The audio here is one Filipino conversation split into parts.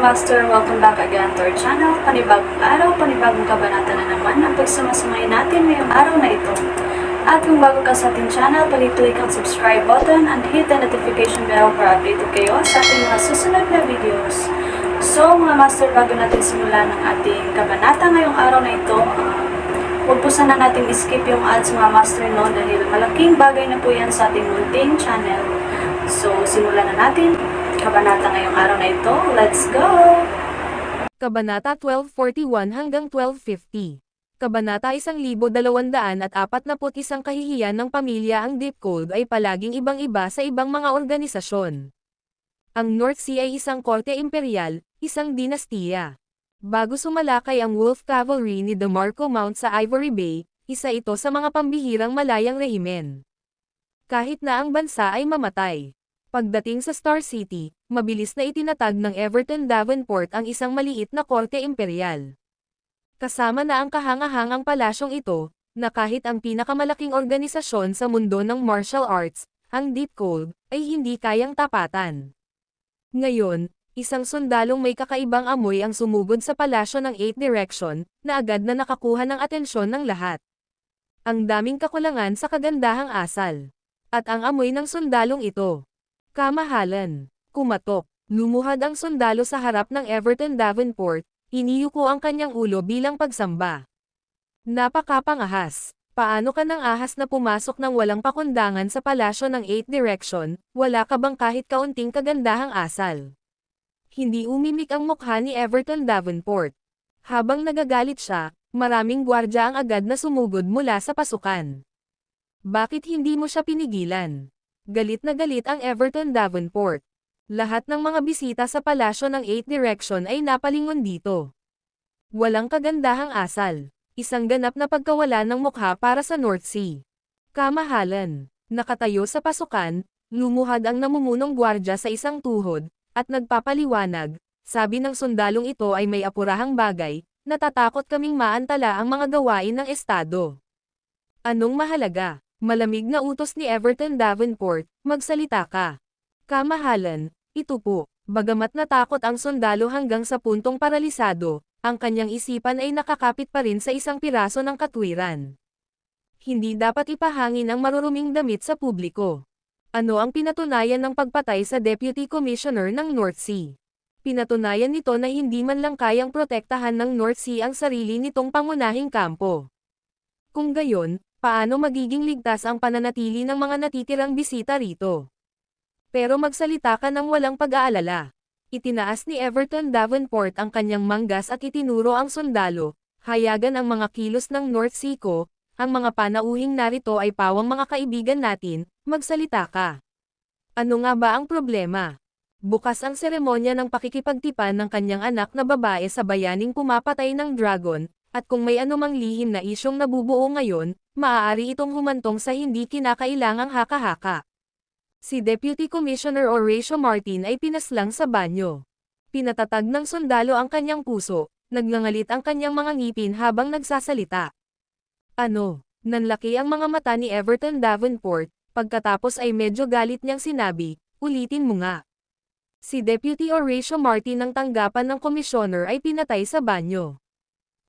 Master, welcome back again to our channel. Panibagong araw, panibagong kabanata na naman ang pagsumasamayin natin ngayong araw na ito. At kung bago ka sa ating channel, pag-click ang subscribe button and hit the notification bell para updated kayo sa ating mga susunod na videos. So mga Master, bago natin simulan ang ating kabanata ngayong araw na ito, huwag po sana natin skip yung ads mga Master, no, dahil malaking bagay na po yan sa ating munting channel. So simulan na natin kabanata ngayong araw na ito. Let's go! Kabanata 1241 hanggang 1250. Kabanata 1241 kahihiyan ng pamilya. Ang Deep Cold ay palaging ibang-iba sa ibang mga organisasyon. Ang North Sea ay isang korte imperial, isang dinastiya. Bago sumalakay ang Wolf Cavalry ni DeMarco Mount sa Ivory Bay, isa ito sa mga pambihirang malayang rehimen. Kahit na ang bansa ay mamatay. Pagdating sa Star City, mabilis na itinatag ng Everton Davenport ang isang maliit na korte imperial. Kasama na ang kahangahangang palasyong ito, na kahit ang pinakamalaking organisasyon sa mundo ng martial arts, ang Deep Cold, ay hindi kayang tapatan. Ngayon, isang sundalong may kakaibang amoy ang sumugod sa palasyo ng 8 Direction, na agad na nakakuha ng atensyon ng lahat. Ang daming kakulangan sa kagandahang asal. At ang amoy ng sundalong ito. Kamahalan. Kumatok. Lumuhad ang sundalo sa harap ng Everton Davenport, iniyuko ang kanyang ulo bilang pagsamba. Napakapangahas. Paano ka nang ahas na pumasok ng walang pakundangan sa palasyo ng 8 Direction, wala ka bang kahit kaunting kagandahang asal? Hindi umimik ang mukha ni Everton Davenport. Habang nagagalit siya, maraming gwardya ang agad na sumugod mula sa pasukan. Bakit hindi mo siya pinigilan? Galit na galit ang Everton Davenport. Lahat ng mga bisita sa palasyo ng 8 Direction ay napalingon dito. Walang kagandahang asal. Isang ganap na pagkawala ng mukha para sa North Sea. Kamahalan. Nakatayo sa pasukan, lumuhad ang namumunong gwardya sa isang tuhod, at nagpapaliwanag, sabi ng sundalong ito ay may apurahang bagay, natatakot kaming maantala ang mga gawain ng estado. Anong mahalaga? Malamig na utos ni Everton Davenport, magsalita ka. Kamahalan, ito po. Bagamat natakot ang sundalo hanggang sa puntong paralisado, ang kanyang isipan ay nakakapit pa rin sa isang piraso ng katwiran. Hindi dapat ipahangin ang maruruming damit sa publiko. Ano ang pinatunayan ng pagpatay sa Deputy Commissioner ng North Sea? Pinatunayan nito na hindi man lang kayang protektahan ng North Sea ang sarili nitong pangunahing kampo. Kung gayon, paano magiging ligtas ang pananatili ng mga natitirang bisita rito? Pero magsalita ka ng walang pag-aalala. Itinaas ni Everton Davenport ang kanyang manggas at itinuro ang sundalo, hayagan ang mga kilos ng North Sea ko, ang mga panauhing narito ay pawang mga kaibigan natin, magsalita ka. Ano nga ba ang problema? Bukas ang seremonya ng pakikipagtipan ng kanyang anak na babae sa bayaning pumapatay ng dragon, at kung may anumang lihim na isyong nabubuo ngayon, maaari itong humantong sa hindi kinakailangang haka-haka. Si Deputy Commissioner Horatio Martin ay pinaslang sa banyo. Pinatatag ng sundalo ang kanyang puso, nagngangalit ang kanyang mga ngipin habang nagsasalita. Ano? Nanlaki ang mga mata ni Everton Davenport, pagkatapos ay medyo galit niyang sinabi, ulitin mo nga. Si Deputy Horatio Martin ng tanggapan ng komisyoner ay pinatay sa banyo.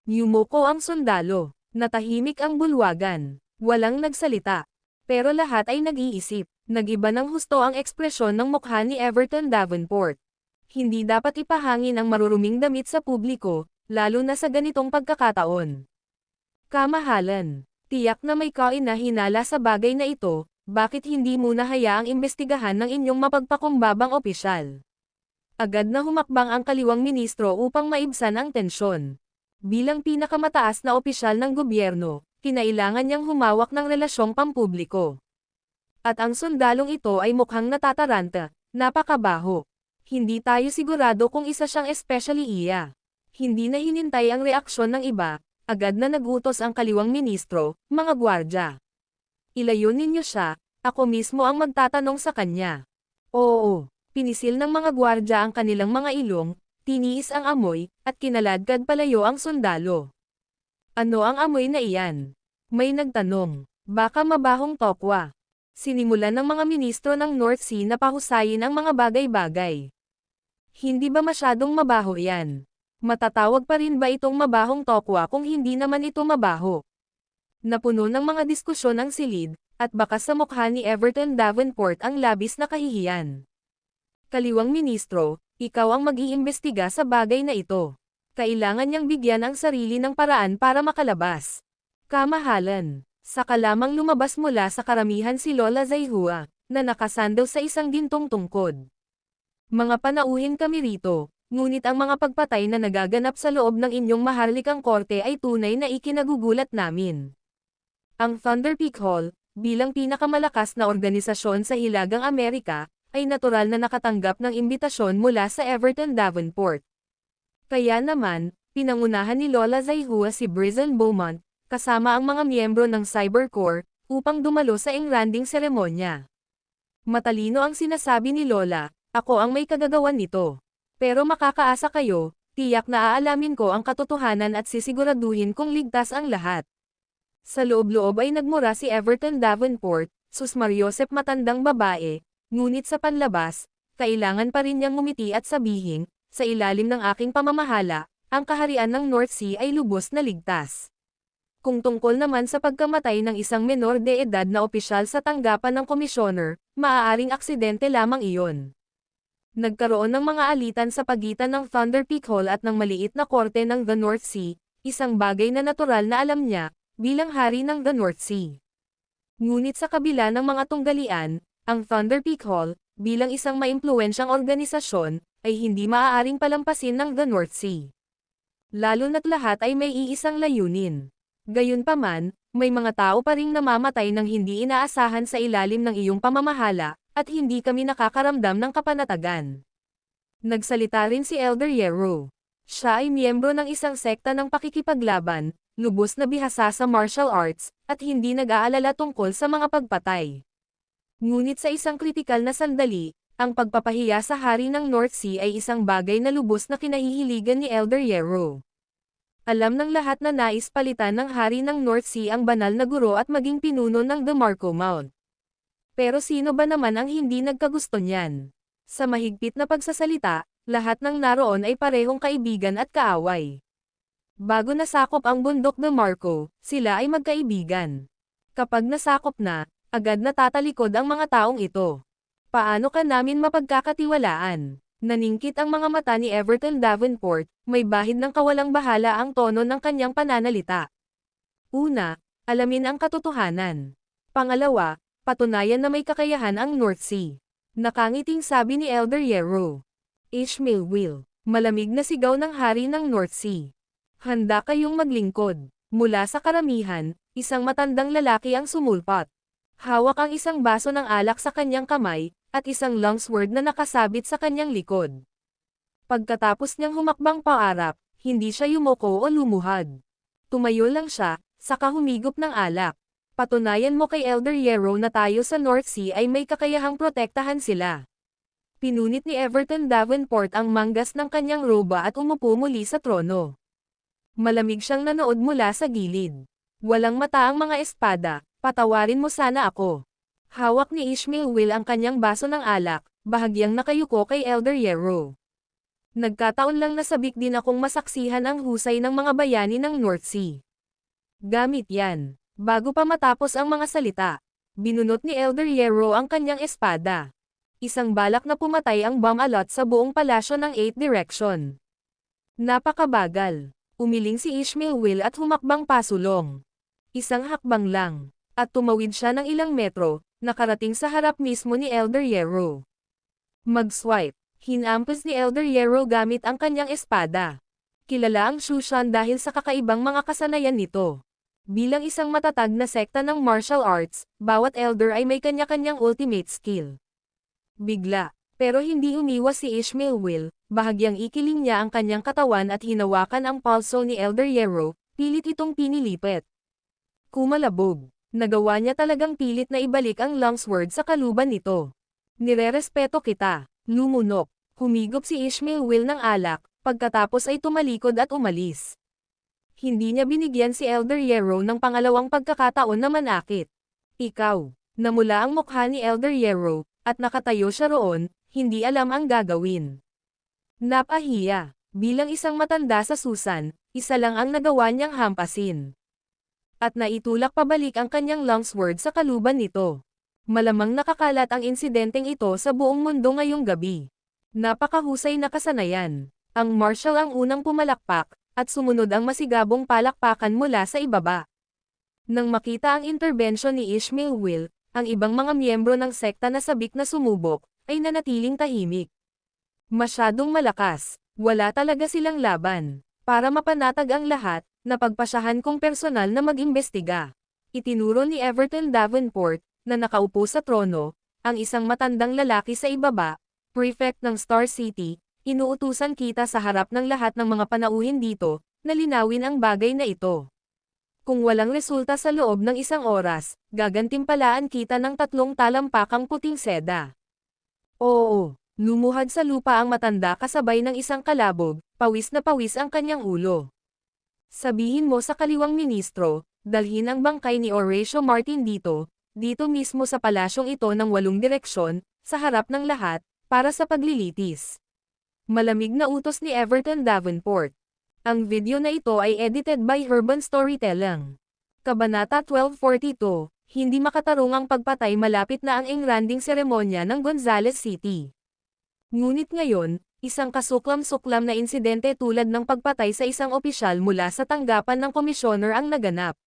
Yumuko ang sundalo. Natahimik ang bulwagan. Walang nagsalita. Pero lahat ay nag-iisip. Nag-iba ng husto ang ekspresyon ng mukha ni Everton Davenport. Hindi dapat ipahangin ang maruruming damit sa publiko, lalo na sa ganitong pagkakataon. Kamahalan. Tiyak na may kainahinala sa bagay na ito, bakit hindi muna hayaang imbestigahan ng inyong mapagpakumbabang opisyal? Agad na humakbang ang kaliwang ministro upang maibsan ang tensyon. Bilang pinakamataas na opisyal ng gobyerno, kinailangan niyang humawak ng relasyong pampubliko. At ang sundalong ito ay mukhang natataranta, napakabaho. Hindi tayo sigurado kung isa siyang especially iya. Hindi na hinintay ang reaksyon ng iba, agad na nagutos ang kaliwang ministro, mga gwardya. Ilayo ninyo siya, ako mismo ang magtatanong sa kanya. Oo, pinisil ng mga gwardya ang kanilang mga ilong, tiniis ang amoy, at kinaladkad palayo ang sundalo. Ano ang amoy na iyan? May nagtanong. Baka mabahong tokwa. Sinimulan ng mga ministro ng North Sea na pahusayin ang mga bagay-bagay. Hindi ba masyadong mabaho yan? Matatawag pa rin ba itong mabahong tokwa kung hindi naman ito mabaho? Napuno ng mga diskusyon ang silid, at bakas sa mukha ni Everton Davenport ang labis na kahihiyan. Kaliwang ministro, ikaw ang mag-iimbestiga sa bagay na ito. Kailangan niyang bigyan ang sarili ng paraan para makalabas. Kamahalan. Saka lamang lumabas mula sa karamihan si Lola Zaihua, na nakasandaw sa isang gintong tungkod. Mga panauhin kami rito, ngunit ang mga pagpatay na nagaganap sa loob ng inyong maharlikang korte ay tunay na ikinagugulat namin. Ang Thunder Peak Hall, bilang pinakamalakas na organisasyon sa Hilagang Amerika, ay natural na nakatanggap ng imbitasyon mula sa Everton Davenport. Kaya naman, pinangunahan ni Lola Zaihua si Brizan Beaumont, kasama ang mga miyembro ng Cybercore, upang dumalo sa engranding seremonya. Matalino ang sinasabi ni Lola, ako ang may kagagawan nito. Pero makakaasa kayo, tiyak na aalamin ko ang katotohanan at sisiguraduhin kung ligtas ang lahat. Sa loob-loob ay nagmura si Everton Davenport, susmaryosep matandang babae, ngunit sa panlabas, kailangan pa rin niyang ngumiti at sabihin, sa ilalim ng aking pamamahala, ang kaharian ng North Sea ay lubos na ligtas. Kung tungkol naman sa pagkamatay ng isang menor de edad na opisyal sa tanggapan ng komisyoner, maaaring aksidente lamang iyon. Nagkaroon ng mga alitan sa pagitan ng Thunder Peak Hall at ng maliit na korte ng The North Sea, isang bagay na natural na alam niya, bilang hari ng The North Sea. Ngunit sa kabila ng mga tunggalian, ang Thunder Peak Hall, bilang isang maimpluwensyang organisasyon, ay hindi maaaring palampasin ng The North Sea. Lalo na't lahat ay may iisang layunin. Gayunpaman, may mga tao pa ring namamatay ng hindi inaasahan sa ilalim ng iyong pamamahala, at hindi kami nakakaramdam ng kapanatagan. Nagsalita rin si Elder Yero. Siya ay miyembro ng isang sekta ng pakikipaglaban, lubos na bihasa sa martial arts, at hindi nag-aalala tungkol sa mga pagpatay. Ngunit sa isang kritikal na sandali, ang pagpapahiya sa hari ng North Sea ay isang bagay na lubos na kinahihiligan ni Elder Yero. Alam ng lahat na nais palitan ng hari ng North Sea ang banal na guro at maging pinuno ng The Marco Mount. Pero sino ba naman ang hindi nagkagusto niyan? Sa mahigpit na pagsasalita, lahat ng naroon ay parehong kaibigan at kaaway. Bago nasakop ang bundok The Marco, sila ay magkaibigan. Kapag nasakop na, agad natatalikod ang mga taong ito. Paano ka namin mapagkakatiwalaan? Naningkit ang mga mata ni Everton Davenport, may bahid ng kawalang bahala ang tono ng kanyang pananalita. Una, alamin ang katotohanan. Pangalawa, patunayan na may kakayahan ang North Sea. Nakangiting sabi ni Elder Yero. Ishmael Will, malamig na sigaw ng hari ng North Sea. Handa kayong maglingkod. Mula sa karamihan, isang matandang lalaki ang sumulpat. Hawak ang isang baso ng alak sa kanyang kamay, at isang longsword na nakasabit sa kanyang likod. Pagkatapos niyang humakbang paarap, hindi siya yumuko o lumuhad. Tumayo lang siya, saka humigop ng alak. Patunayan mo kay Elder Yero na tayo sa North Sea ay may kakayahang protektahan sila. Pinunit ni Everton Davenport ang manggas ng kanyang roba at umupo muli sa trono. Malamig siyang nanood mula sa gilid. Walang mata ang mga espada, patawarin mo sana ako. Hawak ni Ishmael Will ang kanyang baso ng alak, bahagyang nakayuko kay Elder Yero. Nagkataon lang nasabik din akong masaksihan ang husay ng mga bayani ng North Sea. Gamit yan. Bago pa matapos ang mga salita, binunot ni Elder Yero ang kanyang espada. Isang balak na pumatay ang bomb alot sa buong palasyo ng 8 Direction. Napakabagal. Umiling si Ishmael Will at humakbang pasulong. Isang hakbang lang, at tumawid siya ng ilang metro, nakarating sa harap mismo ni Elder Yero. Mag-swipe. Hinampas ni Elder Yero gamit ang kanyang espada. Kilala ang Shushan dahil sa kakaibang mga kasanayan nito. Bilang isang matatag na sekta ng martial arts, bawat elder ay may kanya-kanyang ultimate skill. Bigla, pero hindi umiwas si Ishmael Will, bahagyang ikiling niya ang kanyang katawan at hinawakan ang pulso ni Elder Yero, pilit itong pinilipet. Kumalabog. Nagawa niya talagang pilit na ibalik ang longsword sa kaluban nito. Nirerespeto kita. Lumunok. Humigop si Ishmael Will ng alak, pagkatapos ay tumalikod at umalis. Hindi niya binigyan si Elder Yero ng pangalawang pagkakataon na manakit. Ikaw. Namula ang mukha ni Elder Yero, at nakatayo siya roon, hindi alam ang gagawin. Napahiya. Bilang isang matanda sa Susan, isa lang ang nagawa niyang hampasin. At naitulak pabalik ang kanyang Longsword sa kaluban nito. Malamang nakakalat ang insidenteng ito sa buong mundo ngayong gabi. Napakahusay na kasanayan. Ang Marshal ang unang pumalakpak, at sumunod ang masigabong palakpakan mula sa ibaba. Nang makita ang interbensyon ni Ishmael Will, ang ibang mga miyembro ng sekta na sabik na sumubok, ay nanatiling tahimik. Masyadong malakas, wala talaga silang laban. Para mapanatag ang lahat, napagpasyahan kong personal na mag-imbestiga. Itinuro ni Everton Davenport, na nakaupo sa trono, ang isang matandang lalaki sa ibaba, prefect ng Star City. Inuutusan kita sa harap ng lahat ng mga panauhin dito, na linawin ang bagay na ito. Kung walang resulta sa loob ng isang oras, gagantimpalaan kita ng 3 talampakang puting seda. Oo, lumuhad sa lupa ang matanda kasabay ng isang kalabog, pawis na pawis ang kanyang ulo. Sabihin mo sa kaliwang ministro, dalhin ang bangkay ni Horatio Martin dito mismo sa palasyong ito ng 8 direksyon, sa harap ng lahat, para sa paglilitis. Malamig na utos ni Everton Davenport. Ang video na ito ay edited by Urban Storytelling. Kabanata 1242, hindi makatarungang pagpatay malapit na ang engranding seremonya ng Gonzales City. Ngunit ngayon, isang kasuklam-suklam na insidente tulad ng pagpatay sa isang opisyal mula sa tanggapan ng komisyoner ang naganap.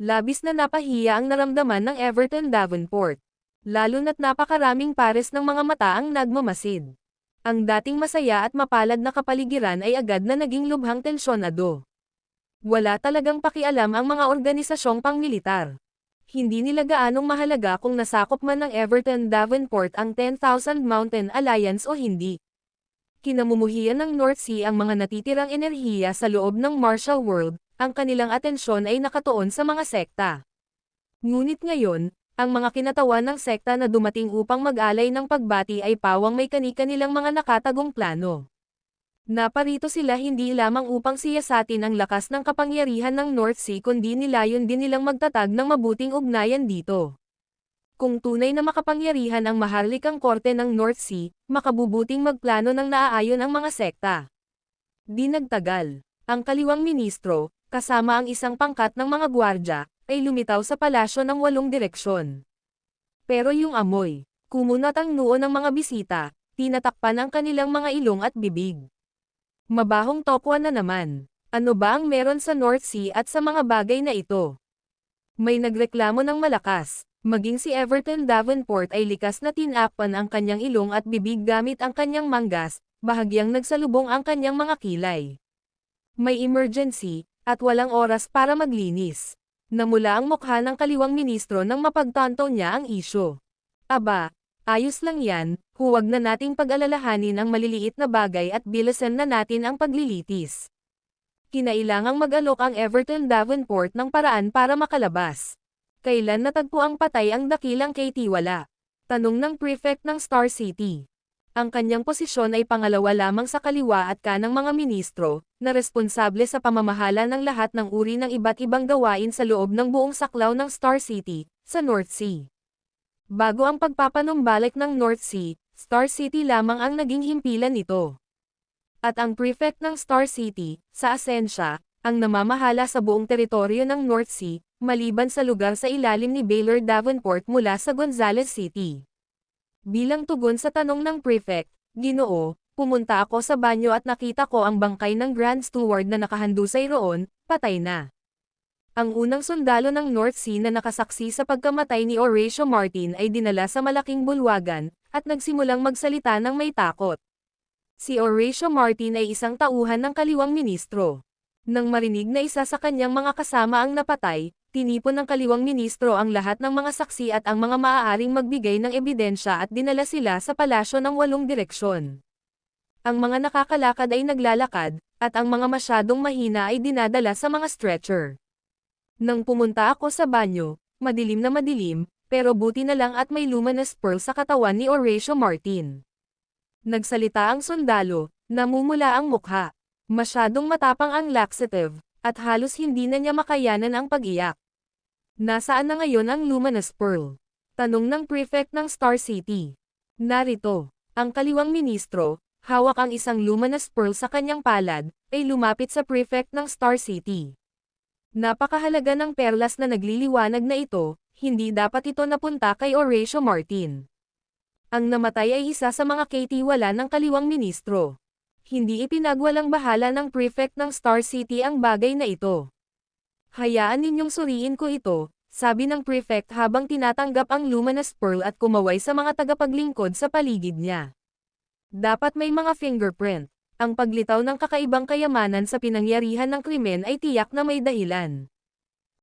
Labis na napahiya ang naramdaman ng Everton Davenport. Lalo na't napakaraming pares ng mga mata ang nagmamasid. Ang dating masaya at mapalad na kapaligiran ay agad na naging lubhang tensyonado. Wala talagang pakialam ang mga organisasyong pangmilitar. Hindi nila gaanong mahalaga kung nasakop man ng Everton Davenport ang 10,000 Mountain Alliance o hindi. Kinamumuhian ng North Sea ang mga natitirang enerhiya sa loob ng martial world, ang kanilang atensyon ay nakatuon sa mga sekta. Ngunit ngayon, ang mga kinatawan ng sekta na dumating upang mag-alay ng pagbati ay pawang may kani-kanilang mga nakatagong plano. Naparito sila hindi lamang upang siyasatin ang lakas ng kapangyarihan ng North Sea kundi nilayon din nilang magtatag ng mabuting ugnayan dito. Kung tunay na makapangyarihan ang maharlikang korte ng North Sea, makabubuting magplano ng naaayon ang mga sekta. Di nagtagal, ang kaliwang ministro, kasama ang isang pangkat ng mga gwardya, ay lumitaw sa palasyo ng 8 direksyon. Pero yung amoy, kumunat ang noo ng mga bisita, tinatakpan ang kanilang mga ilong at bibig. Mabahong tokwa na naman. Ano ba ang meron sa North Sea at sa mga bagay na ito? May nagreklamo ng malakas, maging si Everton Davenport ay likas na tinakpan ang kanyang ilong at bibig gamit ang kanyang manggas, bahagyang nagsalubong ang kanyang mga kilay. May emergency, at walang oras para maglinis. Namula ang mukha ng kaliwang ministro nang mapagtanto niya ang isyu. Aba, ayos lang yan, huwag na nating pag-alalahanin ang maliliit na bagay at bilisan na natin ang paglilitis. Kinailangang mag-alok ang Everton Davenport ng paraan para makalabas. Kailan natagpo ang patay ang dakilang Katie Wala? Tanong ng prefect ng Star City. Ang kanyang posisyon ay pangalawa lamang sa kaliwa at kanang mga ministro, na responsable sa pamamahala ng lahat ng uri ng iba't ibang gawain sa loob ng buong saklaw ng Star City, sa North Sea. Bago ang pagpapanumbalik ng North Sea, Star City lamang ang naging himpilan nito. At ang prefect ng Star City, sa asensya, ang namamahala sa buong teritoryo ng North Sea, maliban sa lugar sa ilalim ni Baylor Davenport mula sa Gonzales City. Bilang tugon sa tanong ng prefect, Ginoo, pumunta ako sa banyo at nakita ko ang bangkay ng Grand Steward na nakahandusay roon, patay na. Ang unang sundalo ng North Sea na nakasaksi sa pagkamatay ni Horatio Martin ay dinala sa malaking bulwagan, at nagsimulang magsalita ng may takot. Si Horatio Martin ay isang tauhan ng kaliwang ministro. Nang marinig na isa sa kanyang mga kasama ang napatay, tinipon ng kaliwang ministro ang lahat ng mga saksi at ang mga maaaring magbigay ng ebidensya at dinala sila sa palasyo ng 8 direksyon. Ang mga nakakalakad ay naglalakad, at ang mga masyadong mahina ay dinadala sa mga stretcher. Nang pumunta ako sa banyo, madilim na madilim, pero buti na lang at may luminous pearl sa katawan ni Horatio Martin. Nagsalita ang sundalo, namumula ang mukha. Masyadong matapang ang laxative, at halos hindi na niya makayanan ang pag-iyak. Nasaan na ngayon ang luminous pearl? Tanong ng prefect ng Star City. Narito, ang kaliwang ministro, hawak ang isang luminous pearl sa kanyang palad, ay lumapit sa prefect ng Star City. Napakahalaga ng perlas na nagliliwanag na ito, hindi dapat ito napunta kay Horatio Martin. Ang namatay ay isa sa mga katiwala ng kaliwang ministro. Hindi ipinagwalang bahala ng prefect ng Star City ang bagay na ito. Hayaan ninyong suriin ko ito, sabi ng prefect habang tinatanggap ang luminous pearl at kumaway sa mga tagapaglingkod sa paligid niya. Dapat may mga fingerprint. Ang paglitaw ng kakaibang kayamanan sa pinangyarihan ng krimen ay tiyak na may dahilan.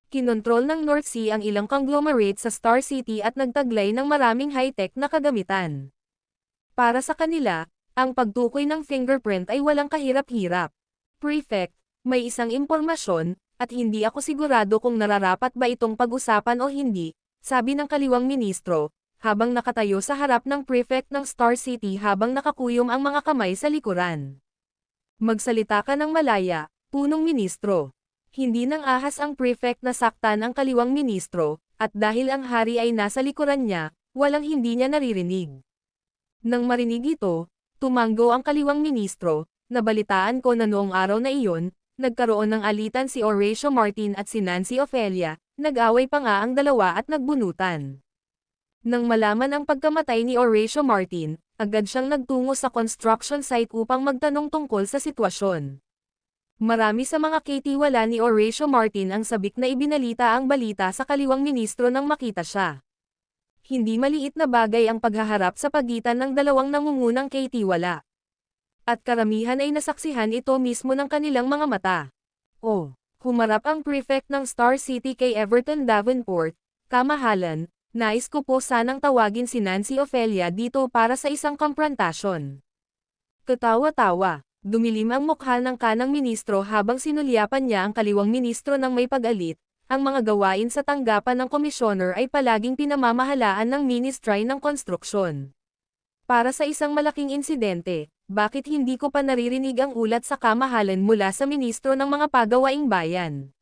Kinontrol ng North Sea ang ilang conglomerate sa Star City at nagtaglay ng maraming high-tech na kagamitan. Para sa kanila, ang pagtukoy ng fingerprint ay walang kahirap-hirap. Prefect, may isang impormasyon, at hindi ako sigurado kung nararapat ba itong pag-usapan o hindi, sabi ng kaliwang ministro, habang nakatayo sa harap ng prefect ng Star City habang nakakuyom ang mga kamay sa likuran. Magsalita ka ng malaya, punong ministro. Hindi nang ahas ang prefect na saktan ang kaliwang ministro, at dahil ang hari ay nasa likuran niya, walang hindi niya naririnig. Nang marinig ito, tumanggo ang kaliwang ministro, nabalitaan ko na noong araw na iyon, nagkaroon ng alitan si Horatio Martin at si Nancy Ophelia, nag-away pa nga ang dalawa at nagbunutan. Nang malaman ang pagkamatay ni Horatio Martin, agad siyang nagtungo sa construction site upang magtanong tungkol sa sitwasyon. Marami sa mga katiwala ni Horatio Martin ang sabik na ibinalita ang balita sa kaliwang ministro nang makita siya. Hindi maliit na bagay ang paghaharap sa pagitan ng dalawang nangungunang katiwala. At karamihan ay nasaksihan ito mismo ng kanilang mga mata. Humarap ang prefect ng Star City kay Everton Davenport, kamahalan. Nais ko po sanang tawagin si Nancy Ophelia dito para sa isang komprontasyon. Katawa-tawa, dumilim ang mukha ng kanang ministro habang sinulyapan niya ang kaliwang ministro ng may pag-alit. Ang mga gawain sa tanggapan ng komisyoner ay palaging pinamamahalaan ng Ministry ng Konstruksyon. Para sa isang malaking insidente, bakit hindi ko pa naririnig ang ulat sa kamahalan mula sa ministro ng mga pagawaing bayan?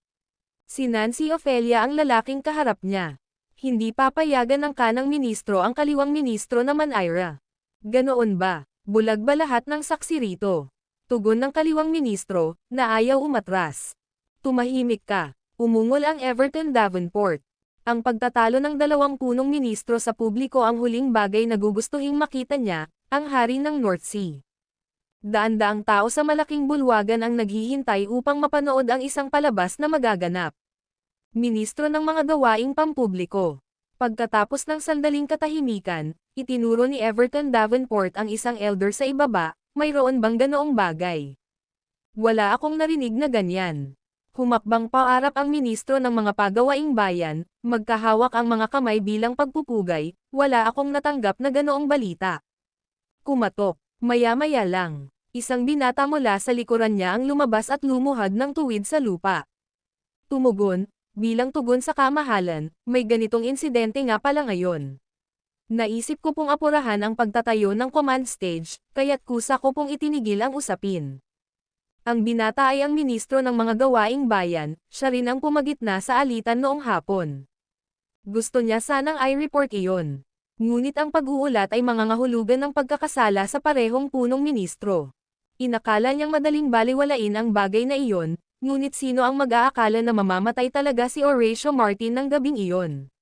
Si Nancy Ophelia ang lalaking kaharap niya. Hindi papayagan ng kanang ministro ang kaliwang ministro na Ira. Ganoon ba? Bulag ba lahat ng saksi rito? Tugon ng kaliwang ministro, na ayaw umatras. Tumahimik ka. Umungol ang Everton Davenport. Ang pagtatalo ng dalawang punong ministro sa publiko ang huling bagay na gugustuhing makita niya, ang hari ng North Sea. Daan-daang tao sa malaking bulwagan ang naghihintay upang mapanood ang isang palabas na magaganap. Ministro ng mga gawaing pampubliko. Pagkatapos ng sandaling katahimikan, itinuro ni Everton Davenport ang isang elder sa ibaba, mayroon bang ganoong bagay? Wala akong narinig na ganyan. Humakbang paarap ang ministro ng mga pagawaing bayan, magkahawak ang mga kamay bilang pagpupugay, wala akong natanggap na ganoong balita. Kumatok, maya-maya lang. Isang binata mula sa likuran niya ang lumabas at lumuhad ng tuwid sa lupa. Tumugon, bilang tugon sa kamahalan, may ganitong insidente nga pala ngayon. Naisip ko pong apurahan ang pagtatayo ng command stage, kaya't kusa ko pong itinigil ang usapin. Ang binata ay ang ministro ng mga gawaing bayan, siya rin ang pumagitna sa alitan noong hapon. Gusto niya sanang i-report iyon. Ngunit ang pag-uulat ay mangangahulugan ng pagkakasala sa parehong punong ministro. Inakala niyang madaling baliwalain ang bagay na iyon, ngunit sino ang mag-aakala na mamamatay talaga si Horatio Martin ng gabing iyon?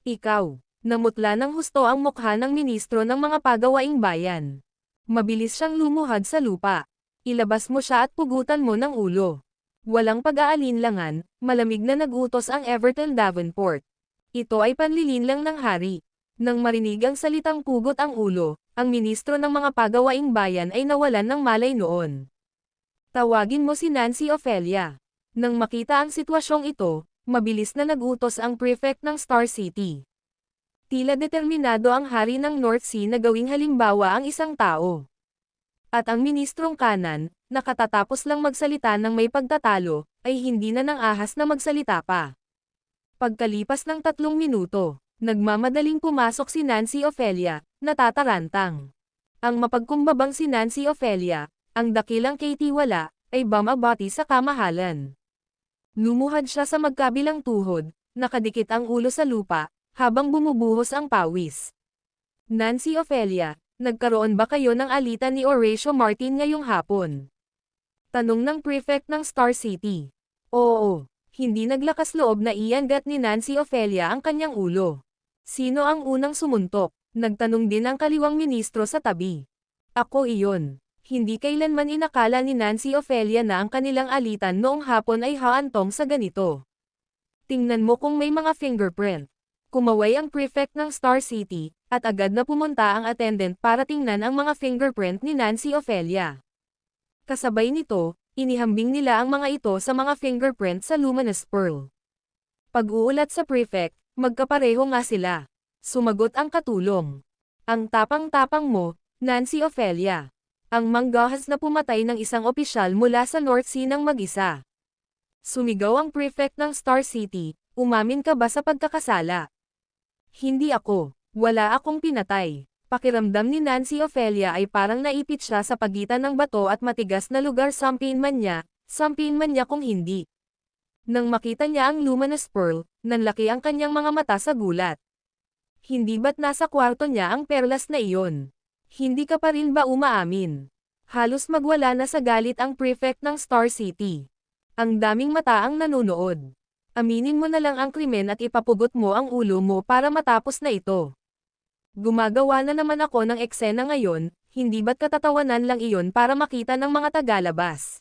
Ikaw. Namutla ng husto ang mukha ng ministro ng mga pagawaing bayan. Mabilis siyang lumuhad sa lupa. Ilabas mo siya at pugutan mo ng ulo. Walang pag-aalinlangan, malamig na nagutos ang Everton Davenport. Ito ay panlilinlang ng hari. Nang marinig ang salitang pugot ang ulo, ang ministro ng mga pagawaing bayan ay nawalan ng malay noon. Tawagin mo si Nancy Ophelia. Nang makita ang sitwasyong ito, mabilis na nagutos ang prefect ng Star City. Tila determinado ang hari ng North Sea na gawing halimbawa ang isang tao. At ang ministrong kanan, nakatatapos lang magsalita ng may pagtatalo, ay hindi na nang ahas na magsalita pa. Pagkalipas ng 3 minuto, nagmamadaling pumasok si Nancy Ophelia, natatarantang. Ang mapagkumbabang si Nancy Ophelia, ang dakilang katiwala, ay bumabati sa kamahalan. Lumuhad siya sa magkabilang tuhod, nakadikit ang ulo sa lupa, habang bumubuhos ang pawis. Nancy Ophelia, Nagkaroon ba kayo ng alitan ni Horatio Martin ngayong hapon? Tanong ng prefect ng Star City. Oo. Hindi naglakas loob na iangat ni Nancy Ophelia ang kanyang ulo. Sino ang unang sumuntok? Nagtanong din ang kaliwang ministro sa tabi. Ako iyon. Hindi kailanman inakala ni Nancy Ophelia na ang kanilang alitan noong hapon ay haantong sa ganito. Tingnan mo kung may mga fingerprint. Kumaway ang prefect ng Star City, at agad na pumunta ang attendant para tingnan ang mga fingerprint ni Nancy Ophelia. Kasabay nito, inihambing nila ang mga ito sa mga fingerprint sa luminous pearl. Pag-uulat sa prefect, magkapareho nga sila. Sumagot ang katulong. Ang tapang-tapang mo, Nancy Ophelia. Ang manggahas na pumatay ng isang opisyal mula sa North Sea ng mag-isa. Sumigaw ang prefect ng Star City, umamin ka ba sa pagkakasala? Hindi ako. Wala akong pinatay. Pakiramdam ni Nancy Ophelia ay parang naipit siya sa pagitan ng bato at matigas na lugar sampiin man niya kung hindi. Nang makita niya ang luminous pearl, nanlaki ang kanyang mga mata sa gulat. Hindi ba't nasa kwarto niya ang perlas na iyon? Hindi ka pa rin ba umaamin? Halos magwala na sa galit ang prefect ng Star City. Ang daming mata ang nanonood. Aminin mo na lang ang krimen at ipapugot mo ang ulo mo para matapos na ito. Gumagawa na naman ako ng eksena ngayon, hindi ba't katatawanan lang iyon para makita ng mga tagalabas?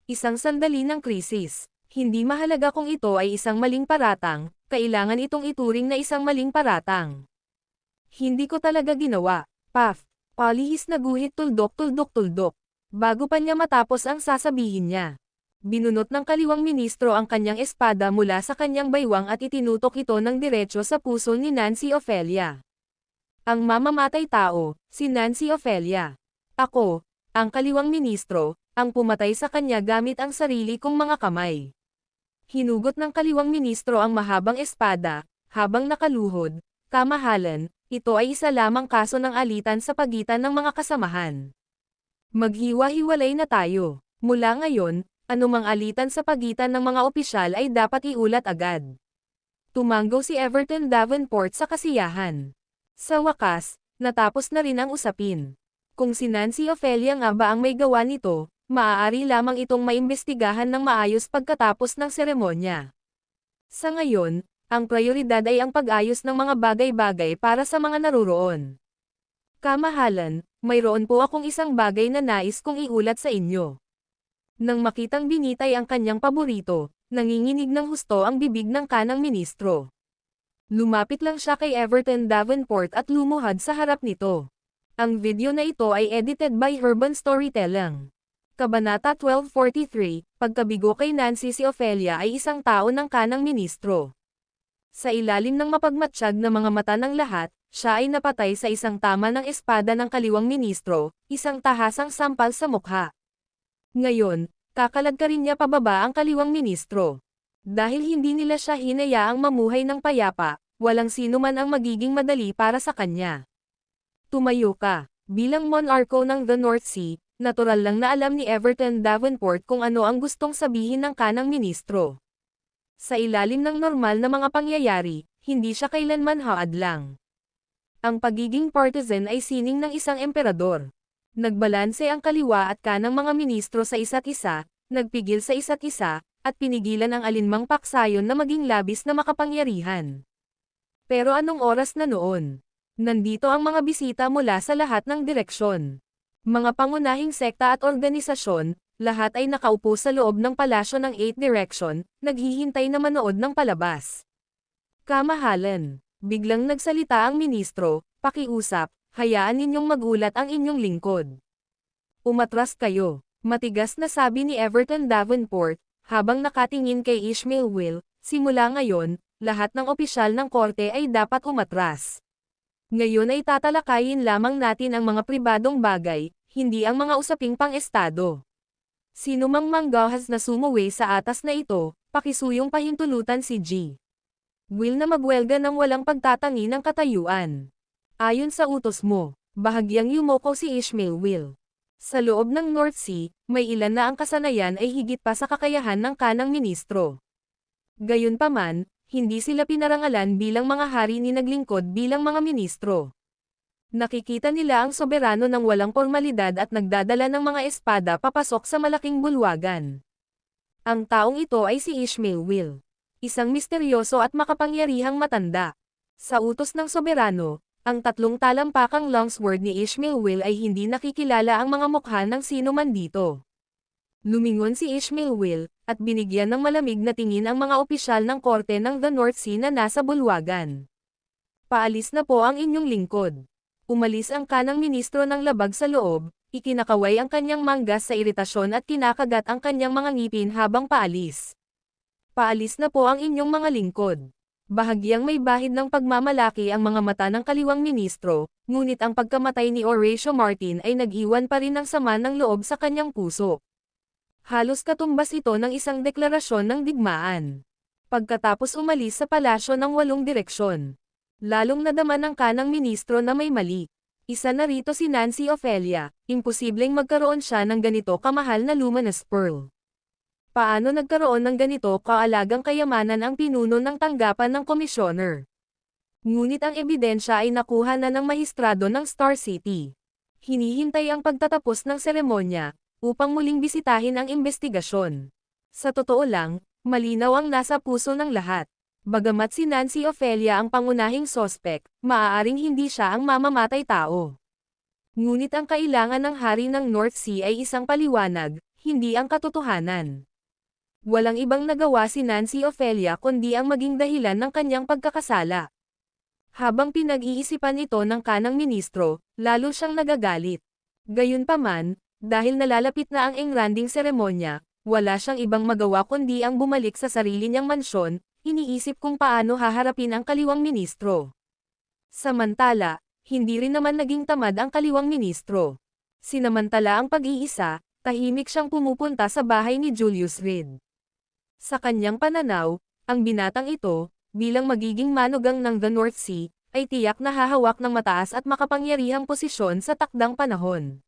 Isang sandali ng krisis. Hindi mahalaga kung ito ay isang maling paratang, kailangan itong ituring na isang maling paratang. Hindi ko talaga ginawa. Paf, palihis na guhit tuldok. Bago pa niya matapos ang sasabihin niya. Binunot ng kaliwang ministro ang kanyang espada mula sa kanyang baywang at itinutok ito ng diretso sa puso ni Nancy Ophelia. Ang mamamatay tao, si Nancy Ophelia. Ako, ang kaliwang ministro, ang pumatay sa kanya gamit ang sarili kong mga kamay. Hinugot ng kaliwang ministro ang mahabang espada, habang nakaluhod, kamahalan, ito ay isa lamang kaso ng alitan sa pagitan ng mga kasamahan. Maghiwa-hiwalay na tayo. Mula ngayon, anumang alitan sa pagitan ng mga opisyal ay dapat iulat agad. Tumanggo si Everton Davenport sa kasiyahan. Sa wakas, natapos na rin ang usapin. Kung si Nancy Ophelia nga ba ang may gawa nito, maaari lamang itong maimbestigahan ng maayos pagkatapos ng seremonya. Sa ngayon, ang prioridad ay ang pag-ayos ng mga bagay-bagay para sa mga naruroon. Kamahalan, mayroon po akong isang bagay na nais kong iulat sa inyo. Nang makitang binitay ang kanyang paborito, nanginginig ng husto ang bibig ng kanang ministro. Lumapit lang siya kay Everton Davenport at lumuhad sa harap nito. Ang video na ito ay edited by Urban Storytelling. Kabanata 1243, pagkabigo kay Nancy si Ophelia ay isang tao ng kanang ministro. Sa ilalim ng mapagmatsyag na mga mata ng lahat, siya ay napatay sa isang tama ng espada ng kaliwang ministro, isang tahasang sampal sa mukha. Ngayon, kakalad ka rin niya pababa ang kaliwang ministro. Dahil hindi nila siya hinayaang mamuhay ng payapa, walang sino man ang magiging madali para sa kanya. Tumayo ka. Bilang monarko ng the North Sea, natural lang na alam ni Everton Davenport kung ano ang gustong sabihin ng kanang ministro. Sa ilalim ng normal na mga pangyayari, hindi siya kailanman haadlang. Ang pagiging partisan ay sining ng isang emperador. Nagbalanse ang kaliwa at kanang mga ministro sa isa't isa, nagpigil sa isa't isa, at pinigilan ang alinmang paksayon na maging labis na makapangyarihan. Pero anong oras na noon? Nandito ang mga bisita mula sa lahat ng direksyon. Mga pangunahing sekta at organisasyon, lahat ay nakaupo sa loob ng palasyo ng 8 Direction, naghihintay na manood ng palabas. Kamahalan. Biglang nagsalita ang ministro, pakiusap, hayaan ninyong magulat ang inyong lingkod. Umatras kayo, matigas na sabi ni Everton Davenport, habang nakatingin kay Ishmael Will, simula ngayon, lahat ng opisyal ng korte ay dapat umatras. Ngayon ay tatalakayin lamang natin ang mga pribadong bagay, hindi ang mga usaping pang-estado. Sino mang manggahas na sumuwi sa atas na ito, pakisuyong pahintulutan si G. Will na magwelga ng walang pagtatangi ng katayuan. Ayon sa utos mo, bahagyang yumoko si Ishmael Will. Sa loob ng North Sea, may ilan na ang kasanayan ay higit pa sa kakayahan ng kanang ministro. Gayunpaman, hindi sila pinarangalan bilang mga hari ni naglingkod bilang mga ministro. Nakikita nila ang soberano ng walang pormalidad at nagdadala ng mga espada papasok sa malaking bulwagan. Ang taong ito ay si Ishmael Will, isang misteryoso at makapangyarihang matanda. Sa utos ng soberano, ang tatlong talampakang longsword ni Ishmael Will ay hindi nakikilala ang mga mukha ng sino man dito. Lumingon si Ishmael Will, at binigyan ng malamig na tingin ang mga opisyal ng korte ng The North Sea na nasa bulwagan. Paalis na po ang inyong lingkod. Umalis ang kanang ministro ng labag sa loob, ikinakaway ang kanyang manggas sa iritasyon at kinakagat ang kanyang mga ngipin habang paalis. Paalis na po ang inyong mga lingkod. Bahagyang may bahid ng pagmamalaki ang mga mata ng kaliwang ministro, ngunit ang pagkamatay ni Horatio Martin ay nag-iwan pa rin ng sama ng loob sa kanyang puso. Halos katumbas ito ng isang deklarasyon ng digmaan. Pagkatapos umalis sa palasyo ng 8 direksyon. Lalong nadama ng kanang ministro na may mali. Isa na rito si Nancy Ophelia, imposibleng magkaroon siya ng ganito kamahal na luminous pearl. Paano nagkaroon ng ganito kaalagang kayamanan ang pinuno ng tanggapan ng komisyoner? Ngunit ang ebidensya ay nakuha na ng mahistrado ng Star City. Hinihintay ang pagtatapos ng seremonya, upang muling bisitahin ang investigasyon. Sa totoo lang, malinaw ang nasa puso ng lahat. Bagamat si Nancy Ophelia ang pangunahing sospek, maaaring hindi siya ang mamamatay tao. Ngunit ang kailangan ng hari ng North Sea ay isang paliwanag, hindi ang katotohanan. Walang ibang nagawa si Nancy Ophelia kundi ang maging dahilan ng kanyang pagkakasala. Habang pinag-iisipan ito ng kanang ministro, lalo siyang nagagalit. Gayunpaman, dahil nalalapit na ang engranding seremonya, wala siyang ibang magawa kundi ang bumalik sa sarili niyang mansyon. Iniisip kung paano haharapin ang kaliwang ministro. Samantala, hindi rin naman naging tamad ang kaliwang ministro. Sinamantala ang pag-iisa, tahimik siyang pumupunta sa bahay ni Julius Reed. Sa kanyang pananaw, ang binatang ito, bilang magiging manugang ng The North Sea, ay tiyak na hahawak ng mataas at makapangyarihang posisyon sa takdang panahon.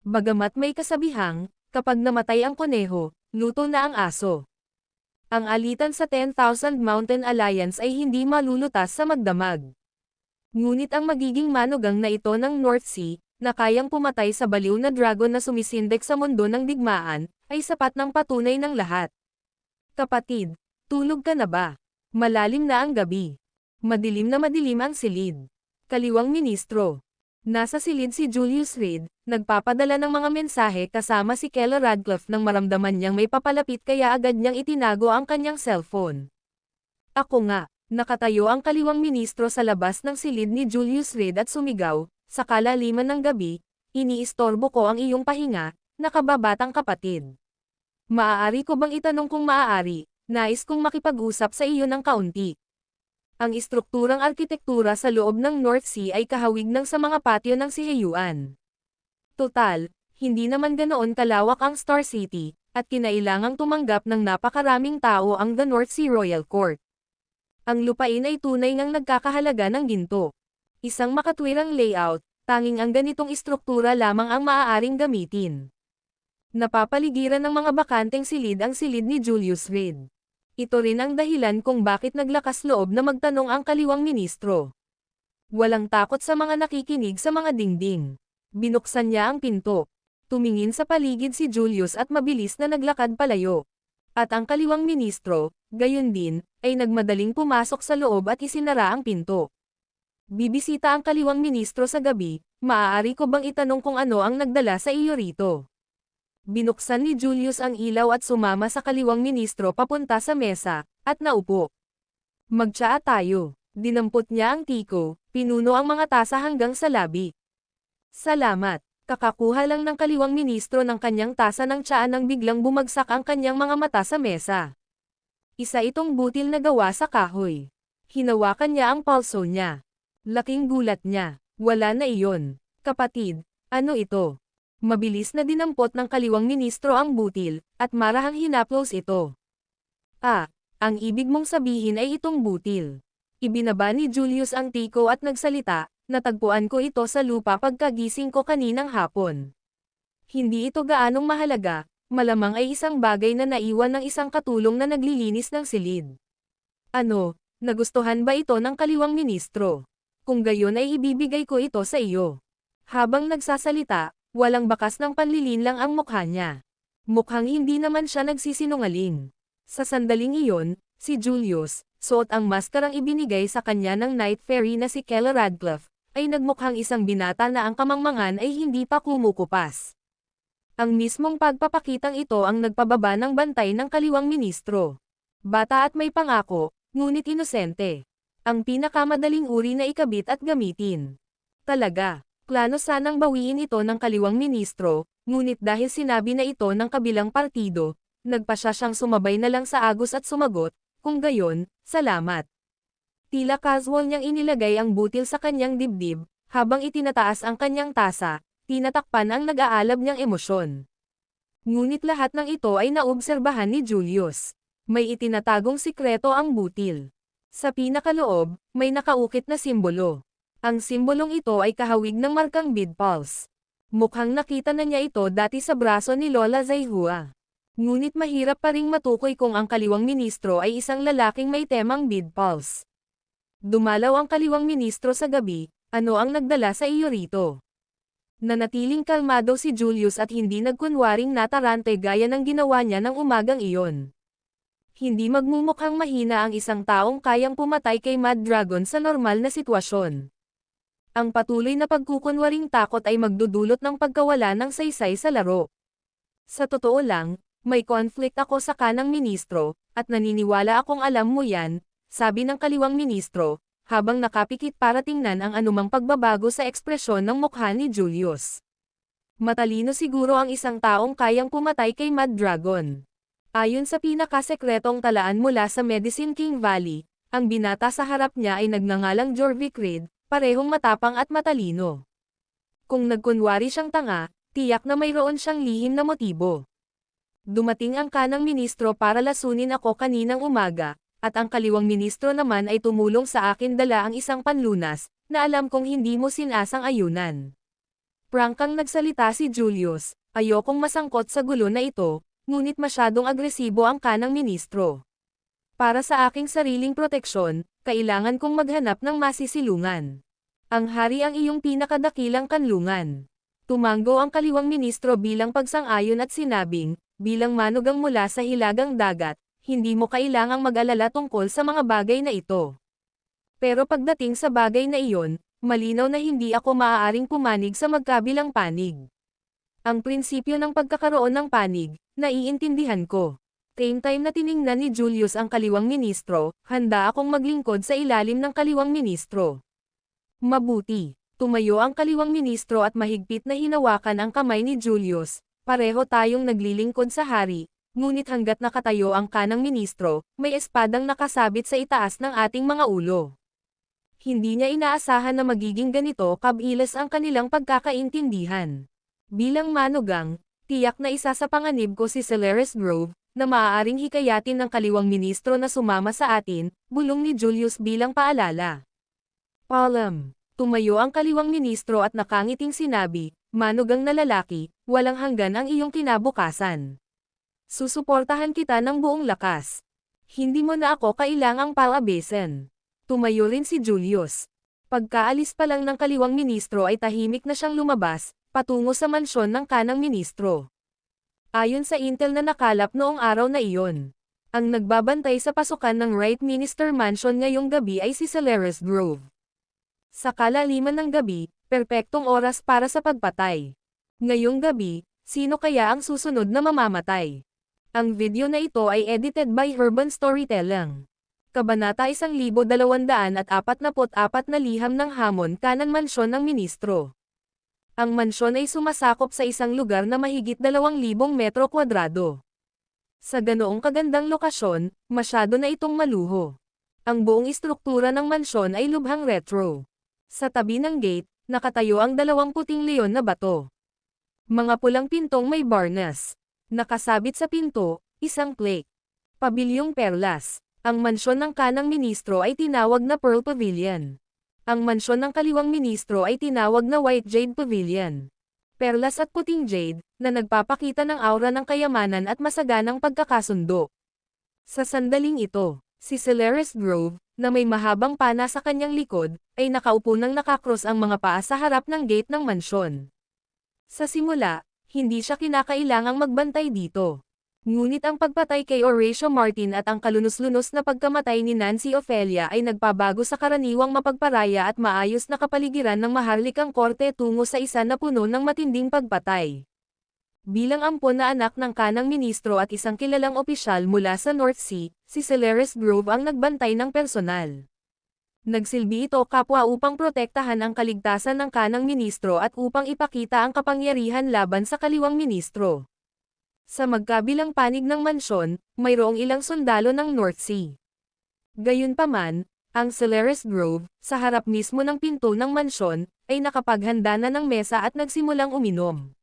Bagamat may kasabihang, kapag namatay ang koneho, luto na ang aso. Ang alitan sa 10,000 Mountain Alliance ay hindi malulutas sa magdamag. Ngunit ang magiging manugang na ito ng North Sea, na kayang pumatay sa baliw na dragon na sumisindek sa mundo ng digmaan, ay sapat ng patunay ng lahat. Kapatid, tulog ka na ba? Malalim na ang gabi. Madilim na madilim ang silid. Kaliwang ministro. Nasa silid si Julius Reed, nagpapadala ng mga mensahe kasama si Keller Radcliffe nang maramdaman niyang may papalapit kaya agad niyang itinago ang kanyang cellphone. Ako nga, nakatayo ang kaliwang ministro sa labas ng silid ni Julius Reed at sumigaw, sa kalaliman ng gabi, iniistorbo ko ang iyong pahinga, nakababatang kapatid. Maaari ko bang itanong kung maaari, nais kong makipag-usap sa iyo ng kaunti. Ang istrukturang arkitektura sa loob ng North Sea ay kahawig ng sa mga patio ng Siheyuan. Total, hindi naman ganoon kalawak ang Star City, at kinailangang tumanggap ng napakaraming tao ang The North Sea Royal Court. Ang lupain ay tunay ngang nagkakahalaga ng ginto. Isang makatwirang layout, tanging ang ganitong istruktura lamang ang maaaring gamitin. Napapaligiran ng mga bakanteng silid ang silid ni Julius Reed. Ito rin ang dahilan kung bakit naglakas loob na magtanong ang kaliwang ministro. Walang takot sa mga nakikinig sa mga dingding. Binuksan niya ang pinto. Tumingin sa paligid si Julius at mabilis na naglakad palayo. At ang kaliwang ministro, gayon din, ay nagmadaling pumasok sa loob at isinara ang pinto. Bibisita ang kaliwang ministro sa gabi, maaari ko bang itanong kung ano ang nagdala sa iyo rito? Binuksan ni Julius ang ilaw at sumama sa kaliwang ministro papunta sa mesa, at naupo. Magtsaa tayo. Dinampot niya ang tiko, pinuno ang mga tasa hanggang sa labi. Salamat. Kakakuha lang ng kaliwang ministro ng kanyang tasa ng tsaa nang biglang bumagsak ang kanyang mga mata sa mesa. Isa itong butil na gawa sa kahoy. Hinawakan niya ang palso niya. Laking gulat niya. Wala na iyon. Kapatid, ano ito? Mabilis na dinampot ng kaliwang ministro ang butil, at marahang hinaplos ito. Ang ibig mong sabihin ay itong butil. Ibinaba ni Julius ang tiko at nagsalita, natagpuan ko ito sa lupa pagkagising ko kaninang hapon. Hindi ito gaanong mahalaga, malamang ay isang bagay na naiwan ng isang katulong na naglilinis ng silid. Ano, nagustuhan ba ito ng kaliwang ministro? Kung gayon ay ibibigay ko ito sa iyo. Habang nagsasalita, walang bakas ng panlilinlang ang mukha niya. Mukhang hindi naman siya nagsisinungaling. Sa sandaling iyon, si Julius, suot ang maskarang ibinigay sa kanya ng Night Fairy na si Kella Radcliffe, ay nagmukhang isang binata na ang kamangmangan ay hindi pa kumukupas. Ang mismong pagpapakitang ito ang nagpababa ng bantay ng kaliwang ministro. Bata at may pangako, ngunit inosente. Ang pinakamadaling uri na ikabit at gamitin. Talaga, plano sanang bawiin ito ng kaliwang ministro, ngunit dahil sinabi na ito ng kabilang partido, nagpasya siyang sumabay na lang sa agos at sumagot, kung gayon, salamat. Tila casual niyang inilagay ang butil sa kanyang dibdib, habang itinataas ang kanyang tasa, tinatakpan ang nag-aalab niyang emosyon. Ngunit lahat ng ito ay naobserbahan ni Julius. May itinatagong sikreto ang butil. Sa pinakaloob, may nakaukit na simbolo. Ang simbolong ito ay kahawig ng markang bead pulse. Mukhang nakita na niya ito dati sa braso ni Lola Zaihua. Ngunit mahirap pa ring matukoy kung ang kaliwang ministro ay isang lalaking may temang bead pulse. Dumalaw ang kaliwang ministro sa gabi, ano ang nagdala sa iyo rito? Nanatiling kalmado si Julius at hindi nagkunwaring natarante gaya ng ginawa niya ng umagang iyon. Hindi magmumukhang mahina ang isang taong kayang pumatay kay Mad Dragon sa normal na sitwasyon. Ang patuloy na pagkukunwaring takot ay magdudulot ng pagkawala ng saysay sa laro. Sa totoo lang, may conflict ako sa kanang ministro, at naniniwala akong alam mo yan, sabi ng kaliwang ministro, habang nakapikit para tingnan ang anumang pagbabago sa ekspresyon ng mukha ni Julius. Matalino siguro ang isang taong kayang pumatay kay Mad Dragon. Ayon sa pinakasekretong talaan mula sa Medicine King Valley, ang binata sa harap niya ay nagngangalang Jorvik Reed, parehong matapang at matalino. Kung nagkunwari siyang tanga, tiyak na mayroon siyang lihim na motibo. Dumating ang kanang ministro para lasunin ako kaninang umaga, at ang kaliwang ministro naman ay tumulong sa akin dala ang isang panlunas, na alam kong hindi mo sinasang ayunan. Prangkang nagsalita si Julius, ayokong masangkot sa gulo na ito, ngunit masyadong agresibo ang kanang ministro. Para sa aking sariling proteksyon, kailangan kong maghanap ng masisilungan. Ang hari ang iyong pinakadakilang kanlungan. Tumango ang kaliwang ministro bilang pagsang-ayon at sinabing, bilang manugang mula sa hilagang dagat, hindi mo kailangang mag-alala tungkol sa mga bagay na ito. Pero pagdating sa bagay na iyon, malinaw na hindi ako maaaring pumanig sa magkabilang panig. Ang prinsipyo ng pagkakaroon ng panig, naiintindihan ko. Same time na tiningnan ni Julius ang kaliwang ministro, handa akong maglingkod sa ilalim ng kaliwang ministro. Mabuti. Tumayo ang kaliwang ministro at mahigpit na hinawakan ang kamay ni Julius, pareho tayong naglilingkod sa hari. Ngunit hanggat nakatayo ang kanang ministro, may espadang nakasabit sa itaas ng ating mga ulo. Hindi niya inaasahan na magiging ganito kabilis ang kanilang pagkakaintindihan. Bilang manugang, tiyak na isa sa panganib ko si Celeres Grove, na maaaring hikayatin ng kaliwang ministro na sumama sa atin, bulong ni Julius bilang paalala. Palam. Tumayo ang kaliwang ministro at nakangiting sinabi, manugang na lalaki, walang hanggan ang iyong kinabukasan. Susuportahan kita ng buong lakas. Hindi mo na ako kailangang palabesin. Tumayo rin si Julius. Pagkaalis pa lang ng kaliwang ministro ay tahimik na siyang lumabas, patungo sa mansyon ng kanang ministro. Ayon sa intel na nakalap noong araw na iyon, ang nagbabantay sa pasukan ng Right Minister Mansion ngayong gabi ay si Celeres Grove. Sa kalaliman ng gabi, perpektong oras para sa pagpatay. Ngayong gabi, sino kaya ang susunod na mamamatay? Ang video na ito ay edited by Urban Storytelling. Kabanata 1244 na liham ng hamon kanan mansyon ng ministro. Ang mansyon ay sumasakop sa isang lugar na mahigit 2,000 metro kwadrado. Sa ganoong kagandang lokasyon, masyado na itong maluho. Ang buong istruktura ng mansyon ay lubhang retro. Sa tabi ng gate, nakatayo ang 2 puting leon na bato. Mga pulang pintong may barnes. Nakasabit sa pinto, isang plaque. Pabilyong perlas. Ang mansyon ng kanang ministro ay tinawag na Pearl Pavilion. Ang mansyon ng kaliwang ministro ay tinawag na White Jade Pavilion. Perlas at puting jade, na nagpapakita ng aura ng kayamanan at masaganang pagkakasundo. Sa sandaling ito, si Celeres Grove, na may mahabang pana sa kanyang likod, ay nakaupo nang nakakross ang mga paa sa harap ng gate ng mansyon. Sa simula, hindi siya kinakailangang magbantay dito. Ngunit ang pagpatay kay Horatio Martin at ang kalunos-lunos na pagkamatay ni Nancy Ofelia ay nagpabago sa karaniwang mapagparaya at maayos na kapaligiran ng maharlikang korte tungo sa isa na puno ng matinding pagpatay. Bilang ampon na anak ng kanang ministro at isang kilalang opisyal mula sa North Sea, si Celeste Grove ang nagbantay ng personal. Nagsilbi ito kapwa upang protektahan ang kaligtasan ng kanang ministro at upang ipakita ang kapangyarihan laban sa kaliwang ministro. Sa magkabilang panig ng mansyon, mayroong ilang sundalo ng North Sea. Gayunpaman, ang Celeste Grove, sa harap mismo ng pinto ng mansyon, ay nakapaghanda na ng mesa at nagsimulang uminom.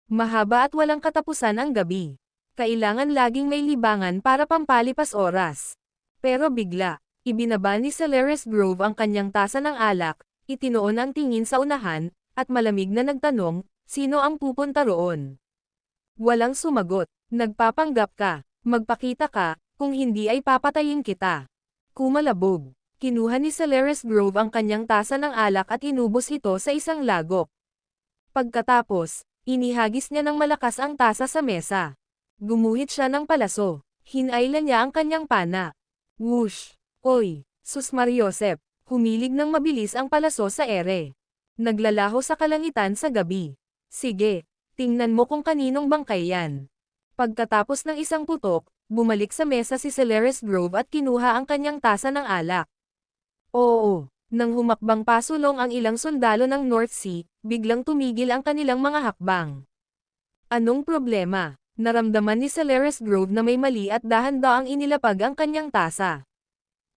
Mahaba at walang katapusan ang gabi. Kailangan laging may libangan para pampalipas oras. Pero bigla, ibinaba ni Celeste Grove ang kanyang tasa ng alak, itinoon ang tingin sa unahan, at malamig na nagtanong, sino ang pupunta roon? Walang sumagot. Nagpapanggap ka. Magpakita ka, kung hindi ay papatayin kita. Kumalabog. Kinuha ni Celeste Grove ang kanyang tasa ng alak at inubos ito sa isang lagok. Pagkatapos, inihagis niya ng malakas ang tasa sa mesa. Gumuhit siya ng palaso. Hinailan niya ang kanyang pana. Whoosh! Oy! Sus Mariosep! Humilig ng mabilis ang palaso sa ere. Naglalaho sa kalangitan sa gabi. Sige! Tingnan mo kung kaninong bangkay yan. Pagkatapos ng isang putok, bumalik sa mesa si Celeste Grove at kinuha ang kanyang tasa ng alak. Oo, nang humakbang pasulong ang ilang sundalo ng North Sea, biglang tumigil ang kanilang mga hakbang. Anong problema? Naramdaman ni Celeste Grove na may mali at dahan-daang inilapag ang kanyang tasa.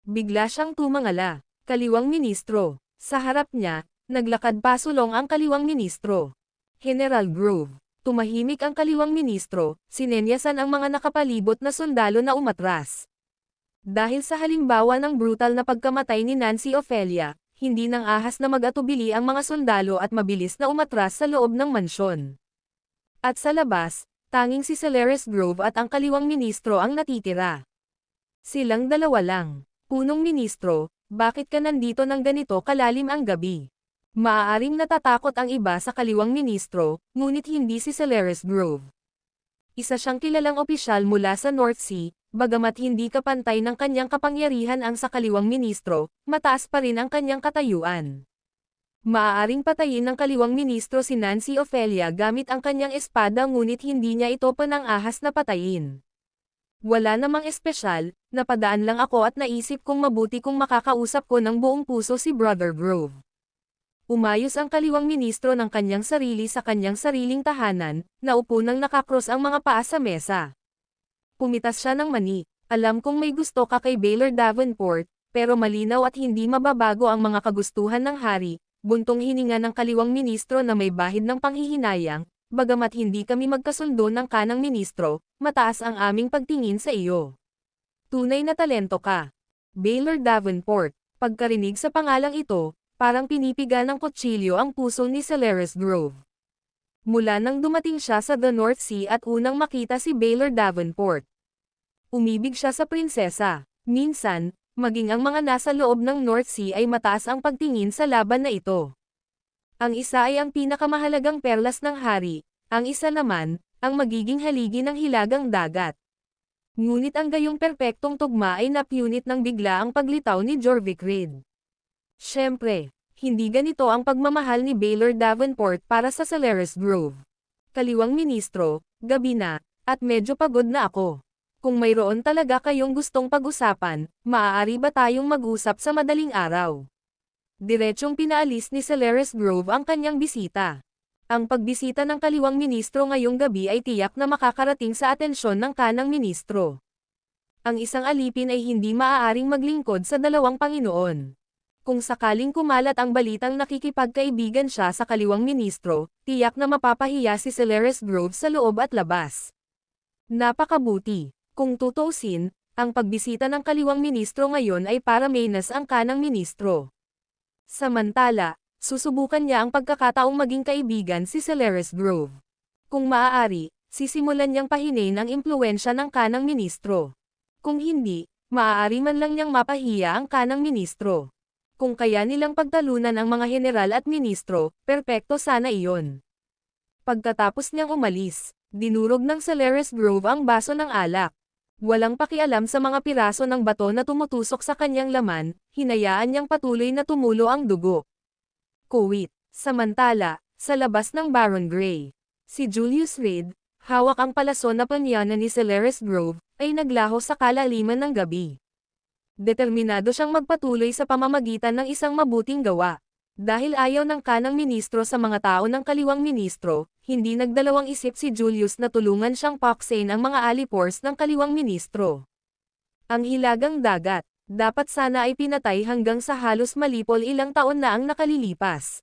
Bigla siyang tumangala. Kaliwang ministro. Sa harap niya, naglakad pasulong ang kaliwang ministro. General Grove. Tumahimik ang kaliwang ministro, sinenyasan ang mga nakapalibot na sundalo na umatras. Dahil sa halimbawa ng brutal na pagkamatay ni Nancy Ofelia, hindi nang ahas na mag-atubili ang mga sundalo at mabilis na umatras sa loob ng mansyon. At sa labas, tanging si Celeste Grove at ang kaliwang ministro ang natitira. Silang dalawa lang. Punong ministro, bakit ka nandito ng ganito kalalim ang gabi? Maaaring natatakot ang iba sa kaliwang ministro, ngunit hindi si Celeste Grove. Isa siyang kilalang opisyal mula sa North Sea, bagamat hindi kapantay ng kanyang kapangyarihan ang sa kaliwang ministro, mataas pa rin ang kanyang katayuan. Maaaring patayin ng kaliwang ministro si Nancy Ofelia gamit ang kanyang espada ngunit hindi niya ito panang-ahas na patayin. Wala namang espesyal, napadaan lang ako at naisip kong mabuti kung makakausap ko ng buong puso si Brother Grove. Umayos ang kaliwang ministro ng kanyang sarili sa kanyang sariling tahanan, naupo nang nakakross ang mga paa sa mesa. Pumitas siya ng mani. Alam kong may gusto ka kay Baylor Davenport, pero malinaw at hindi mababago ang mga kagustuhan ng hari. Buntong hininga ng kaliwang ministro na may bahid ng panghihinayang, bagamat hindi kami magkasundo ng kanang ministro, mataas ang aming pagtingin sa iyo. Tunay na talento ka. Baylor Davenport. Pagkarinig sa pangalang ito, parang pinipiga ng kutsilyo ang puso ni Celeste Grove. Mula nang dumating siya sa The North Sea at unang makita si Baylor Davenport. Umibig siya sa prinsesa. Minsan, maging ang mga nasa loob ng North Sea ay mataas ang pagtingin sa laban na ito. Ang isa ay ang pinakamahalagang perlas ng hari, ang isa naman, ang magiging haligi ng hilagang dagat. Ngunit ang gayong perpektong tugma ay napunit ng bigla ang paglitaw ni Jorvik Reed. Siyempre, hindi ganito ang pagmamahal ni Baylor Davenport para sa Celeste Grove. Kaliwang ministro, gabi na, at medyo pagod na ako. Kung mayroon talaga kayong gustong pag-usapan, maaari ba tayong mag-usap sa madaling araw? Diretsyong pinaalis ni Celeste Grove ang kanyang bisita. Ang pagbisita ng kaliwang ministro ngayong gabi ay tiyak na makakarating sa atensyon ng kanang ministro. Ang isang alipin ay hindi maaaring maglingkod sa dalawang Panginoon. Kung sakaling kumalat ang balitang nakikipagkaibigan siya sa kaliwang ministro, tiyak na mapapahiya si Celeste Grove sa loob at labas. Napakabuti. Kung tutuusin, ang pagbisita ng kaliwang ministro ngayon ay para mainas ang kanang ministro. Samantala, susubukan niya ang pagkakataong maging kaibigan si Celeste Grove. Kung maaari, sisimulan niyang pahinain ang impluwensya ng kanang ministro. Kung hindi, Maaari man lang niyang mapahiya ang kanang ministro. Kung kaya nilang pagtalunan ang mga general at ministro, perpekto sana iyon. Pagkatapos niyang umalis, dinurog ng Celeres Grove ang baso ng alak. Walang pakialam sa mga piraso ng bato na tumutusok sa kanyang laman, hinayaan niyang patuloy na tumulo ang dugo. Kuwit. Samantala, sa labas ng Baron Gray, si Julius Reed, hawak ang palaso na panyana ni Celeres Grove, ay naglaho sa kalaliman ng gabi. Determinado siyang magpatuloy sa pamamagitan ng isang mabuting gawa. Dahil ayaw ng kanang ministro sa mga tao ng kaliwang ministro, hindi nagdalawang isip si Julius na tulungan siyang paksain ang mga alipores ng kaliwang ministro. Ang hilagang dagat, dapat sana ay pinatay hanggang sa halos malipol ilang taon na ang nakalilipas.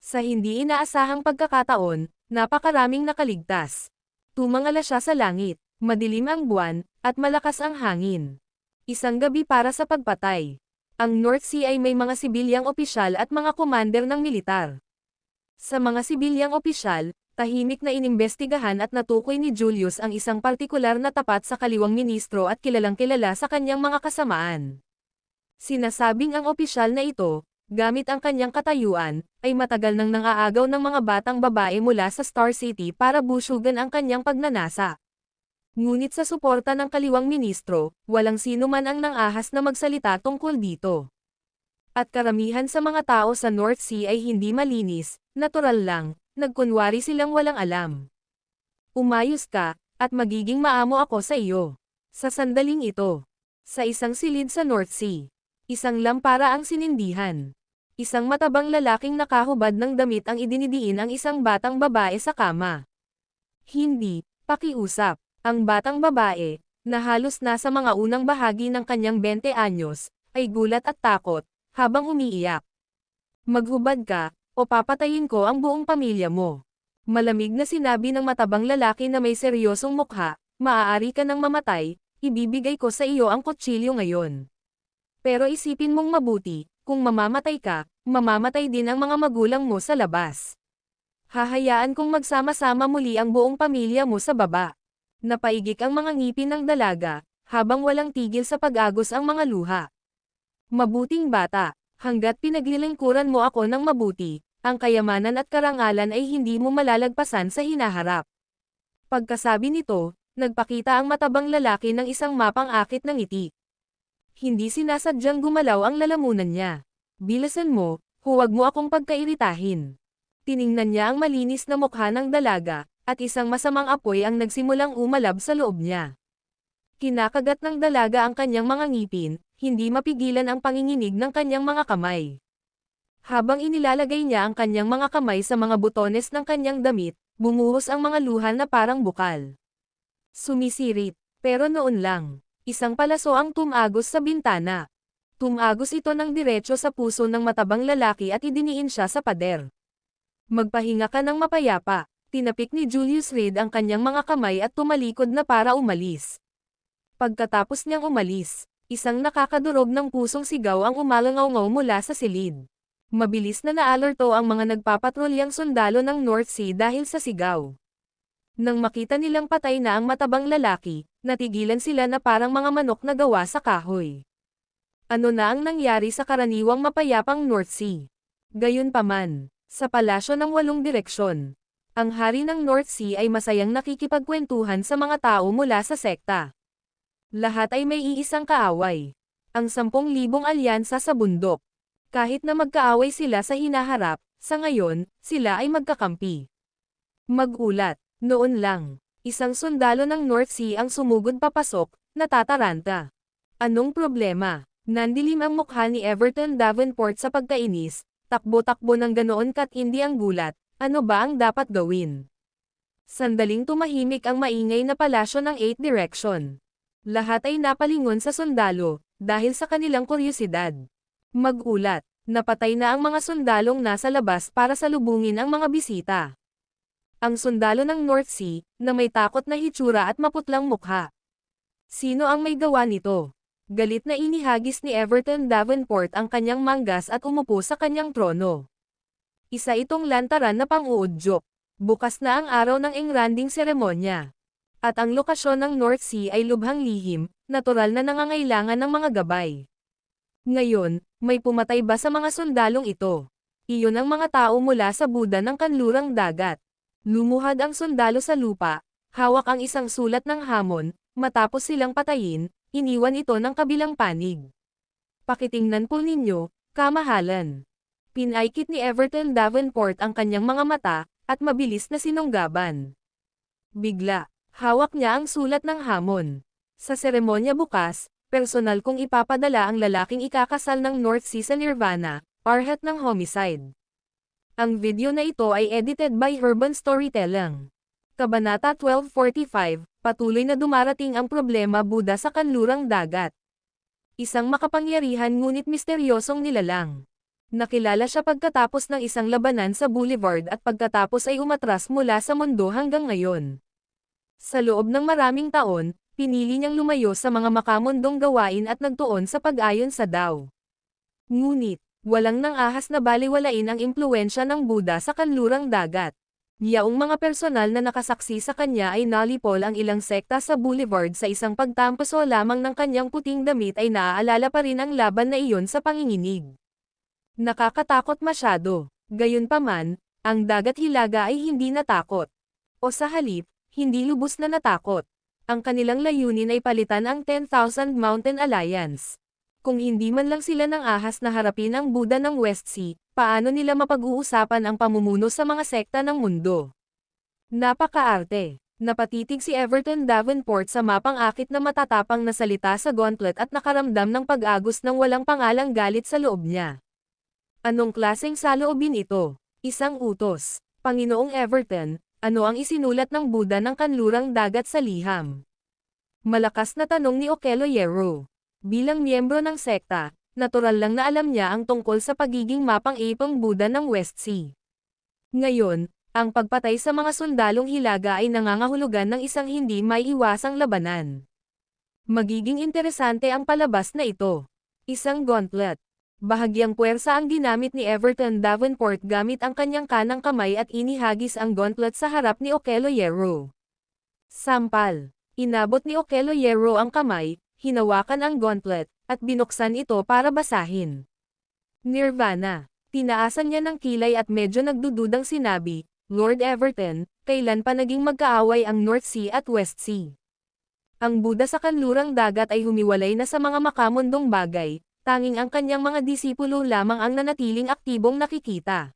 Sa hindi inaasahang pagkakataon, napakaraming nakaligtas. Tumangala siya sa langit, madilim ang buwan, at malakas ang hangin. Isang gabi para sa pagpatay. Ang North Sea ay may mga sibilyang opisyal at mga commander ng militar. Sa mga sibilyang opisyal, tahimik na inimbestigahan at natukoy ni Julius ang isang partikular na tapat sa kaliwang ministro at kilalang-kilala sa kanyang mga kasamaan. Sinasabing ang opisyal na ito, gamit ang kanyang katayuan, ay matagal nang nangaagaw ng mga batang babae mula sa Star City para busugan ang kanyang pagnanasa. Ngunit sa suporta ng kaliwang ministro, walang sino man ang nangahas na magsalita tungkol dito. At karamihan sa mga tao sa North Sea ay hindi malinis, natural lang, nagkunwari silang walang alam. Umayos ka, at magiging maamo ako sa iyo. Sa sandaling ito, sa isang silid sa North Sea, isang lampara ang sinindihan. Isang matabang lalaking nakahubad ng damit ang idinidiin ang isang batang babae sa kama. Hindi, pakiusap. Ang batang babae, na halos nasa mga unang bahagi ng kanyang 20 anyos, ay gulat at takot, habang umiiyak. Maghubad ka, o papatayin ko ang buong pamilya mo. Malamig na sinabi ng matabang lalaki na may seryosong mukha, maaari ka nang mamatay, ibibigay ko sa iyo ang kutsilyo ngayon. Pero isipin mong mabuti, kung mamamatay ka, mamamatay din ang mga magulang mo sa labas. Hahayaan kong magsama-sama muli ang buong pamilya mo sa baba. Napaigik ang mga ngipin ng dalaga, habang walang tigil sa pag-agos ang mga luha. Mabuting bata, hanggat pinaglilingkuran mo ako ng mabuti, ang kayamanan at karangalan ay hindi mo malalagpasan sa hinaharap. Pagkasabi nito, nagpakita ang matabang lalaki ng isang mapang-akit ng ngiti. Hindi sinasadyang gumalaw ang lalamunan niya. Bilasan mo, huwag mo akong pagkairitahin. Tiningnan niya ang malinis na mukha ng dalaga, at isang masamang apoy ang nagsimulang umalab sa loob niya. Kinakagat ng dalaga ang kanyang mga ngipin, hindi mapigilan ang panginginig ng kanyang mga kamay. Habang inilalagay niya ang kanyang mga kamay sa mga butones ng kanyang damit, bumuhos ang mga luha na parang bukal. Sumisirit, pero noon lang, isang palaso ang tumagos sa bintana. Tumagos ito ng diretso sa puso ng matabang lalaki at idiniin siya sa pader. Magpahinga ka ng mapayapa. Tinapik ni Julius Reed ang kanyang mga kamay at tumalikod na para umalis. Pagkatapos niyang umalis, isang nakakadurog ng pusong sigaw ang umalangaw-ngaw mula sa silid. Mabilis na naalerto ang mga nagpapatrulyang sundalo ng North Sea dahil sa sigaw. Nang makita nilang patay na ang matabang lalaki, natigilan sila na parang mga manok na gawa sa kahoy. Ano na ang nangyari sa karaniwang mapayapang North Sea? Gayunpaman, sa palasyo ng 8 direksyon, ang hari ng North Sea ay masayang nakikipagkwentuhan sa mga tao mula sa sekta. Lahat ay may iisang kaaway. Ang 10,000 alyansa sa bundok. Kahit na magkaaway sila sa hinaharap, sa ngayon, sila ay magkakampi. Magulat, noon lang, isang sundalo ng North Sea ang sumugod papasok, natataranta. Anong problema? Nandilim ang mukha ni Everton Davenport sa pagkainis, takbo-takbo ng ganoon katindi ang gulat. Ano ba ang dapat gawin? Sandaling tumahimik ang maingay na palasyo ng 8 Direction. Lahat ay napalingon sa sundalo, dahil sa kanilang kuryosidad. Magulat, napatay na ang mga sundalong nasa labas para salubungin ang mga bisita. Ang sundalo ng North Sea, na may takot na hitsura at maputlang mukha. Sino ang may gawa nito? Galit na inihagis ni Everton Davenport ang kanyang manggas at umupo sa kanyang trono. Isa itong lantaran na pang-uudyok. Bukas na ang araw ng engranding seremonya. At ang lokasyon ng North Sea ay lubhang lihim, natural na nangangailangan ng mga gabay. Ngayon, may pumatay ba sa mga sundalong ito? Iyon ang mga tao mula sa Buda ng kanlurang dagat. Lumuhad ang sundalo sa lupa, hawak ang isang sulat ng hamon, matapos silang patayin, iniwan ito ng kabilang panig. Pakitingnan po ninyo, kamahalan. Pinaikit ni Everton Davenport ang kanyang mga mata, at mabilis na sinunggaban. Bigla, hawak niya ang sulat ng hamon. Sa seremonya bukas, personal kong ipapadala ang lalaking ikakasal ng North Sea sa Nirvana, arhat ng homicide. Ang video na ito ay edited by Urban Storytelling. Kabanata 1245, patuloy na dumarating ang problema Buda sa kanlurang dagat. Isang makapangyarihan ngunit misteryosong nilalang. Nakilala siya pagkatapos ng isang labanan sa Boulevard at pagkatapos ay umatras mula sa mundo hanggang ngayon. Sa loob ng maraming taon, pinili niyang lumayo sa mga makamundong gawain at nagtuon sa pag-ayon sa Tao. Ngunit, walang nang-ahas na baliwalain ang impluwensya ng Buda sa kanlurang dagat. Yaong mga personal na nakasaksi sa kanya ay nalipol ang ilang sekta sa Boulevard sa isang pagtampuso lamang ng kanyang puting damit ay naaalala pa rin ang laban na iyon sa panginginig. Nakakatakot masyado. Gayunpaman, ang dagat hilaga ay hindi natakot. O sa halip, hindi lubos na natakot. Ang kanilang layunin ay palitan ang 10,000 Mountain Alliance. Kung hindi man lang sila nang ahas na harapin ang Buda ng West Sea, paano nila mapag-uusapan ang pamumuno sa mga sekta ng mundo? Napakaarte. Napatitig si Everton Davenport sa mapang-akit na matatapang na salita sa gauntlet at nakaramdam ng pag-agos ng walang pangalang galit sa loob niya. Anong klaseng saloobin ito? Isang utos. Panginoong Everton, ano ang isinulat ng Buda ng kanlurang dagat sa liham? Malakas na tanong ni Okello Yero. Bilang miyembro ng sekta, natural lang na alam niya ang tungkol sa pagiging mapang-ipang Buda ng West Sea. Ngayon, ang pagpatay sa mga sundalong hilaga ay nangangahulugan ng isang hindi maiiwasang labanan. Magiging interesante ang palabas na ito. Isang gauntlet. Bahagyang puwersa ang ginamit ni Everton Davenport gamit ang kanyang kanang kamay at inihagis ang gauntlet sa harap ni Okello Yero. Sampal. Inabot ni Okello Yero ang kamay, hinawakan ang gauntlet, at binuksan ito para basahin. Nirvana. Tinaasan niya ng kilay at medyo nagdududang sinabi, Lord Everton, kailan pa naging magkaaway ang North Sea at West Sea? Ang Buda sa kanlurang dagat ay humiwalay na sa mga makamundong bagay. Tanging ang kanyang mga disipulo lamang ang nanatiling aktibong nakikita.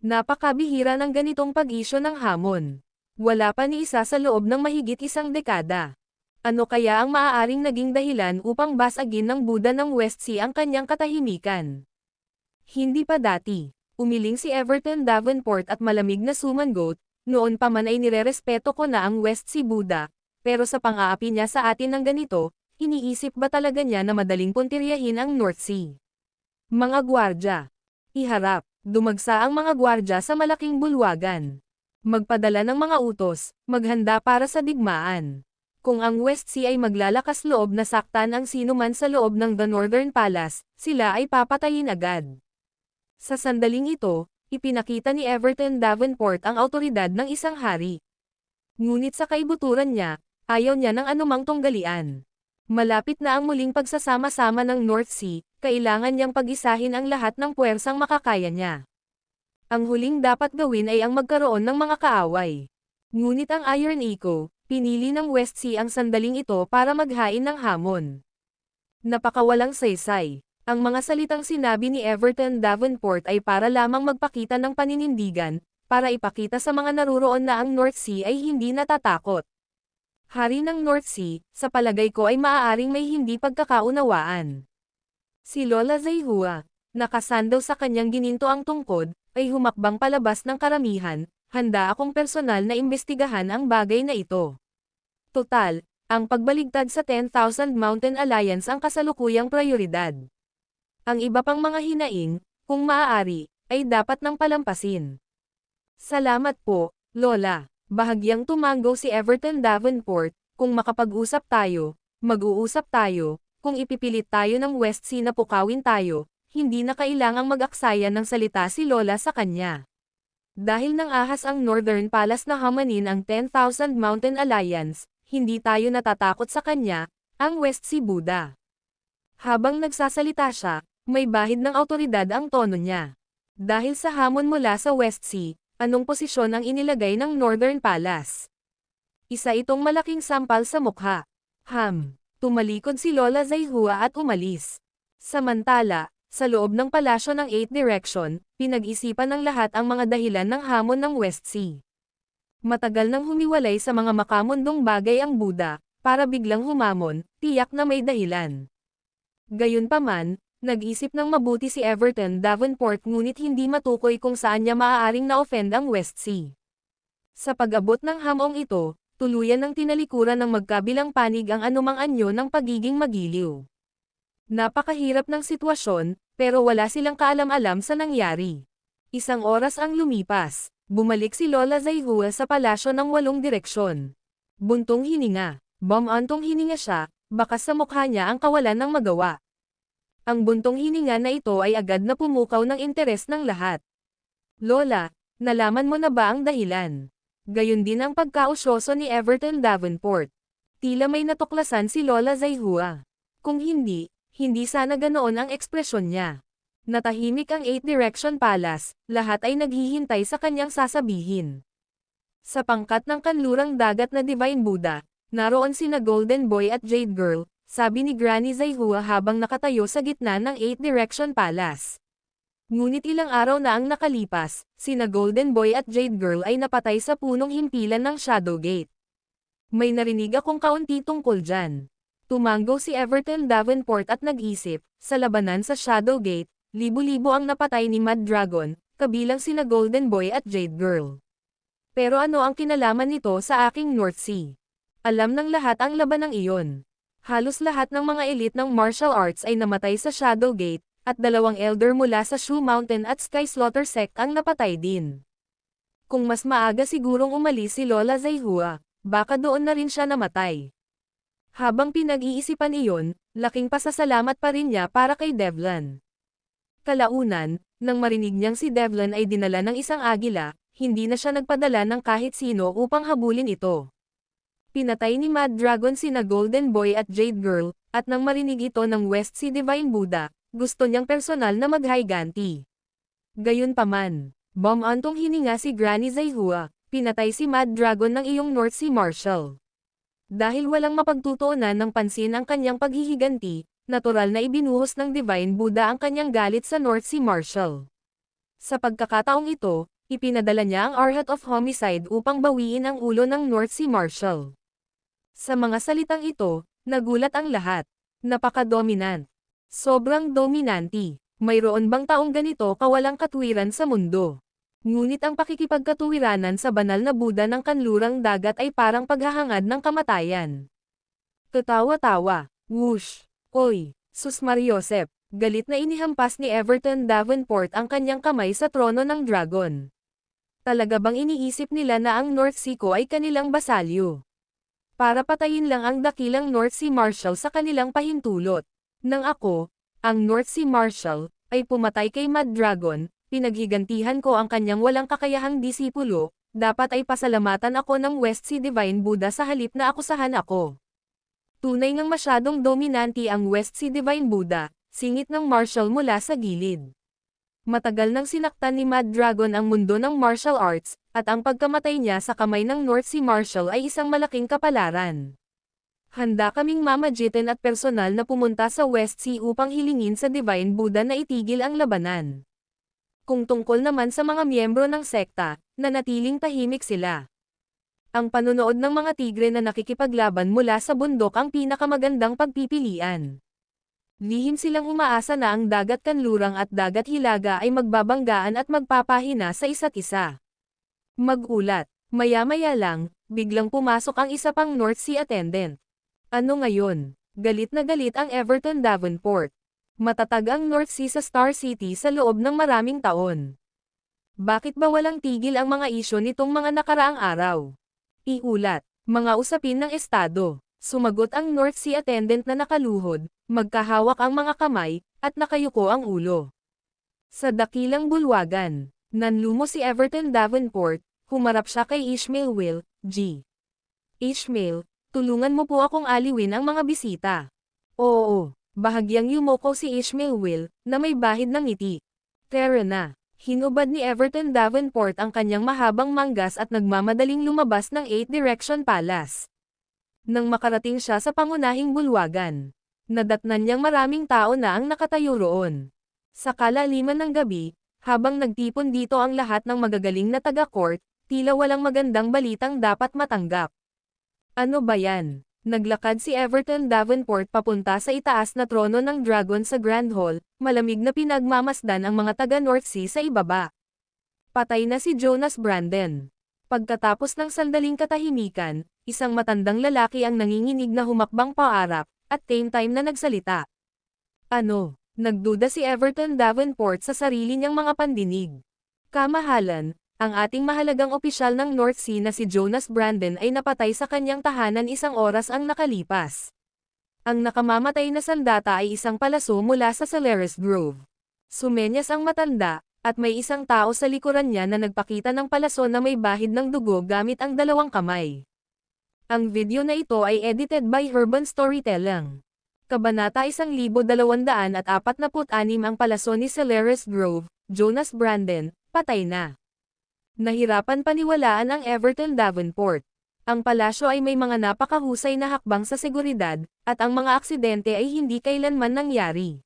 Napakabihira ng ganitong pag-isyo ng hamon. Wala pa ni isa sa loob ng mahigit isang dekada. Ano kaya ang maaaring naging dahilan upang basagin ng Buda ng West Sea ang kanyang katahimikan? Hindi pa dati. Umiling si Everton Davenport at malamig na sumangot, noon pa man ay nirerespeto ko na ang West Sea Buda, pero sa pang-aapi niya sa atin ng ganito, iniisip ba talaga niya na madaling puntiryahin ang North Sea? Mga gwardya. Iharap. Dumagsa ang mga gwardya sa malaking bulwagan. Magpadala ng mga utos, maghanda para sa digmaan. Kung ang West Sea ay maglalakas loob na saktan ang sinuman sa loob ng The Northern Palace, sila ay papatayin agad. Sa sandaling ito, ipinakita ni Everton Davenport ang awtoridad ng isang hari. Ngunit sa kaibuturan niya, ayaw niya ng anumang tunggalian. Malapit na ang muling pagsasama-sama ng North Sea, kailangan niyang pag-isahin ang lahat ng puwersang makakaya niya. Ang huling dapat gawin ay ang magkaroon ng mga kaaway. Ngunit ang Iron Eagle, pinili ng West Sea ang sandaling ito para maghain ng hamon. Napakawalang saysay. Ang mga salitang sinabi ni Everton Davenport ay para lamang magpakita ng paninindigan, para ipakita sa mga naruroon na ang North Sea ay hindi natatakot. Hari ng North Sea, sa palagay ko ay maaaring may hindi pagkakaunawaan. Si Lola Zaihua, nakasandaw sa kanyang gininto ang tungkod, ay humakbang palabas ng karamihan, handa akong personal na imbestigahan ang bagay na ito. Total, ang pagbaligtad sa 10,000 Mountain Alliance ang kasalukuyang prioridad. Ang iba pang mga hinaing, kung maaari, ay dapat nang palampasin. Salamat po, Lola. Bahagyang tumango si Everton Davenport, kung makapag-usap tayo, mag-uusap tayo, kung ipipilit tayo ng West Sea na pukawin tayo, hindi na kailangang mag-aksaya ng salita si Lola sa kanya. Dahil nang ahas ang Northern Palace na hamanin ang 10,000 Mountain Alliance, hindi tayo natatakot sa kanya, ang West Sea Buddha. Habang nagsasalita siya, may bahid ng awtoridad ang tono niya. Dahil sa hamon mula sa West Sea, anong posisyon ang inilagay ng Northern Palace? Isa itong malaking sampal sa mukha. Tumalikod si Lola Zaihua at umalis. Samantala, sa loob ng palasyo ng 8 Direction, pinag-isipan ng lahat ang mga dahilan ng hamon ng West Sea. Matagal nang humiwalay sa mga makamundong bagay ang Buddha, para biglang humamon, tiyak na may dahilan. Gayunpaman, nag-isip ng mabuti si Everton Davenport ngunit hindi matukoy kung saan niya maaaring na-offend ang West Sea. Sa pag-abot ng hamong ito, tuluyan ng tinalikuran ng magkabilang panig ang anumang anyo ng pagiging magiliw. Napakahirap ng sitwasyon, pero wala silang kaalam-alam sa nangyari. Isang oras ang lumipas, bumalik si Lola Zaihua sa palasyo ng 8 Direksyon. Buntong hininga, bumantong hininga siya, bakas sa mukha niya ang kawalan ng magawa. Ang buntong hininga na ito ay agad na pumukaw ng interes ng lahat. Lola, nalaman mo na ba ang dahilan? Gayon din ang pagkausyoso ni Everton Davenport. Tila may natuklasan si Lola Zaihua. Kung hindi sana ganoon ang ekspresyon niya. Natahimik ang 8 Direction Palace, lahat ay naghihintay sa kanyang sasabihin. Sa pangkat ng kanlurang dagat na Divine Buddha, naroon sina Golden Boy at Jade Girl, sabi ni Granny Zaihua habang nakatayo sa gitna ng 8 Direction Palace. Ngunit ilang araw na ang nakalipas, sina Golden Boy at Jade Girl ay napatay sa punong himpilan ng Shadow Gate. May narinig akong kaunti tungkol dyan. Tumango si Everton Davenport at nag-isip, sa labanan sa Shadow Gate, libo-libo ang napatay ni Mad Dragon, kabilang sina Golden Boy at Jade Girl. Pero ano ang kinalaman nito sa aking North Sea? Alam ng lahat ang labanang iyon. Halos lahat ng mga elite ng martial arts ay namatay sa Shadow Gate, at 2 elder mula sa Shu Mountain at Sky Slaughter Sect ang napatay din. Kung mas maaga sigurong umalis si Lola Zaihua, baka doon na rin siya namatay. Habang pinag-iisipan iyon, laking pasasalamat pa rin niya para kay Devlin. Kalaunan, nang marinig niyang si Devlin ay dinala ng isang agila, hindi na siya nagpadala ng kahit sino upang habulin ito. Pinatay ni Mad Dragon sina Golden Boy at Jade Girl, at nang marinig ito ng West Sea Divine Buddha, gusto niyang personal na maghiganti. Gayunpaman, bumantong hininga si Granny Zaihua, pinatay si Mad Dragon ng iyong North Sea Marshal. Dahil walang mapagtutuunan ng pansin ang kanyang paghihiganti, natural na ibinuhos ng Divine Buddha ang kanyang galit sa North Sea Marshal. Sa pagkakataong ito, ipinadala niya ang Arhat of Homicide upang bawiin ang ulo ng North Sea Marshal. Sa mga salitang ito, nagulat ang lahat. Napaka-dominant. Sobrang dominanti. Mayroon bang taong ganito kawalang katwiran sa mundo? Ngunit ang pakikipagkatuwiranan sa banal na Buddha ng kanlurang dagat ay parang paghahangad ng kamatayan. Tatawa-tawa. Whoosh! Oy! Sus Mariosep! Galit na inihampas ni Everton Davenport ang kanyang kamay sa trono ng dragon. Talaga bang iniisip nila na ang North Sea ko ay kanilang basalyo? Para patayin lang ang dakilang North Sea Marshal sa kanilang pahintulot. Nang ako, ang North Sea Marshal, ay pumatay kay Mad Dragon, pinaghigantihan ko ang kanyang walang kakayahang disipulo, dapat ay pasalamatan ako ng West Sea Divine Buddha sa halip na akusahan ako. Tunay ngang masyadong dominanti ang West Sea Divine Buddha, singit ng Marshal mula sa gilid. Matagal nang sinaktan ni Mad Dragon ang mundo ng martial arts, at ang pagkamatay niya sa kamay ng North Sea Marshal ay isang malaking kapalaran. Handa kaming mamagitan at personal na pumunta sa West Sea upang hilingin sa Divine Buddha na itigil ang labanan. Kung tungkol naman sa mga miyembro ng sekta, nanatiling tahimik sila. Ang panunood ng mga tigre na nakikipaglaban mula sa bundok ang pinakamagandang pagpipilian. Lihim silang umaasa na ang dagat kanlurang at dagat hilaga ay magbabanggaan at magpapahina sa isa't isa. Magulat, maya-maya lang, biglang pumasok ang isa pang North Sea attendant. Ano ngayon? Galit na galit ang Everton Davenport. Matatag ang North Sea sa Star City sa loob ng maraming taon. Bakit ba walang tigil ang mga isyo nitong mga nakaraang araw? Iulat, mga usapin ng estado. Sumagot ang North Sea attendant na nakaluhod, magkahawak ang mga kamay, at nakayuko ang ulo. Sa dakilang bulwagan, Nanlumo si Everton Davenport, humarap siya kay Ishmael Will, G. Ishmael, tulungan mo po akong aliwin ang mga bisita. Oo, bahagyang yumoko si Ishmael Will, na may bahid ng ngiti. Tara na. Hinubad ni Everton Davenport ang kanyang mahabang manggas at nagmamadaling lumabas ng 8 Direction Palace. Nang makarating siya sa pangunahing bulwagan, nadatnan niyang maraming tao na ang nakatayo roon. Sa kalaliman ng gabi, habang nagtipon dito ang lahat ng magagaling na taga-court, tila walang magandang balitang dapat matanggap. Ano ba yan? Naglakad si Everton Davenport papunta sa itaas na trono ng Dragon sa Grand Hall, malamig na pinagmamasdan ang mga taga-North Sea sa ibaba. Patay na si Jonas Brandon. Pagkatapos ng sandaling katahimikan, isang matandang lalaki ang nanginginig na humakbang paarap, at same time na nagsalita. Ano? Nagduda si Everton Davenport sa sarili niyang mga pandinig. Kamahalan, ang ating mahalagang opisyal ng North Sea na si Jonas Brandon ay napatay sa kanyang tahanan 1 oras ang nakalipas. Ang nakamamatay na sandata ay isang palaso mula sa Seller's Grove. Sumenyas ang matanda, at may isang tao sa likuran niya na nagpakita ng palaso na may bahid ng dugo gamit ang 2 kamay. Ang video na ito ay edited by Urban Storytelling. Kabanata 1246 ang palaso ni Seller's Grove, Jonas Brandon, patay na. Nahirapan paniwalaan ang Everton Davenport. Ang palasyo ay may mga napakahusay na hakbang sa seguridad, at ang mga aksidente ay hindi kailanman nangyari.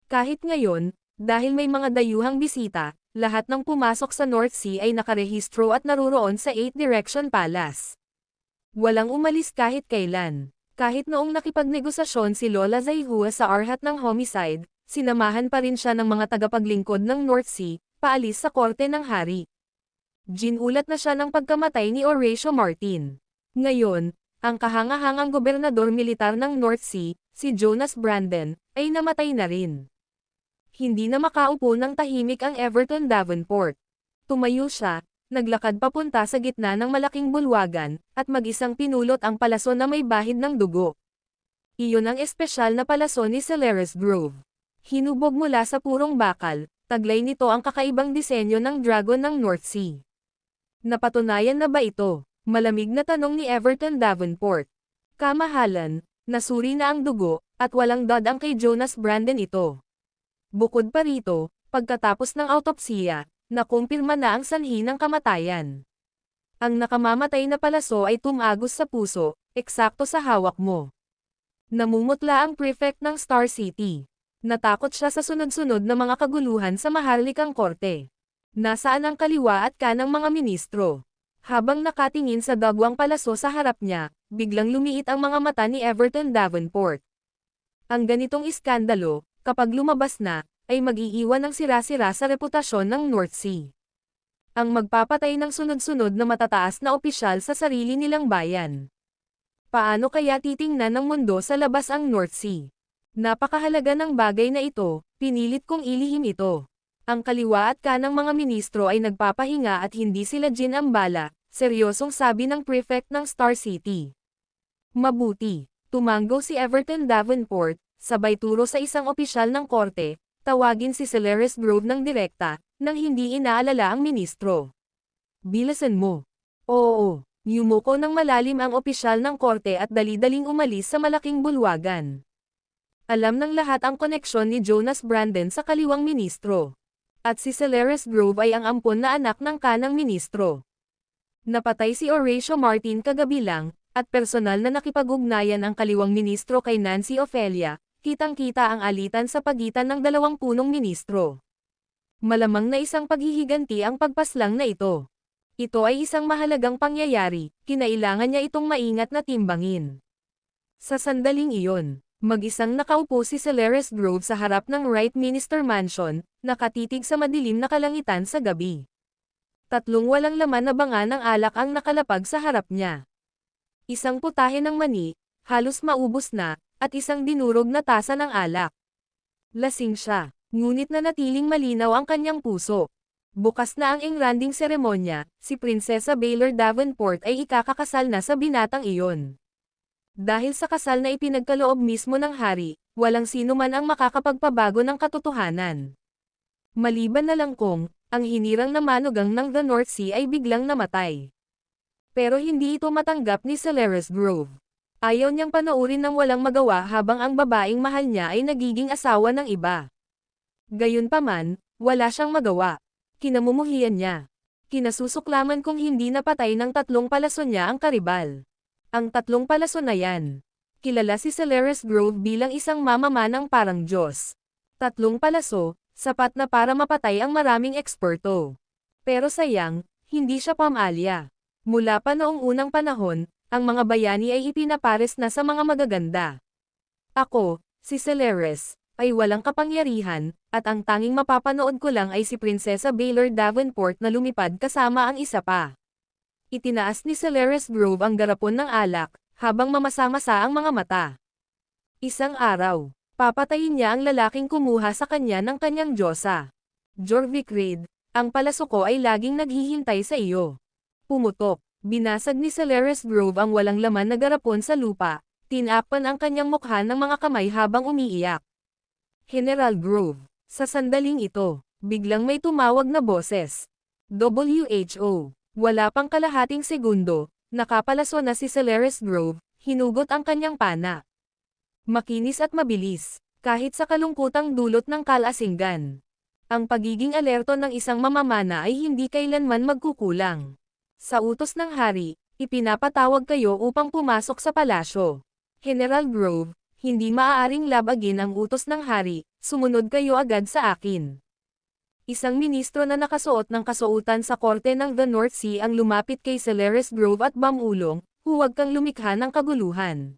Kahit ngayon, dahil may mga dayuhang bisita, lahat ng pumasok sa North Sea ay nakarehistro at naruroon sa 8 Direction Palace. Walang umalis kahit kailan. Kahit noong nakipagnegosasyon si Lola Zaihua sa arhat ng homicide, sinamahan pa rin siya ng mga tagapaglingkod ng North Sea, paalis sa korte ng hari. Ginulat na siya ng pagkamatay ni Horatio Martin. Ngayon, ang kahangahangang gobernador militar ng North Sea, si Jonas Brandon, ay namatay na rin. Hindi na makaupo ng tahimik ang Everton Davenport. Tumayo siya, naglakad papunta sa gitna ng malaking bulwagan, at mag-isang pinulot ang palaso na may bahid ng dugo. Iyon ang espesyal na palaso ni Seller's Grove. Hinubog mula sa purong bakal, taglay nito ang kakaibang disenyo ng dragon ng North Sea. Napatunayan na ba ito? Malamig na tanong ni Everton Davenport. Kamahalan, nasuri na ang dugo, at walang dadang kay Jonas Brandon ito. Bukod pa rito, pagkatapos ng autopsiya, nakumpirma na ang sanhi ng kamatayan. Ang nakamamatay na palaso ay tumagos sa puso, eksakto sa hawak mo. Namumutla ang prefect ng Star City. Natakot siya sa sunod-sunod na mga kaguluhan sa maharlikang korte. Nasaan ang kaliwa at kanang mga ministro? Habang nakatingin sa dagwang palaso sa harap niya, biglang lumiit ang mga mata ni Everton Davenport. Ang ganitong iskandalo, kapag lumabas na, ay mag-iiwan ng sira-sira sa reputasyon ng North Sea. Ang magpapatay ng sunod-sunod na matataas na opisyal sa sarili nilang bayan. Paano kaya titingnan ng mundo sa labas ang North Sea? Napakahalaga ng bagay na ito, pinilit kong ilihim ito. Ang kaliwa at kanang mga ministro ay nagpapahinga at hindi sila ginambala, seryosong sabi ng prefect ng Star City. Mabuti, tumanggo si Everton Davenport, sabay turo sa isang opisyal ng korte, tawagin si Seller's Grove ng direkta, nang hindi inaalala ang ministro. Bilasan mo. Oo, yumuko ng malalim ang opisyal ng korte at dali-daling umalis sa malaking bulwagan. Alam ng lahat ang koneksyon ni Jonas Brandon sa kaliwang ministro. At si Seller's Grove ay ang ampon na anak ng kanang ministro. Napatay si Horatio Martin kagabi lang, at personal na nakipag-ugnayan ang kaliwang ministro kay Nancy Ophelia, kitang-kita ang alitan sa pagitan ng 2 punong ministro. Malamang na isang paghihiganti ang pagpaslang na ito. Ito ay isang mahalagang pangyayari, kinailangan niya itong maingat na timbangin. Sa sandaling iyon, mag-isang nakaupo si Seller's Grove sa harap ng Right Minister Mansion, nakatitig sa madilim na kalangitan sa gabi. 3 walang laman na banga ng alak ang nakalapag sa harap niya. Isang putahe ng mani, halos maubos na, at isang dinurog na tasa ng alak. Lasing siya, ngunit nanatiling malinaw ang kanyang puso. Bukas na ang engranding seremonya, si Prinsesa Baylor Davenport ay ikakakasal na sa binatang iyon. Dahil sa kasal na ipinagkaloob mismo ng hari, walang sino man ang makakapagpabago ng katotohanan. Maliban na lang kung, Ang hinirang na manugang ng The North Sea ay biglang namatay. Pero hindi ito matanggap ni Celeres Grove. Ayaw niyang panoorin ng walang magawa habang ang babaeng mahal niya ay nagiging asawa ng iba. Gayunpaman, wala siyang magawa. Kinamumuhian niya. Kinasusuklaman kung hindi napatay ng 3 palaso niya ang karibal. Ang 3 palaso na yan. Kilala si Celeres Grove bilang isang mamamanang parang Diyos. 3 palaso, sapat na para mapatay ang maraming eksperto. Pero sayang, hindi siya pamalya. Mula pa noong unang panahon, ang mga bayani ay ipinapares na sa mga magaganda. Ako, si Celeres, ay walang kapangyarihan, at ang tanging mapapanood ko lang ay si Prinsesa Baylor Davenport na lumipad kasama ang isa pa. Itinaas ni Celeres Grove ang garapon ng alak, habang mamasa-masa ang mga mata. Isang araw, papatayin niya ang lalaking kumuha sa kanya ng kanyang diyosa. Jorvik Reed, ang palaso ko ay laging naghihintay sa iyo. Pumutok. Binasag ni Celeres Grove ang walang laman na garapon sa lupa, tinapan ang kanyang mukha ng mga kamay habang umiiyak. General Grove, sa sandaling ito, biglang may tumawag na boses. WHO, wala pang kalahating segundo, nakapalaso na si Celeres Grove, hinugot ang kanyang pana. Makinis at mabilis, kahit sa kalungkutang dulot ng kalasinggan. Ang pagiging alerto ng isang mamamana ay hindi kailanman magkukulang. Sa utos ng hari, ipinapatawag kayo upang pumasok sa palasyo. General Grove, hindi maaaring labagin ang utos ng hari, sumunod kayo agad sa akin. Isang ministro na nakasuot ng kasuotan sa korte ng The North Sea ang lumapit kay Celeres Grove at bamulong, huwag kang lumikha ng kaguluhan.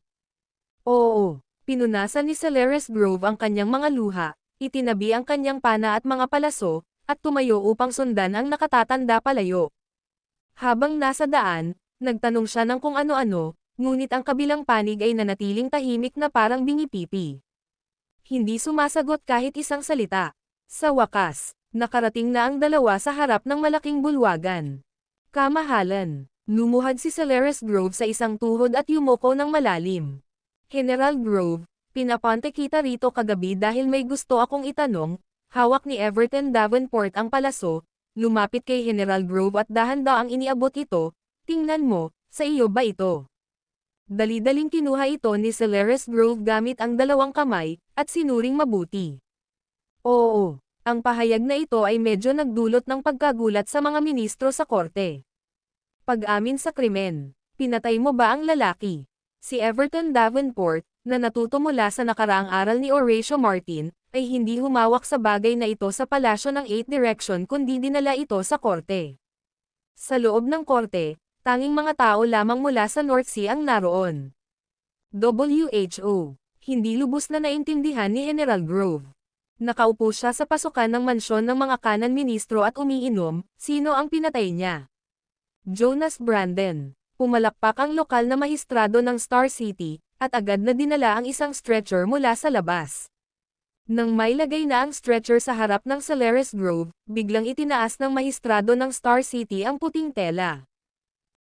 Oo, pinunasan ni Celeres Grove ang kanyang mga luha, itinabi ang kanyang pana at mga palaso, at tumayo upang sundan ang nakatatanda palayo. Habang nasa daan, nagtanong siya ng kung ano-ano, ngunit ang kabilang panig ay nanatiling tahimik na parang bingipipi. Hindi sumasagot kahit isang salita. Sa wakas, nakarating na ang dalawa sa harap ng malaking bulwagan. Kamahalan, lumuhad si Celeres Grove sa isang tuhod at yumuko ng malalim. General Grove, pinapante kita rito kagabi dahil may gusto akong itanong. Hawak ni Everton Davenport ang palaso. Lumapit kay General Grove at dahan-daang iniabot ito, tingnan mo, sa iyo ba ito? Dali-daling kinuha ito ni Celeres Grove gamit ang 2 kamay, at sinuring mabuti. Oo, ang pahayag na ito ay medyo nagdulot ng pagkagulat sa mga ministro sa korte. Pag-amin sa krimen, pinatay mo ba ang lalaki? Si Everton Davenport, na natuto mula sa nakaraang aral ni Horatio Martin, ay hindi humawak sa bagay na ito sa palasyo ng 8 Direction kundi dinala ito sa korte. Sa loob ng korte, tanging mga tao lamang mula sa North Sea ang naroon. WHO, hindi lubos na naintindihan ni General Grove. Nakaupo siya sa pasukan ng mansyon ng mga kanan ministro at umiinom, sino ang pinatay niya? Jonas Brandon. Pumalakpak ang lokal na mahistrado ng Star City, at agad na dinala ang isang stretcher mula sa labas. Nang may lagay na ang stretcher sa harap ng Celeres Grove, biglang itinaas ng mahistrado ng Star City ang puting tela.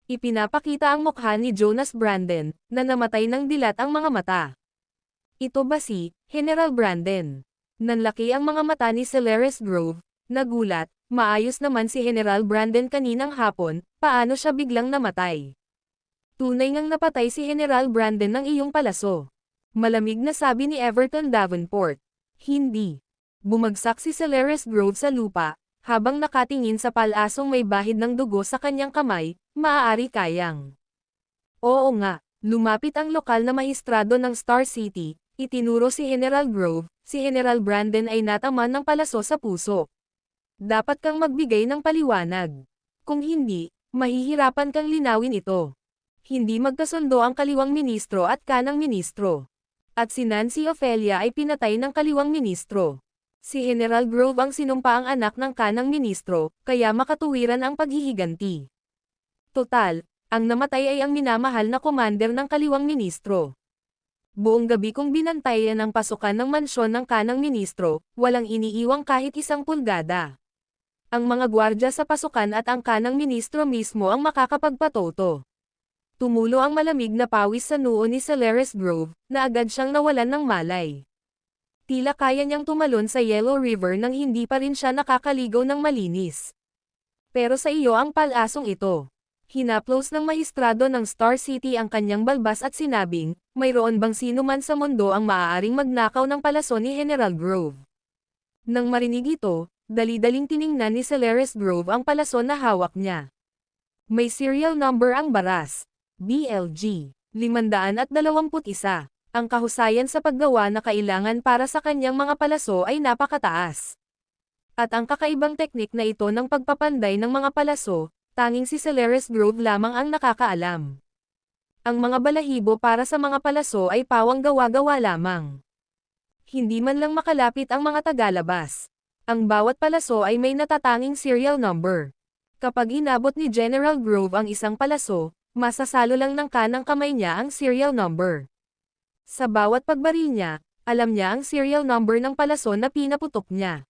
Ipinapakita ang mukha ni Jonas Brandon, na namatay ng dilat ang mga mata. Ito ba si General Brandon? Nanlaki ang mga mata ni Celeres Grove, nagulat, maayos naman si General Brandon kaninang hapon, paano siya biglang namatay? Tunay ngang napatay si General Brandon ng iyong palaso. Malamig na sabi ni Everton Davenport. Hindi. Bumagsak si Celeres Grove sa lupa, habang nakatingin sa palasong may bahid ng dugo sa kanyang kamay, maaari kayang. Oo nga, lumapit ang lokal na mahistrado ng Star City, itinuro si General Grove, si General Brandon ay nataman ng palaso sa puso. Dapat kang magbigay ng paliwanag. Kung hindi, mahihirapan kang linawin ito. Hindi magkasundo ang kaliwang ministro at kanang ministro. At si Nancy Ophelia ay pinatay ng kaliwang ministro. Si General Grove ang sinumpaang anak ng kanang ministro, kaya makatuwiran ang paghihiganti. Total, ang namatay ay ang minamahal na commander ng kaliwang ministro. Buong gabi kong binantayan ang pasukan ng mansyon ng kanang ministro, walang iniiwang kahit isang pulgada. Ang mga gwardya sa pasukan at ang kanang ministro mismo ang makakapagpatoto. Tumulo ang malamig na pawis sa noo ni Celeres Grove, na agad siyang nawalan ng malay. Tila kaya niyang tumalon sa Yellow River nang hindi pa rin siya nakakaligaw ng malinis. Pero sa iyo ang palasong ito. Hinaplos ng maestrado ng Star City ang kanyang balbas at sinabing, mayroon bang sino man sa mundo ang maaaring magnakaw ng palaso ni General Grove. Nang marinig ito, dali-daling tiningnan ni Celeres Grove ang palaso na hawak niya. May serial number ang baras. BLG 521. Ang kahusayan sa paggawa na kailangan para sa kanyang mga palaso ay napakataas. At ang kakaibang teknik na ito ng pagpapanday ng mga palaso, tanging si Celeres Grove lamang ang nakakaalam. Ang mga balahibo para sa mga palaso ay pawang gawa-gawa lamang. Hindi man lang makalapit ang mga tagalabas. Ang bawat palaso ay may natatanging serial number. Kapag inabot ni General Grove ang isang palaso, masasalo lang ng kanang kamay niya ang serial number. Sa bawat pagbaril niya, alam niya ang serial number ng palaso na pinaputok niya.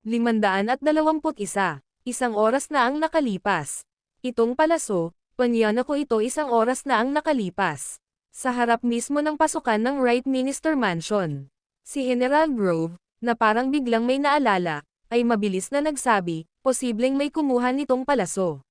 521. Isang oras na ang nakalipas. Itong palaso, panyan ko ito isang oras na ang nakalipas. Sa harap mismo ng pasukan ng Right Minister Mansion. Si General Grove, na parang biglang may naalala, ay mabilis na nagsabi, posibleng may kumuha nitong palaso.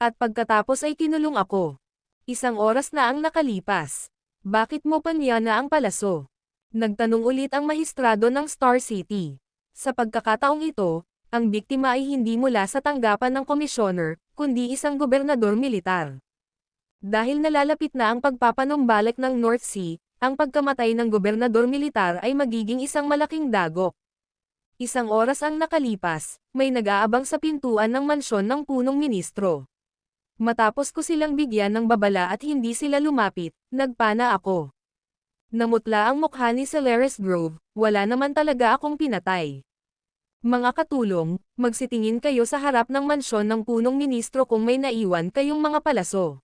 At pagkatapos ay kinulong ako. Isang oras na ang nakalipas. Bakit mo pa niya na ang palaso? Nagtanong ulit ang mahistrado ng Star City. Sa pagkakataong ito, ang biktima ay hindi mula sa tanggapan ng komisyoner, kundi isang gobernador militar. Dahil nalalapit na ang pagpapanumbalik ng North Sea, ang pagkamatay ng gobernador militar ay magiging isang malaking dagok. Isang oras ang nakalipas, may nag-aabang sa pintuan ng mansyon ng punong ministro. Matapos ko silang bigyan ng babala at hindi sila lumapit, nagpana ako. Namutla ang mukha ni Celeres Grove, wala naman talaga akong pinatay. Mga katulong, magsitingin kayo sa harap ng mansyon ng punong ministro kung may naiwan kayong mga palaso.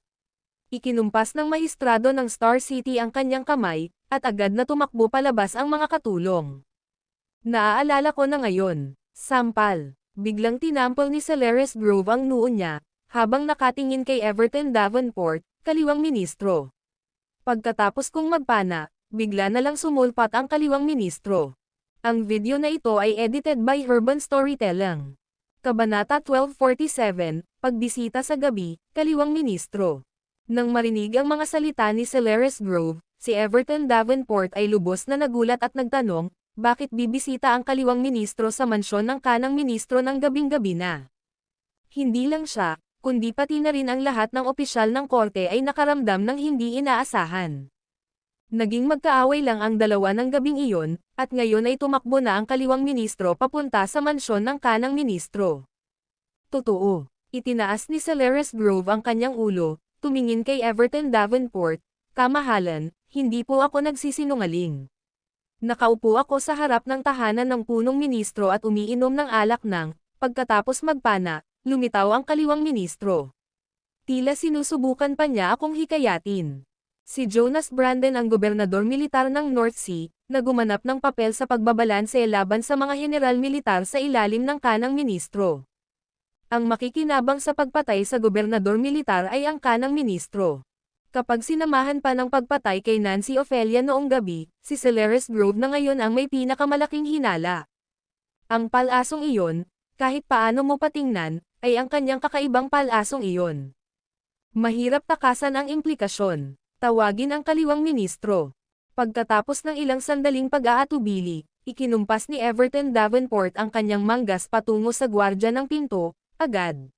Ikinumpas ng mahistrado ng Star City ang kanyang kamay, at agad na tumakbo palabas ang mga katulong. Naaalala ko na ngayon. Sampal. Biglang tinampol ni Celeres Grove ang noo niya, habang nakatingin kay Everton Davenport, kaliwang ministro. Pagkatapos kong magpana, bigla na lang sumulpat ang kaliwang ministro. Ang video na ito ay edited by Herban Storytelling. Kabanata 1247, Pagbisita sa gabi, kaliwang ministro. Nang marinig ang mga salita ni Celeres Grove, si Everton Davenport ay lubos na nagulat at nagtanong, bakit bibisita ang kaliwang ministro sa mansyon ng kanang ministro ng gabing-gabi na? Hindi lang siya, kundi pati na rin ang lahat ng opisyal ng korte ay nakaramdam ng hindi inaasahan. Naging magkaaway lang ang dalawa ng gabing iyon, at ngayon ay tumakbo na ang kaliwang ministro papunta sa mansyon ng kanang ministro. Totoo, itinaas ni Celeres Grove ang kanyang ulo, tumingin kay Everton Davenport, kamahalan, hindi po ako nagsisinungaling. Nakaupo ako sa harap ng tahanan ng punong ministro at umiinom ng alak nang, pagkatapos magpana, lumitaw ang kaliwang ministro. Tila sinusubukan pa niya akong hikayatin. Si Jonas Brandon ang gobernador militar ng North Sea, na gumanap ng papel sa pagbabalanse laban sa mga general militar sa ilalim ng kanang ministro. Ang makikinabang sa pagpatay sa gobernador militar ay ang kanang ministro. Kapag sinamahan pa ng pagpatay kay Nancy Ophelia noong gabi, si Celeres Grove na ngayon ang may pinakamalaking hinala. Ang palasong iyon, kahit paano mo patingnan, ay ang kanyang kakaibang palasong iyon. Mahirap takasan ang implikasyon. Tawagin ang kaliwang ministro. Pagkatapos ng ilang sandaling pag-aatubili, ikinumpas ni Everton Davenport ang kanyang manggas patungo sa gwardya ng pinto, agad.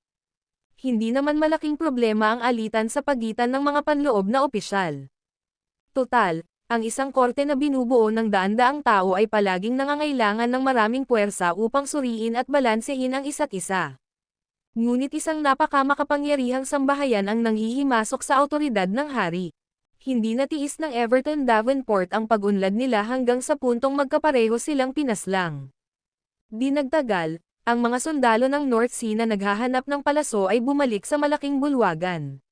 Hindi naman malaking problema ang alitan sa pagitan ng mga panloob na opisyal. Total, ang isang korte na binubuo ng daan-daang tao ay palaging nangangailangan ng maraming puwersa upang suriin at balansehin ang isa't isa. Ngunit isang napakamakapangyarihang sambahayan ang nanghihimasok sa awtoridad ng hari. Hindi natiis ng Everton Davenport ang pag-unlad nila hanggang sa puntong magkapareho silang pinaslang. Di nagtagal, ang mga sundalo ng North Sea na naghahanap ng palaso ay bumalik sa malaking bulwagan.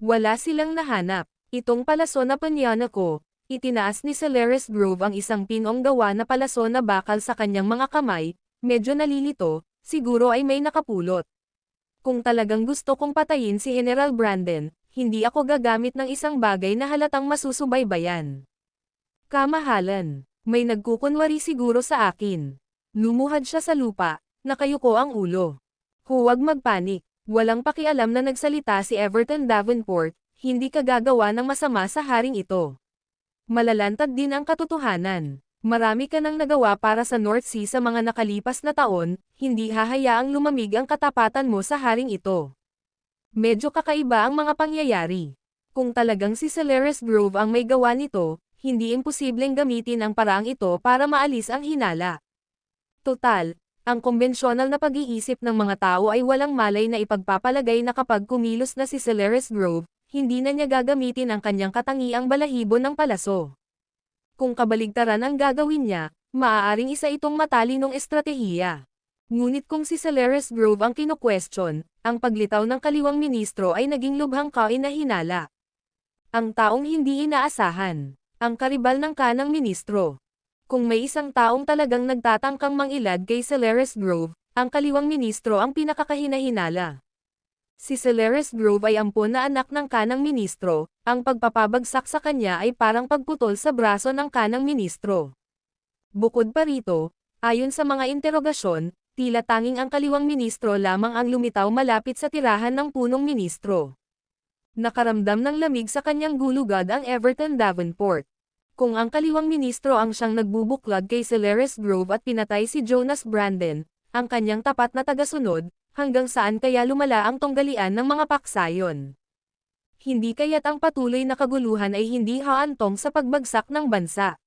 Wala silang nahanap. Itong palaso na panyana ko, itinaas ni Celeres Grove ang isang pinong gawa na palaso na bakal sa kanyang mga kamay, medyo nalilito, siguro ay may nakapulot. Kung talagang gusto kong patayin si General Brandon, hindi ako gagamit ng isang bagay na halatang masusubaybayan. Kamahalan. May nagkukunwari siguro sa akin. Lumuhad siya sa lupa, nakayuko ang ulo. Huwag magpanik. Walang pakialam na nagsalita si Everton Davenport, hindi ka gagawa ng masama sa haring ito. Malalantad din ang katotohanan. Marami ka nang nagawa para sa North Sea sa mga nakalipas na taon, hindi hahayaang lumamig ang katapatan mo sa haring ito. Medyo kakaiba ang mga pangyayari. Kung talagang si Celeres Grove ang may gawa nito, hindi imposibleng gamitin ang paraang ito para maalis ang hinala. Total, ang kumbensyonal na pag-iisip ng mga tao ay walang malay na ipagpapalagay na kapag kumilos na si Celeres Grove, hindi na niya gagamitin ang kanyang katangiang balahibo ng palaso. Kung kabaligtaran ang gagawin niya, maaaring isa itong matalinong estratehiya. Ngunit kung si Celeres Grove ang kino-question, ang paglitaw ng kaliwang ministro ay naging lubhang kainahinala. Ang taong hindi inaasahan, ang karibal ng kanang ministro. Kung may isang taong talagang nagtatangkang mangilad kay Celeres Grove, ang kaliwang ministro ang pinakakahinahinala. Si Celeres Grove ay ampon na anak ng kanang ministro, ang pagpapabagsak sa kanya ay parang pagputol sa braso ng kanang ministro. Bukod pa rito, ayon sa mga interogasyon, tila tanging ang kaliwang ministro lamang ang lumitaw malapit sa tirahan ng punong ministro. Nakaramdam ng lamig sa kanyang gulugad ang Everton Davenport. Kung ang kaliwang ministro ang siyang nagbubuklod kay Celeres Grove at pinatay si Jonas Brandon, ang kanyang tapat na tagasunod, hanggang saan kaya lumala ang tunggalian ng mga paksayon? Hindi kaya't ang patuloy na kaguluhan ay hindi haantong sa pagbagsak ng bansa.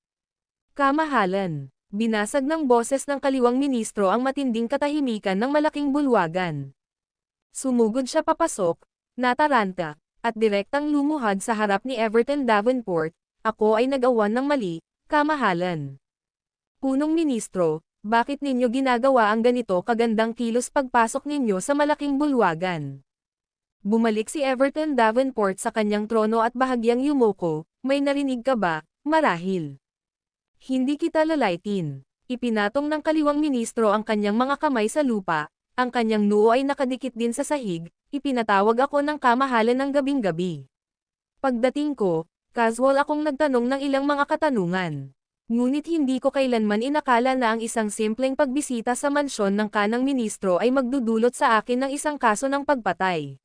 Kamahalan. Binasag ng boses ng kaliwang ministro ang matinding katahimikan ng malaking bulwagan. Sumugod siya papasok, nataranta, at direktang lumuhad sa harap ni Everton Davenport. Ako ay nag-awan ng mali, kamahalan. Punong ministro, bakit ninyo ginagawa ang ganito kagandang kilos pagpasok ninyo sa malaking bulwagan? Bumalik si Everton Davenport sa kanyang trono at bahagyang yumuko, may narinig ka ba, marahil? Hindi kita lalaitin. Ipinatong ng kaliwang ministro ang kanyang mga kamay sa lupa, ang kanyang noo ay nakadikit din sa sahig, ipinatawag ako ng kamahalan ng gabing-gabi. Pagdating ko, casual akong nagtanong ng ilang mga katanungan. Ngunit hindi ko kailanman inakala na ang isang simpleng pagbisita sa mansyon ng kanang ministro ay magdudulot sa akin ng isang kaso ng pagpatay.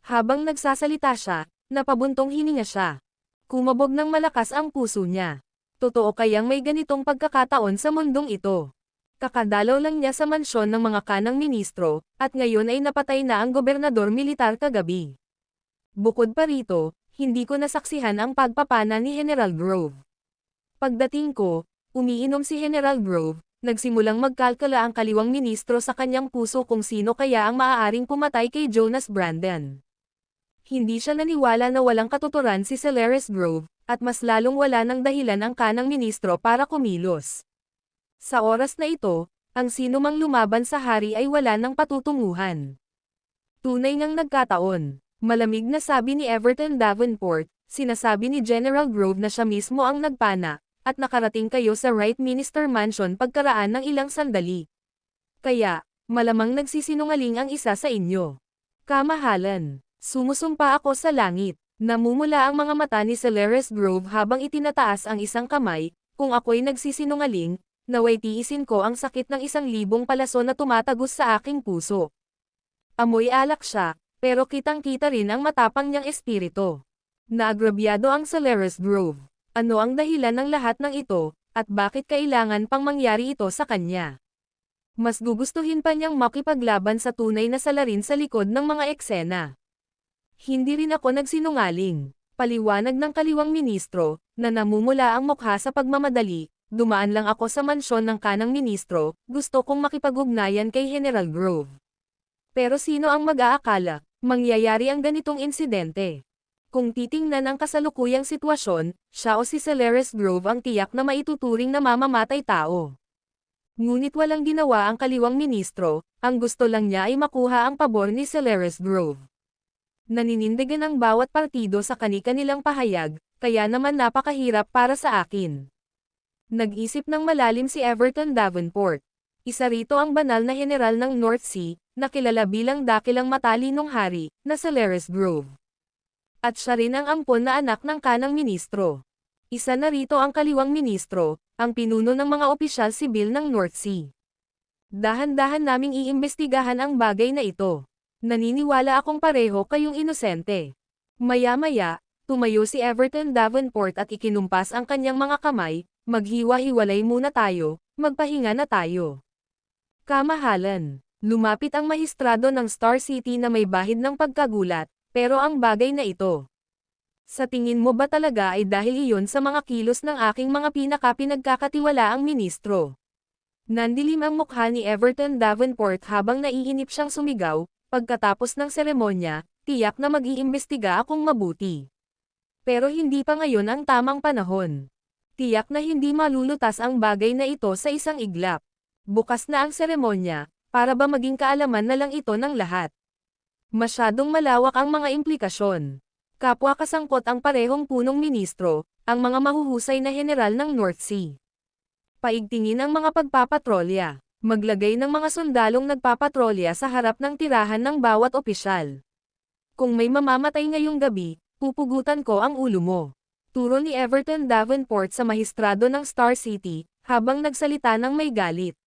Habang nagsasalita siya, napabuntong hininga siya. Kumabog ng malakas ang puso niya. Totoo kayang may ganitong pagkakataon sa mundong ito? Kakadalaw lang niya sa mansyon ng mga kanang ministro, at ngayon ay napatay na ang gobernador militar kagabi. Bukod pa rito, hindi ko nasaksihan ang pagpapana ni General Grove. Pagdating ko, umiinom si General Grove, nagsimulang magkalkala ang kaliwang ministro sa kanyang puso kung sino kaya ang maaaring pumatay kay Jonas Brandon. Hindi siya naniwala na walang katuturan si Celeres Grove, at mas lalong wala ng dahilan ang kanang ministro para kumilos. Sa oras na ito, ang sinumang lumaban sa hari ay wala ng patutunguhan. Tunay ngang nagkataon. Malamig na sabi ni Everton Davenport, sinasabi ni General Grove na siya mismo ang nagpana, at nakarating kayo sa Right Minister Mansion pagkaraan ng ilang sandali. Kaya, malamang nagsisinungaling ang isa sa inyo. Kamahalan, sumusumpa ako sa langit. Namumula ang mga mata ni Celeres Grove habang itinataas ang isang kamay, kung ako'y nagsisinungaling, naway tiisin ko ang sakit ng 1,000 palaso na tumatagos sa aking puso. Amoy alak siya. Pero kitang-kita rin ang matapang niyang espiritu. Naagrabyado ang Celeres Grove. Ano ang dahilan ng lahat ng ito, at bakit kailangan pang mangyari ito sa kanya? Mas gugustuhin pa niyang makipaglaban sa tunay na salarin sa likod ng mga eksena. Hindi rin ako nagsinungaling. Paliwanag ng kaliwang ministro, na namumula ang mukha sa pagmamadali, dumaan lang ako sa mansyon ng kanang ministro, gusto kong makipag-ugnayan kay General Grove. Pero sino ang mag-aakala? Mangyayari ang ganitong insidente. Kung titingnan ang kasalukuyang sitwasyon, siya o si Celeres Grove ang tiyak na maituturing na mamamatay tao. Ngunit walang ginawa ang kaliwang ministro, ang gusto lang niya ay makuha ang pabor ni Celeres Grove. Naninindigan ang bawat partido sa kani-kanilang pahayag, kaya naman napakahirap para sa akin. Nag-isip ng malalim si Everton Davenport. Isa rito ang banal na general ng North Sea, na kilala bilang dakilang matalinong hari, na Celeres Grove. At siya rin ang ampon na anak ng kanang ministro. Isa na rito ang kaliwang ministro, ang pinuno ng mga opisyal sibil ng North Sea. Dahan-dahan naming iimbestigahan ang bagay na ito. Naniniwala akong pareho kayong inosente. Maya-maya, tumayo si Everton Davenport at ikinumpas ang kanyang mga kamay, maghiwa-hiwalay muna tayo, magpahinga na tayo. Kamahalan. Lumapit ang mahistrado ng Star City na may bahid ng pagkagulat, pero ang bagay na ito. Sa tingin mo ba talaga ay dahil iyon sa mga kilos ng aking mga pinagkakatiwalaang ministro? Nandilim ang mukha ni Everton Davenport habang naiinip siyang sumigaw, pagkatapos ng seremonya, tiyak na mag-iimbestiga akong mabuti. Pero hindi pa ngayon ang tamang panahon. Tiyak na hindi malulutas ang bagay na ito sa isang iglap. Bukas na ang seremonya, para ba maging kaalaman na lang ito ng lahat? Masyadong malawak ang mga implikasyon. Kapwa kasangkot ang parehong punong ministro, ang mga mahuhusay na general ng North Sea. Paigtingin ang mga pagpapatrolya. Maglagay ng mga sundalong nagpapatrolya sa harap ng tirahan ng bawat opisyal. Kung may mamamatay ngayong gabi, pupugutan ko ang ulo mo. Turo ni Everton Davenport sa mahistrado ng Star City, habang nagsalita ng may galit.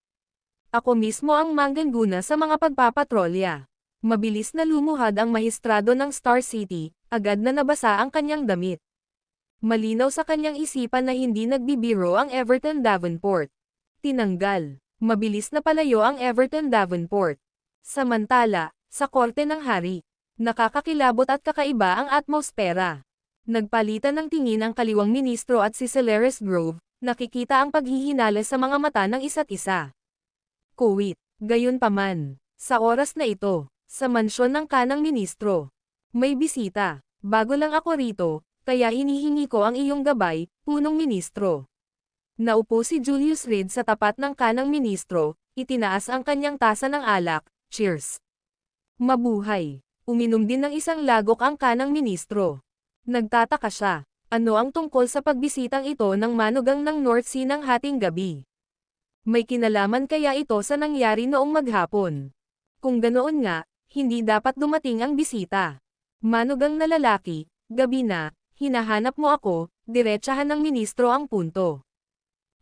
Ako mismo ang manggaguna sa mga pagpapatrolya. Mabilis na lumuhad ang mahistrado ng Star City, agad na nabasa ang kanyang damit. Malinaw sa kanyang isipan na hindi nagbibiro ang Everton Davenport. Tinanggal. Mabilis na palayo ang Everton Davenport. Samantala, sa korte ng hari, nakakakilabot at kakaiba ang atmosfera. Nagpalitan ng tingin ang kaliwang ministro at si Celeres Grove, nakikita ang paghihinala sa mga mata ng isa't isa. Kuwit, gayunpaman, sa oras na ito, sa mansyon ng kanang ministro. May bisita, bago lang ako rito, kaya hinihingi ko ang iyong gabay, punong ministro. Naupo si Julius Reed sa tapat ng kanang ministro, itinaas ang kanyang tasa ng alak, cheers. Mabuhay. Uminom din ng isang lagok ang kanang ministro. Nagtataka siya, ano ang tungkol sa pagbisitang ito ng manugang ng North Sea ng hating gabi? May kinalaman kaya ito sa nangyari noong maghapon? Kung ganoon nga, hindi dapat dumating ang bisita. Manugang na lalaki, gabi na, hinahanap mo ako, diretsahan ng ministro ang punto.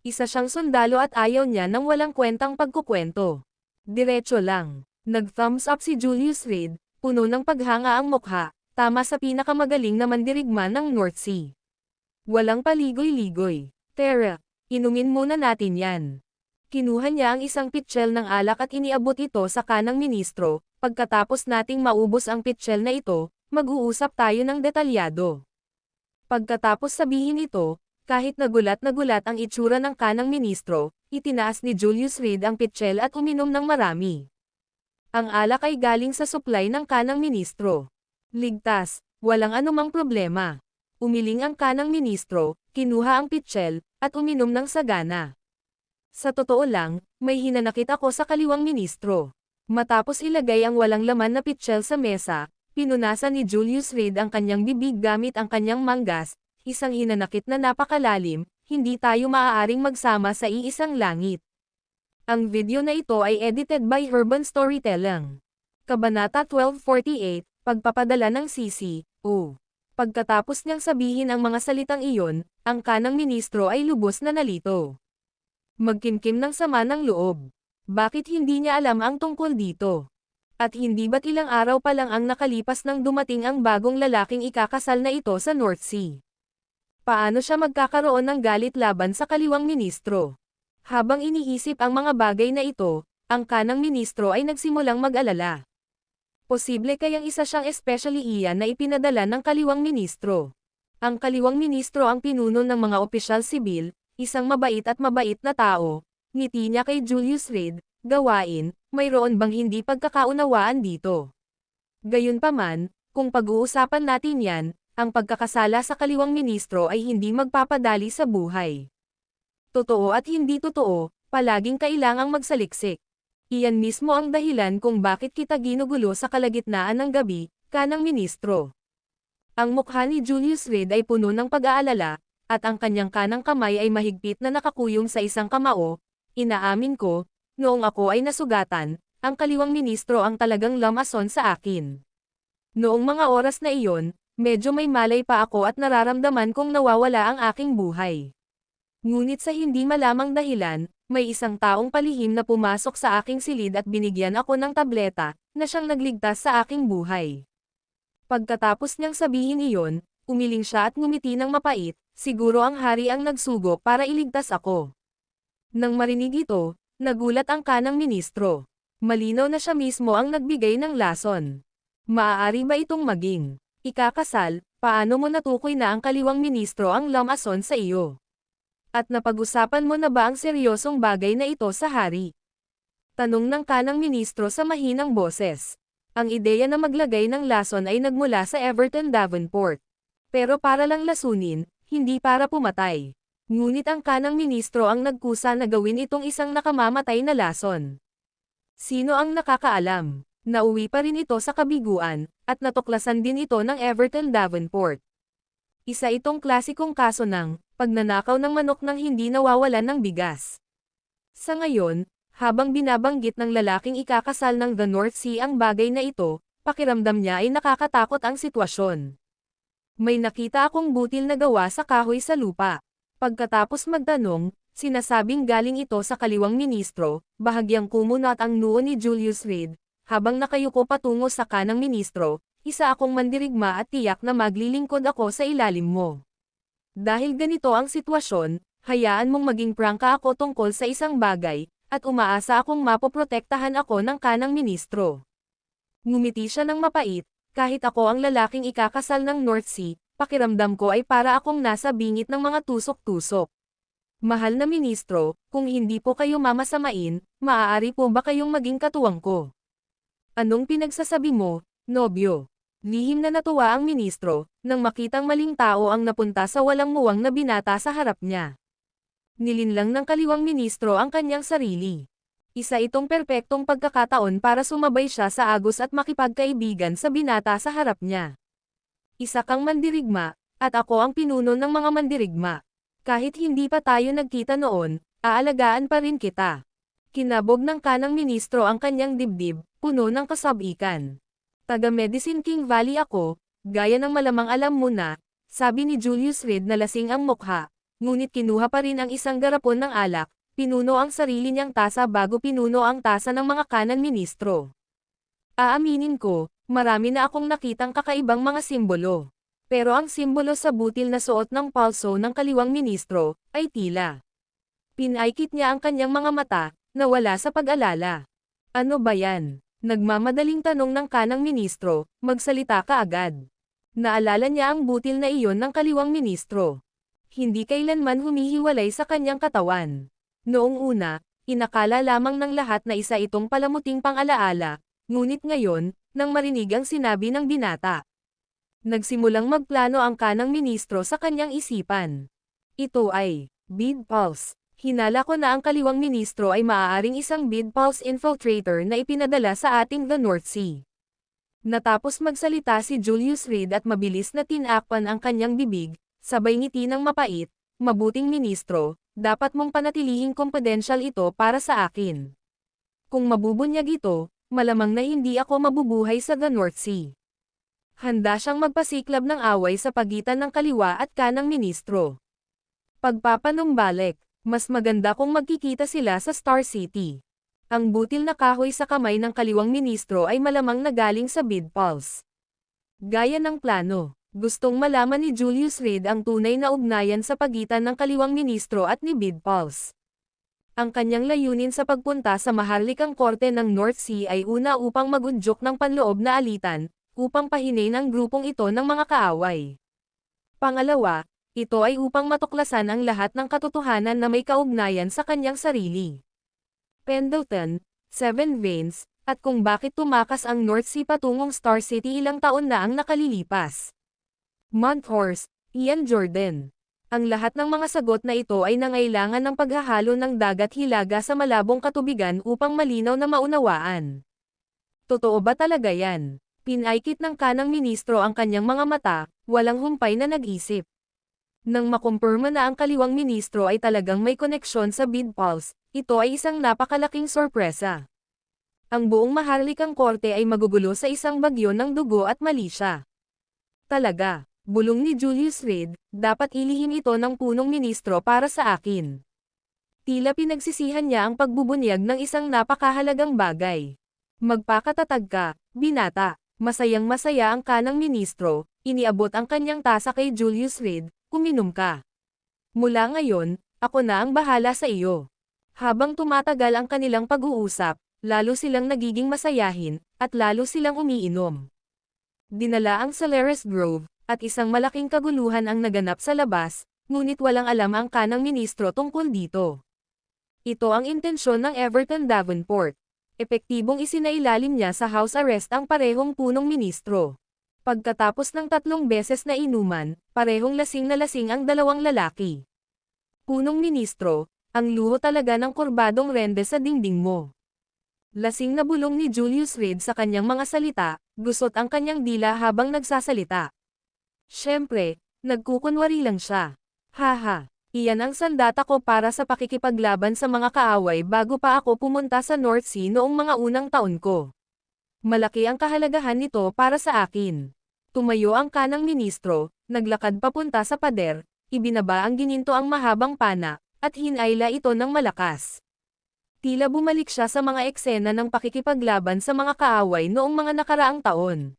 Isa siyang sundalo at ayaw niya ng walang kwentang pagkukwento. Diretso lang. Nag-thumbs up si Julius Reed, puno ng paghanga ang mukha, tama sa pinakamagaling na mandirigma ng North Sea. Walang paligoy-ligoy. Tara, inumin muna natin yan. Kinuha niya ang isang pitsyel ng alak at iniabot ito sa kanang ministro, pagkatapos nating maubos ang pitsyel na ito, mag-uusap tayo ng detalyado. Pagkatapos sabihin ito, kahit nagulat ang itsura ng kanang ministro, itinaas ni Julius Reed ang pitsyel at uminom ng marami. Ang alak ay galing sa supply ng kanang ministro. Ligtas, walang anumang problema. Umiling ang kanang ministro, kinuha ang pitsyel, at uminom ng sagana. Sa totoo lang, may hinanakit ako sa kaliwang ministro. Matapos ilagay ang walang laman na pitsyel sa mesa, pinunasan ni Julius Reed ang kanyang bibig gamit ang kanyang manggas, isang hinanakit na napakalalim, hindi tayo maaaring magsama sa iisang langit. Ang video na ito ay edited by Urban Storytelling. Kabanata 1248, Pagpapadala ng CC, O. Pagkatapos niyang sabihin ang mga salitang iyon, ang kanang ministro ay lubos na nalito. Magkimkim ng sama ng loob. Bakit hindi niya alam ang tungkol dito? At hindi ba't ilang araw pa lang ang nakalipas nang dumating ang bagong lalaking ikakasal na ito sa North Sea? Paano siya magkakaroon ng galit laban sa kaliwang ministro? Habang iniisip ang mga bagay na ito, ang kanang ministro ay nagsimulang mag-alala. Posible kayang isa siyang especially iyan na ipinadala ng kaliwang ministro. Ang kaliwang ministro ang pinuno ng mga opisyal sibil, isang mabait na tao. Ngiti niya kay Julius Reed, gawain, mayroon bang hindi pagkakaunawaan dito? Gayunpaman, kung pag-uusapan natin yan, ang pagkakasala sa kaliwang ministro ay hindi magpapadali sa buhay. Totoo at hindi totoo, palaging kailangang magsaliksik. Iyan mismo ang dahilan kung bakit kita ginugulo sa kalagitnaan ng gabi, kanang ministro. Ang mukha ni Julius Reed ay puno ng pag-aalala, at ang kanyang kanang kamay ay mahigpit na nakakuyong sa isang kamao. Inaamin ko, noong ako ay nasugatan, ang kaliwang ministro ang talagang lamason sa akin. Noong mga oras na iyon, Medyo may malay pa ako at nararamdaman kong nawawala ang aking buhay. Ngunit sa hindi malamang dahilan, may isang taong palihim na pumasok sa aking silid at binigyan ako ng tableta, na siyang nagligtas sa aking buhay. Pagkatapos niyang sabihin iyon, umiling siya at ngumiti ng mapait, siguro ang hari ang nagsugo para iligtas ako. Nang marinig ito, nagulat ang kanang ministro. Malinaw na siya mismo ang nagbigay ng lason. Maaari ba itong maging ikakasal? Paano mo natukoy na ang kaliwang ministro ang lumason sa iyo? At napag-usapan mo na ba ang seryosong bagay na ito sa hari? Tanong ng kanang ministro sa mahinang boses. Ang ideya na maglagay ng lason ay nagmula sa Everton Davenport. Pero para lang lasunin, hindi para pumatay. Ngunit ang kanang ministro ang nagkusa na gawin itong isang nakamamatay na lason. Sino ang nakakaalam? Nauwi pa rin ito sa kabiguan, at natuklasan din ito ng Everton Davenport. Isa itong klasikong kaso ng pagnanakaw ng manok nang hindi nawawalan ng bigas. Sa ngayon, habang binabanggit ng lalaking ikakasal ng The North Sea ang bagay na ito, pakiramdam niya ay nakakatakot ang sitwasyon. May nakita akong butil na gawa sa kahoy sa lupa. Pagkatapos magtanong, sinasabing galing ito sa kaliwang ministro, bahagyang kumunat ang noo ni Julius Reed. Habang nakayuko patungo sa kanang ministro, isa akong mandirigma at tiyak na maglilingkod ako sa ilalim mo. Dahil ganito ang sitwasyon, hayaan mong maging prangka ako tungkol sa isang bagay, at umaasa akong mapoprotektahan ako ng kanang ministro. Ngumiti siya ng mapait, kahit ako ang lalaking ikakasal ng North Sea, pakiramdam ko ay para akong nasa bingit ng mga tusok-tusok. Mahal na ministro, kung hindi po kayo mamasamain, maaari po ba kayong maging katuwang ko? Anong pinagsasabi mo, nobyo? Lihim na natuwa ang ministro, nang makitang maling tao ang napunta sa walang muwang na binata sa harap niya. Nilinlang ng kaliwang ministro ang kanyang sarili. Isa itong perpektong pagkakataon para sumabay siya sa agos at makipagkaibigan sa binata sa harap niya. Isa kang mandirigma, at ako ang pinuno ng mga mandirigma. Kahit hindi pa tayo nagkita noon, aalagaan pa rin kita. Kinabog ng kanang ministro ang kanyang dibdib, puno ng kasabikan. Taga Medicine King Valley ako, gaya ng malamang alam mo na, sabi ni Julius Reed na lasing ang mukha, ngunit kinuha pa rin ang isang garapon ng alak, pinuno ang sarili niyang tasa bago pinuno ang tasa ng mga kanang ministro. Aaminin ko, marami na akong nakitang kakaibang mga simbolo. Pero ang simbolo sa butil na suot ng palso ng kaliwang ministro, ay tila. Pinaikit niya ang kanyang mga mata, na wala sa pag-alala. Ano ba yan? Nagmamadaling tanong ng kanang ministro, magsalita ka agad. Naalala niya ang butil na iyon ng kaliwang ministro. Hindi kailanman humihiwalay sa kanyang katawan. Noong una, inakala lamang ng lahat na isa itong palamuting pang-alaala, ngunit ngayon, nang marinig ang sinabi ng binata. Nagsimulang magplano ang kanang ministro sa kanyang isipan. Ito ay bead pulse. Hinala ko na ang kaliwang ministro ay maaaring isang bead pulse infiltrator na ipinadala sa ating The North Sea. Natapos magsalita si Julius Reed at mabilis na tinakpan ang kanyang bibig, sabay ngiti ng mapait, mabuting ministro, dapat mong panatilihing confidential ito para sa akin. Kung mabubunyag ito, malamang na hindi ako mabubuhay sa The North Sea. Handa siyang magpasiklab ng away sa pagitan ng kaliwa at kanang ministro. Pagpapanumbalik. Mas maganda kung magkikita sila sa Star City. Ang butil na kahoy sa kamay ng kaliwang ministro ay malamang nagaling sa bead pulse. Gaya ng plano, gustong malaman ni Julius Reed ang tunay na ugnayan sa pagitan ng kaliwang ministro at ni bead pulse. Ang kanyang layunin sa pagpunta sa maharlikang korte ng North Sea ay una upang magunjok ng panloob na alitan, upang pahinay ng grupong ito ng mga kaaway. Pangalawa, ito ay upang matuklasan ang lahat ng katotohanan na may kaugnayan sa kanyang sarili. Pendleton, Seven Veins, at kung bakit tumakas ang North Sea patungong Star City ilang taon na ang nakalilipas. Monthorst, Ian Jordan. Ang lahat ng mga sagot na ito ay nangailangan ng paghahalo ng dagat hilaga sa malabong katubigan upang malinaw na maunawaan. Totoo ba talaga yan? Pinaikit ng kanang ministro ang kanyang mga mata, walang humpay na nag-isip. Nang makumpirma na ang kaliwang ministro ay talagang may koneksyon sa bead pulse, ito ay isang napakalaking sorpresa. Ang buong maharlikang korte ay magugulo sa isang bagyo ng dugo at malisya. Talaga, bulong ni Julius Reed, dapat ilihim ito ng punong ministro para sa akin. Tila pinagsisihan niya ang pagbubunyag ng isang napakahalagang bagay. Magpakatatag ka, binata. Masayang-masaya ang kanang ministro, iniabot ang kanyang tasa kay Julius Reed, uminom ka. Mula ngayon, ako na ang bahala sa iyo. Habang tumatagal ang kanilang pag-uusap, lalo silang nagiging masayahin, at lalo silang umiinom. Dinala ang Solaris Grove, at isang malaking kaguluhan ang naganap sa labas, ngunit walang alam ang kanang ministro tungkol dito. Ito ang intensyon ng Everton Davenport. Epektibong isinailalim niya sa house arrest ang parehong punong ministro. Pagkatapos ng 3 beses na inuman, parehong lasing na lasing ang dalawang lalaki. Punong ministro, ang luho talaga ng kurbadong rende sa dingding mo. Lasing na bulong ni Julius Reed sa kanyang mga salita, gusot ang kanyang dila habang nagsasalita. Siyempre, nagkukunwari lang siya. Haha. Iyan ang sandata ko para sa pakikipaglaban sa mga kaaway bago pa ako pumunta sa North Sea noong mga unang taon ko. Malaki ang kahalagahan nito para sa akin. Tumayo ang kanang ministro, naglakad papunta sa pader, ibinaba ang gininto ang mahabang pana, at hinayla ito ng malakas. Tila bumalik siya sa mga eksena ng pakikipaglaban sa mga kaaway noong mga nakaraang taon.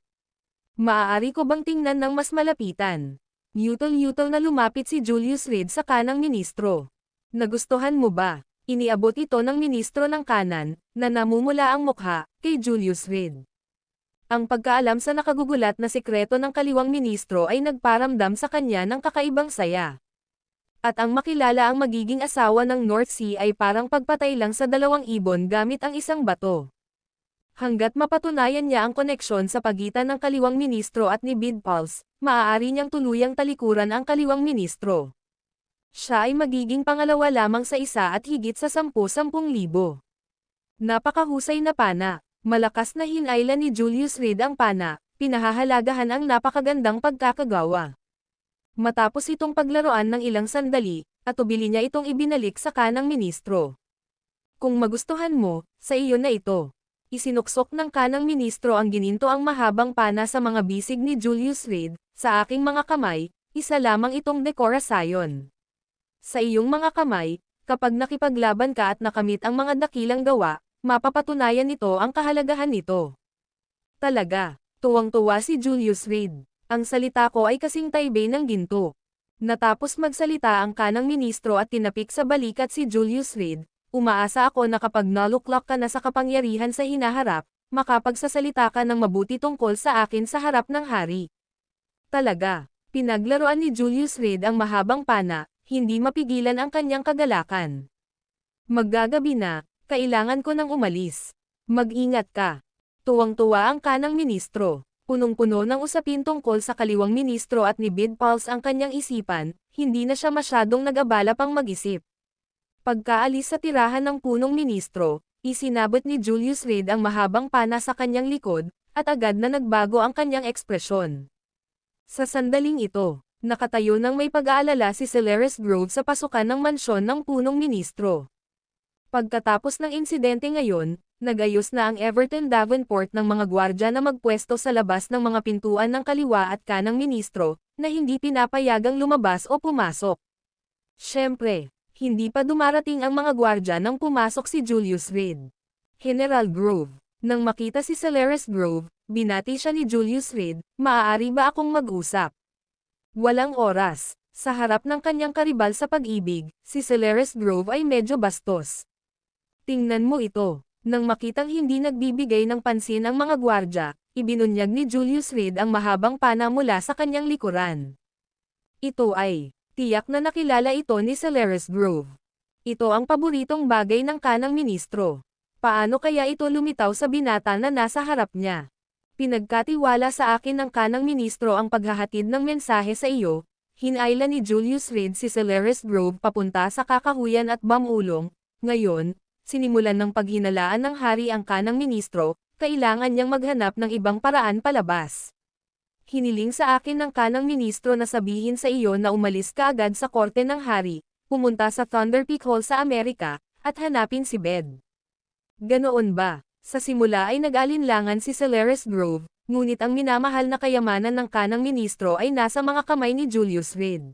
Maaari ko bang tingnan ng mas malapitan? Yutol-yutol na lumapit si Julius Reed sa kanang ministro. Nagustuhan mo ba? Iniabot ito ng ministro ng kanan, na namumula ang mukha, kay Julius Reed. Ang pagkaalam sa nakagugulat na sikreto ng kaliwang ministro ay nagparamdam sa kanya ng kakaibang saya. At ang makilala ang magiging asawa ng North Sea ay parang pagpatay lang sa 2 ibon gamit ang isang bato. Hanggat mapatunayan niya ang koneksyon sa pagitan ng kaliwang ministro at ni Bidpulse, maaari niyang tuluyang talikuran ang kaliwang ministro. Siya ay magiging pangalawa lamang sa isa at higit sa 10,000. Napakahusay na pana. Malakas na hinayla ni Julius Reed ang pana, pinahahalagahan ang napakagandang pagkakagawa. Matapos itong paglaruan ng ilang sandali, atubili niya itong ibinalik sa kanang ministro. Kung magustuhan mo, sa iyo na ito. Isinuksok ng kanang ministro ang gininto ang mahabang pana sa mga bisig ni Julius Reed, sa aking mga kamay, isa lamang itong dekorasayon. Sa iyong mga kamay, kapag nakipaglaban ka at nakamit ang mga dakilang gawa, mapapatunayan nito ang kahalagahan nito. Talaga, tuwang-tuwa si Julius Reed. Ang salita ko ay kasing taybay ng ginto. Natapos magsalita ang kanang ministro at tinapik sa balikat si Julius Reed, umaasa ako na kapag naluklak ka na sa kapangyarihan sa hinaharap, makapagsasalita ka ng mabuti tungkol sa akin sa harap ng hari. Talaga, pinaglaruan ni Julius Reed ang mahabang pana, hindi mapigilan ang kanyang kagalakan. Maggagabi na, kailangan ko nang umalis. Mag-ingat ka. Tuwang-tuwa ang kanang ministro. Punong-puno ng usapin tungkol sa kaliwang ministro at ni Bidpulse ang kanyang isipan, hindi na siya masyadong nag-abala pang mag-isip. Pagkaalis sa tirahan ng punong ministro, isinabot ni Julius Reed ang mahabang pana sa kanyang likod, at agad na nagbago ang kanyang ekspresyon. Sa sandaling ito, nakatayo ng may pag-aalala si Solaris Grove sa pasukan ng mansyon ng punong ministro. Pagkatapos ng insidente ngayon, nagayos na ang Everton Davenport ng mga gwardya na magpwesto sa labas ng mga pintuan ng kaliwa at kanang ministro, na hindi pinapayagang lumabas o pumasok. Siyempre, hindi pa dumarating ang mga gwardya nang pumasok si Julius Reed. General Grove. Nang makita si Solaris Grove, binati siya ni Julius Reed, maaari ba akong mag-usap? Walang oras. Sa harap ng kanyang karibal sa pag-ibig, si Solaris Grove ay medyo bastos. Tingnan mo ito. Nang makitang hindi nagbibigay ng pansin ang mga gwardya, ibinunyag ni Julius Reed ang mahabang pana mula sa kanyang likuran. Ito ay, tiyak na nakilala ito ni Solaris Grove. Ito ang paboritong bagay ng kanang ministro. Paano kaya ito lumitaw sa binata na nasa harap niya? Pinagkatiwala sa akin ng kanang ministro ang paghahatid ng mensahe sa iyo. Hinayla ni Julius Reed si Solaris Grove papunta sa kakahuyan at bamulong. Ngayon, sinimulan ng paghinalaan ng hari ang kanang ministro, kailangan niyang maghanap ng ibang paraan palabas. Hiniling sa akin ng kanang ministro na sabihin sa iyo na umalis ka agad sa korte ng hari, pumunta sa Thunder Peak Hall sa Amerika, at hanapin si Bed. Ganoon ba? Sa simula ay nag-alinlangan si Solaris Grove, Ngunit ang minamahal na kayamanan ng kanang ministro ay nasa mga kamay ni Julius Reed.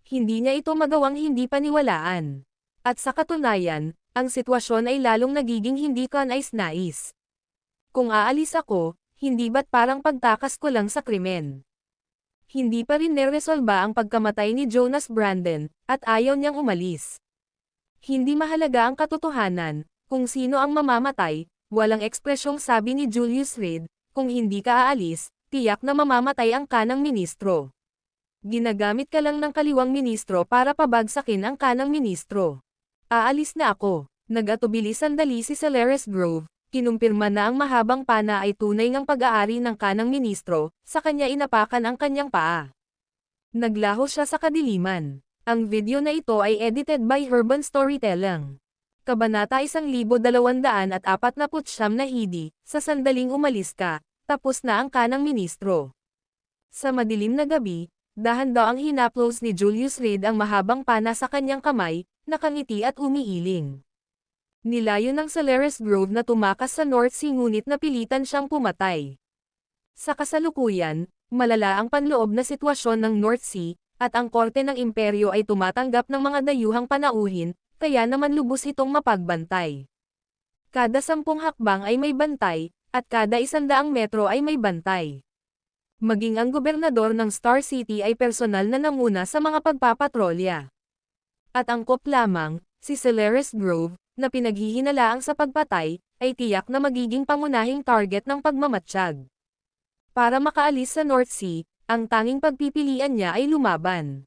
Hindi niya ito magawang hindi paniwalaan. At sa katunayan, ang sitwasyon ay lalong nagiging hindi kanais-nais. Kung aalis ako, hindi ba't parang pagtakas ko lang sa krimen? Hindi pa rin neresolba ang pagkamatay ni Jonas Brandon, at ayaw niyang umalis. Hindi mahalaga ang katotohanan, kung sino ang mamamatay, walang ekspresyong sabi ni Julius Reed, kung hindi ka aalis, tiyak na mamamatay ang kanang ministro. Ginagamit ka lang ng kaliwang ministro para pabagsakin ang kanang ministro. Aalis na ako. Nag-atubili sandali si Celeres Grove, kinumpirma na ang mahabang pana ay tunay ngang pag-aari ng kanang ministro, sa kanya inapakan ang kanyang paa. Naglaho siya sa kadiliman. Ang video na ito ay edited by Urban Storytelling. Kabanata 1249 na Hidi, sa sandaling umalis ka, tapos na ang kanang ministro. Sa madilim na gabi, dahan-daang hinaplos ni Julius Reed ang mahabang pana sa kanyang kamay, nakangiti at umiiling. Nilayo ng Celeres Grove na tumakas sa North Sea ngunit napilitan siyang pumatay. Sa kasalukuyan, malala ang panloob na sitwasyon ng North Sea, at ang korte ng imperyo ay tumatanggap ng mga dayuhang panauhin, kaya naman lubos itong mapagbantay. Kada 10 hakbang ay may bantay, at kada 100 metro ay may bantay. Maging ang gobernador ng Star City ay personal na nanguna sa mga pagpapatrolya. At angkop lamang, si Celeres Grove, na pinaghihinalaang sa pagpatay, ay tiyak na magiging pangunahing target ng pagmamatsyag. Para makaalis sa North Sea, ang tanging pagpipilian niya ay lumaban.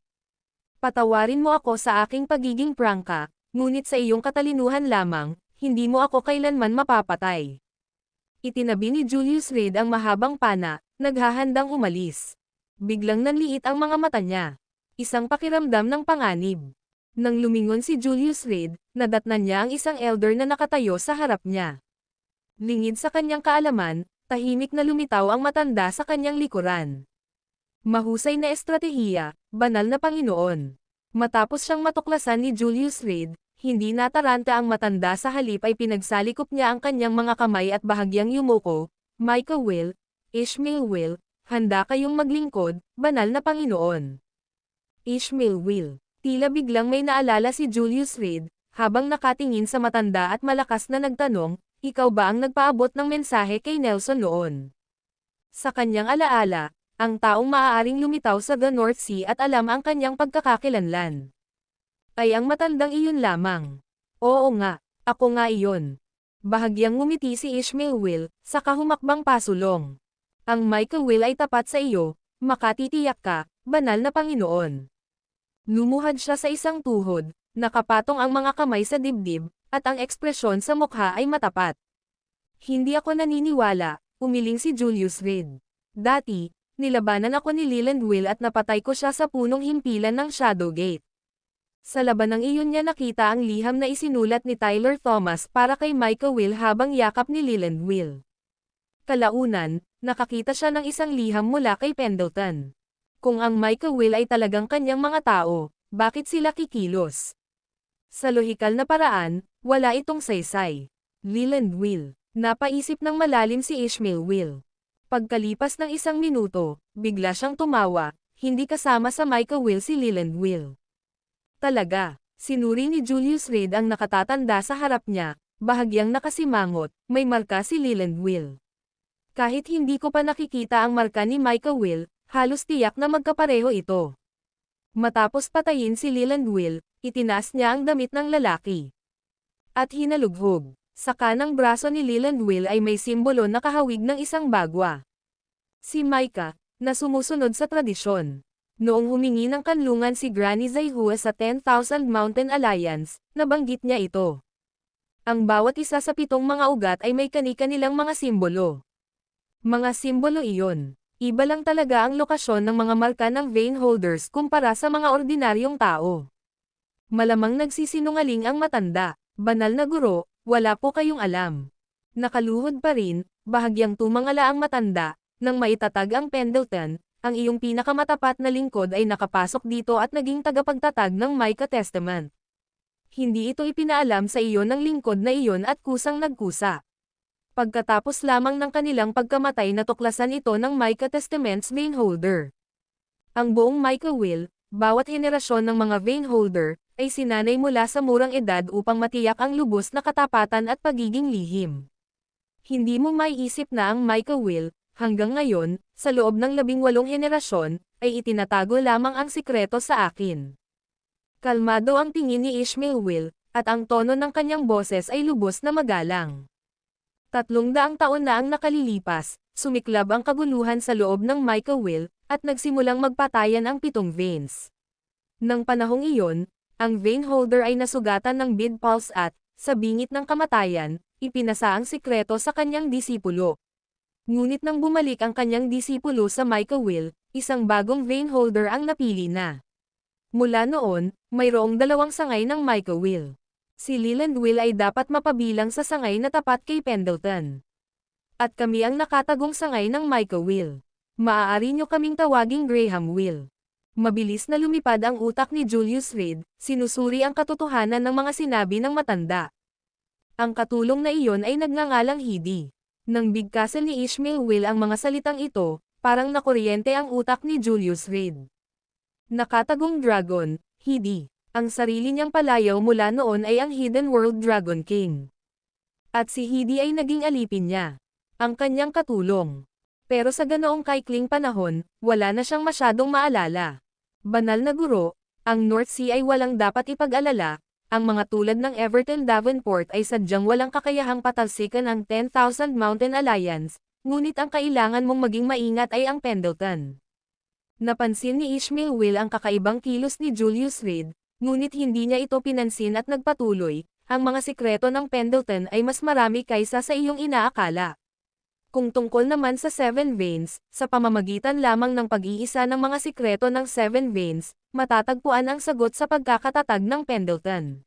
Patawarin mo ako sa aking pagiging prangka, ngunit sa iyong katalinuhan lamang, hindi mo ako kailanman mapapatay. Itinabi ni Julius Reed ang mahabang pana, naghahandang umalis. Biglang nanliit ang mga mata niya. Isang pakiramdam ng panganib. Nang lumingon si Julius Reed, nadatnan niya ang isang elder na nakatayo sa harap niya. Lingid sa kanyang kaalaman, tahimik na lumitaw ang matanda sa kanyang likuran. Mahusay na estratehiya, banal na Panginoon. Matapos siyang matuklasan ni Julius Reed, hindi nataranta ang matanda sa halip ay pinagsalikop niya ang kanyang mga kamay at bahagyang yumuko. Micah Will, Ishmael Will, handa kayong maglingkod, banal na Panginoon. Ishmael Will. Tila biglang may naalala si Julius Reed, habang nakatingin sa matanda at malakas na nagtanong, ikaw ba ang nagpaabot ng mensahe kay Nelson noon? Sa kanyang alaala, ang taong maaaring lumitaw sa the North Sea at alam ang kanyang pagkakakilanlan. Ay ang matandang iyon lamang. Oo nga, ako nga iyon. Bahagyang ngumiti si Ishmael Will, saka humakbang pasulong. Ang Micah Will ay tapat sa iyo, makatitiyak ka, banal na Panginoon. Lumuhad siya sa isang tuhod, nakapatong ang mga kamay sa dibdib, at ang ekspresyon sa mukha ay matapat. Hindi ako naniniwala, umiling si Julius Reed. Dati, nilabanan ako ni Leland Will at napatay ko siya sa punong himpilan ng Shadowgate. Sa labanang iyon niya nakita ang liham na isinulat ni Tyler Thomas para kay Micah Will habang yakap ni Leland Will. Kalaunan, nakakita siya ng isang liham mula kay Pendleton. Kung ang Micah Will ay talagang kanyang mga tao, bakit sila kikilos? Sa lohikal na paraan, wala itong saysay. Leland Will. Napaisip ng malalim si Ishmael Will. Pagkalipas ng 1 minuto, bigla siyang tumawa, hindi kasama sa Micah Will si Leland Will. Talaga, sinuri ni Julius Reed ang nakatatanda sa harap niya, bahagyang nakasimangot, may marka si Leland Will. Kahit hindi ko pa nakikita ang marka ni Micah Will, halos tiyak na magkapareho ito. Matapos patayin si Leland Will, itinaas niya ang damit ng lalaki. At hinalughog. Sa kanang braso ni Leland Will ay may simbolo na kahawig ng isang bagwa. Si Micah, na sumusunod sa tradisyon. Noong humingi ng kanlungan si Granny Zaihua sa 10,000 Mountain Alliance, nabanggit niya ito. Ang bawat isa sa 7 mga ugat ay may kani-kanilang mga simbolo. Mga simbolo iyon. Iba lang talaga ang lokasyon ng mga marka ng vein holders kumpara sa mga ordinaryong tao. Malamang nagsisinungaling ang matanda. Banal na guro, wala po kayong alam. Nakaluhod pa rin, bahagyang tumangala ang matanda, nang maitatag ang Pendleton. Ang iyong pinakamatapat na lingkod ay nakapasok dito at naging tagapagtatag ng Micah Testament. Hindi ito ipinaalam sa iyo ng lingkod na iyon at kusang nagkusa. Pagkatapos lamang ng kanilang pagkamatay natuklasan ito ng Micah Testament's Vaneholder. Ang buong Micah Will, bawat henerasyon ng mga Vaneholder, ay sinanay mula sa murang edad upang matiyak ang lubos na katapatan at pagiging lihim. Hindi mo maiisip na ang Micah Will, hanggang ngayon, sa loob ng 18 henerasyon, ay itinatago lamang ang sikreto sa akin. Kalmado ang tingin ni Ishmael Will, at ang tono ng kanyang boses ay lubos na magalang. 300 taon na ang nakalilipas, sumiklab ang kaguluhan sa loob ng Micah Will, at nagsimulang magpatayan ang 7 Vanes. Nang panahong iyon, ang Vaneholder ay nasugatan ng Bid Pulse at, sa bingit ng kamatayan, ipinasa ang sikreto sa kanyang disipulo. Ngunit nang bumalik ang kanyang disipulo sa Micah Will, isang bagong Vaneholder ang napili na. Mula noon, mayroong 2 sangay ng Micah Will. Si Leland Will ay dapat mapabilang sa sangay na tapat kay Pendleton. At kami ang nakatagong sangay ng Micah Will. Maaari nyo kaming tawaging Graham Will. Mabilis na lumipad ang utak ni Julius Reed, sinusuri ang katotohanan ng mga sinabi ng matanda. Ang katulong na iyon ay nagngangalang Hidi. Nang bigkasan ni Ishmael Will ang mga salitang ito, parang nakuryente ang utak ni Julius Reed. Nakatagong dragon, Hidi. Ang sarili niyang palayaw mula noon ay ang Hidden World Dragon King. At si Hidi ay naging alipin niya. Ang kanyang katulong. Pero sa ganoong kaikling panahon, wala na siyang masyadong maalala. Banal na guro, ang North Sea ay walang dapat ipag-alala, ang mga tulad ng Everton Davenport ay sadyang walang kakayahang patalsikan ang 10,000 Mountain Alliance, ngunit ang kailangan mong maging maingat ay ang Pendleton. Napansin ni Ishmael Will ang kakaibang kilos ni Julius Reed, ngunit hindi niya ito pinansin at nagpatuloy, ang mga sikreto ng Pendleton ay mas marami kaysa sa iyong inaakala. Kung tungkol naman sa 7 Vanes, sa pamamagitan lamang ng pag-iisa ng mga sikreto ng 7 Vanes, matatagpuan ang sagot sa pagkakatatag ng Pendleton.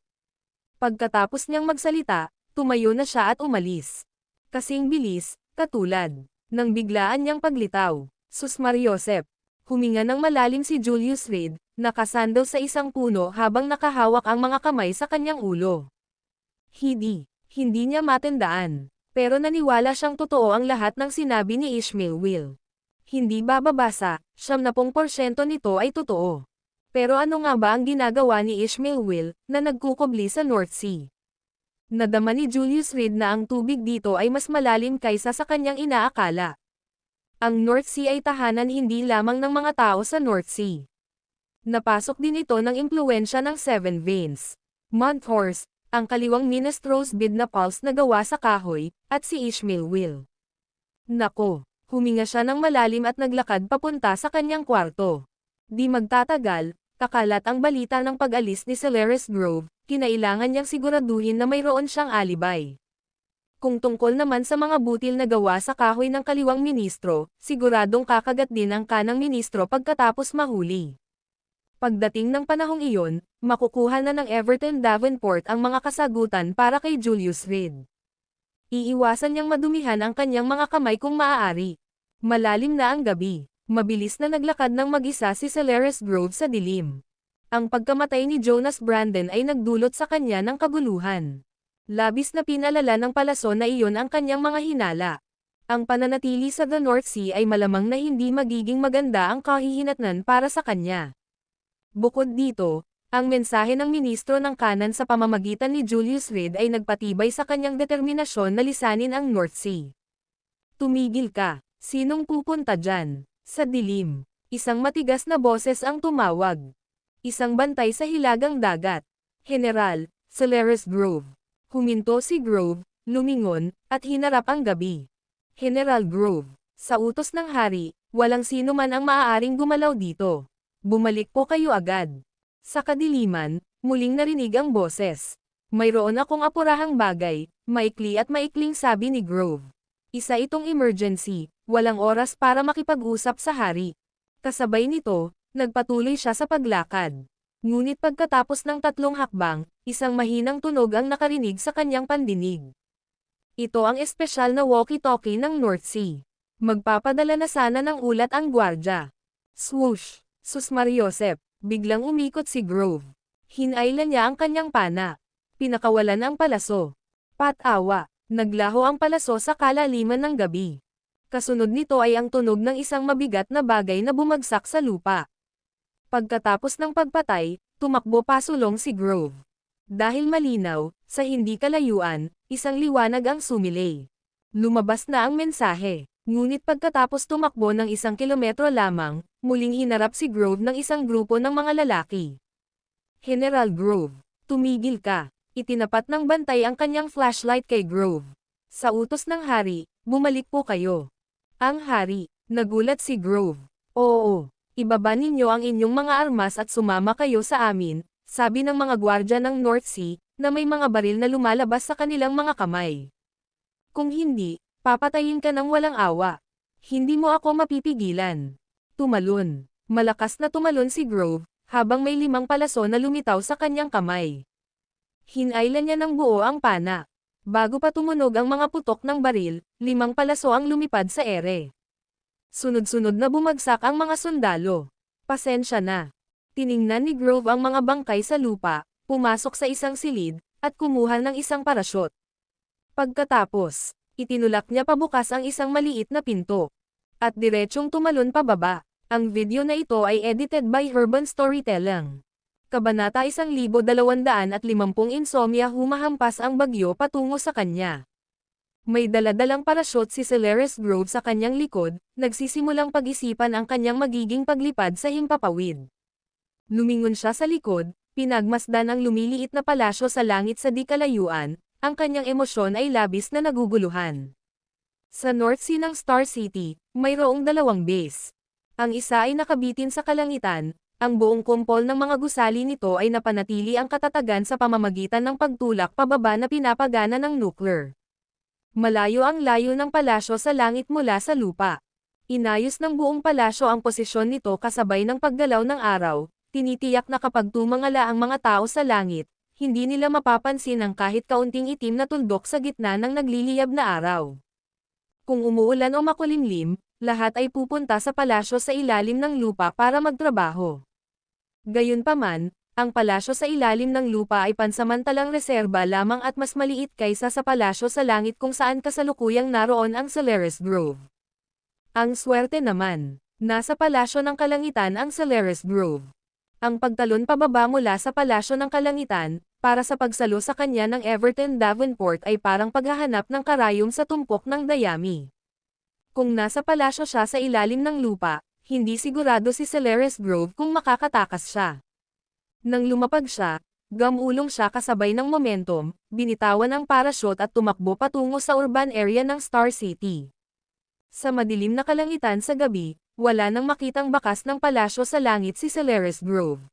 Pagkatapos niyang magsalita, tumayo na siya at umalis. Kasing bilis, katulad ng biglaan niyang paglitaw. Sus Mariosep. Huminga ng malalim si Julius Reed, nakasandal sa isang puno habang nakahawak ang mga kamay sa kanyang ulo. Hindi niya matandaan. Pero naniwala siyang totoo ang lahat ng sinabi ni Ishmael Will. Hindi bababasa, 70% nito ay totoo. Pero ano nga ba ang ginagawa ni Ishmael Will, na nagkukubli sa North Sea? Nadama ni Julius Reed na ang tubig dito ay mas malalim kaysa sa kanyang inaakala. Ang North Sea ay tahanan hindi lamang ng mga tao sa North Sea. Napasok din ito ng impluwensya ng 7 Vanes. Monthorse, ang kaliwang Minestros Bid na pulse na gawa sa kahoy, at si Ishmael Will. Nako, huminga siya ng malalim at naglakad papunta sa kanyang kwarto. Di magtatagal, kakalat ang balita ng pag-alis ni Celeres Grove, kinailangan niyang siguraduhin na mayroon siyang alibay. Kung tungkol naman sa mga butil na gawa sa kahoy ng kaliwang ministro, siguradong kakagat din ang kanang ministro pagkatapos mahuli. Pagdating ng panahong iyon, makukuha na ng Everton Davenport ang mga kasagutan para kay Julius Reed. Iiwasan niyang madumihan ang kanyang mga kamay kung maaari. Malalim na ang gabi. Mabilis na naglakad ng mag-isa si Celeres Grove sa dilim. Ang pagkamatay ni Jonas Brandon ay nagdulot sa kanya ng kaguluhan. Labis na pinalala ng palaso na iyon ang kanyang mga hinala. Ang pananatili sa The North Sea ay malamang na hindi magiging maganda ang kahihinatnan para sa kanya. Bukod dito, ang mensahe ng ministro ng kanan sa pamamagitan ni Julius Reed ay nagpatibay sa kanyang determinasyon na lisanin ang North Sea. Tumigil ka, sinong pupunta dyan? Sa dilim, isang matigas na boses ang tumawag. Isang bantay sa hilagang dagat. General, Celeres Grove. Huminto si Grove, lumingon, at hinarap ang gabi. General Grove, sa utos ng hari, walang sino man ang maaaring gumalaw dito. Bumalik po kayo agad. Sa kadiliman, muling narinig ang boses. Mayroon akong apurahang bagay, maikli at maikling sabi ni Grove. Isa itong emergency, walang oras para makipag-usap sa hari. Kasabay nito, nagpatuloy siya sa paglakad. Ngunit pagkatapos ng 3 hakbang, isang mahinang tunog ang nakarinig sa kanyang pandinig. Ito ang espesyal na walkie-talkie ng North Sea. Magpapadala na sana ng ulat ang gwardya. Swoosh! Sus Mariosep, biglang umikot si Grove. Hinailan niya ang kanyang pana. Pinakawalan ang palaso. Patawa, Naglaho ang palaso sa kalaliman ng gabi. Kasunod nito ay ang tunog ng isang mabigat na bagay na bumagsak sa lupa. Pagkatapos ng pagpatay, tumakbo pasulong si Grove. Dahil malinaw, sa hindi kalayuan, isang liwanag ang sumilay. Lumabas na ang mensahe. Ngunit pagkatapos tumakbo ng 1 kilometro lamang, muling hinarap si Grove ng isang grupo ng mga lalaki. General Grove, tumigil ka. Itinapat ng bantay ang kanyang flashlight kay Grove. Sa utos ng hari, bumalik po kayo. Ang hari, nagulat si Grove. Oo, ibaba ninyo ang inyong mga armas at sumama kayo sa amin, sabi ng mga gwardya ng North Sea, na may mga baril na lumalabas sa kanilang mga kamay. Kung hindi, papatayin ka ng walang awa. Hindi mo ako mapipigilan. Tumalon. Malakas na tumalon si Grove, habang may 5 palaso na lumitaw sa kanyang kamay. Hinailan niya ng buo ang pana. Bago pa tumunog ang mga putok ng baril, 5 palaso ang lumipad sa ere. Sunod-sunod na bumagsak ang mga sundalo. Pasensya na. Tiningnan ni Grove ang mga bangkay sa lupa, pumasok sa isang silid, at kumuha ng isang parachute. Pagkatapos, itinulak niya pabukas ang isang maliit na pinto. At diretsyong tumalon pababa. Ang video na ito ay edited by Urban Storytelling. Kabanata 1250 Insomnia humahampas ang bagyo patungo sa kanya. May daladalang parachute si Celeres Grove sa kanyang likod, nagsisimulang pag-isipan ang kanyang magiging paglipad sa himpapawid. Lumingon siya sa likod, pinagmasdan ang lumiliit na palasyo sa langit sa di kalayuan, ang kanyang emosyon ay labis na naguguluhan. Sa North Sea ng Star City, mayroong 2 base. Ang isa ay nakabitin sa kalangitan. Ang buong kumpol ng mga gusali nito ay napanatili ang katatagan sa pamamagitan ng pagtulak pababa na pinapagana ng nuclear. Malayo ang layo ng palasyo sa langit mula sa lupa. Inayos ng buong palasyo ang posisyon nito kasabay ng paggalaw ng araw, tinitiyak na kapag tumangala ang mga tao sa langit, hindi nila mapapansin ang kahit kaunting itim na tuldok sa gitna ng nagliliyab na araw. Kung umuulan o makulimlim, lahat ay pupunta sa palasyo sa ilalim ng lupa para magtrabaho. Gayunpaman, ang palasyo sa ilalim ng lupa ay pansamantalang reserba lamang at mas maliit kaysa sa palasyo sa langit kung saan kasalukuyang naroon ang Celeres Grove. Ang swerte naman, nasa palasyo ng kalangitan ang Celeres Grove. Ang pagtalon pababa mula sa palasyo ng kalangitan, para sa pagsalo sa kanya ng Everton Davenport ay parang paghahanap ng karayom sa tumpok ng dayami. Kung nasa palasyo siya sa ilalim ng lupa, hindi sigurado si Celeres Grove kung makakatakas siya. Nang lumapag siya, gamulong siya kasabay ng momentum, binitawan ang parachute at tumakbo patungo sa urban area ng Star City. Sa madilim na kalangitan sa gabi, wala nang makitang bakas ng palasyo sa langit si Celeres Grove.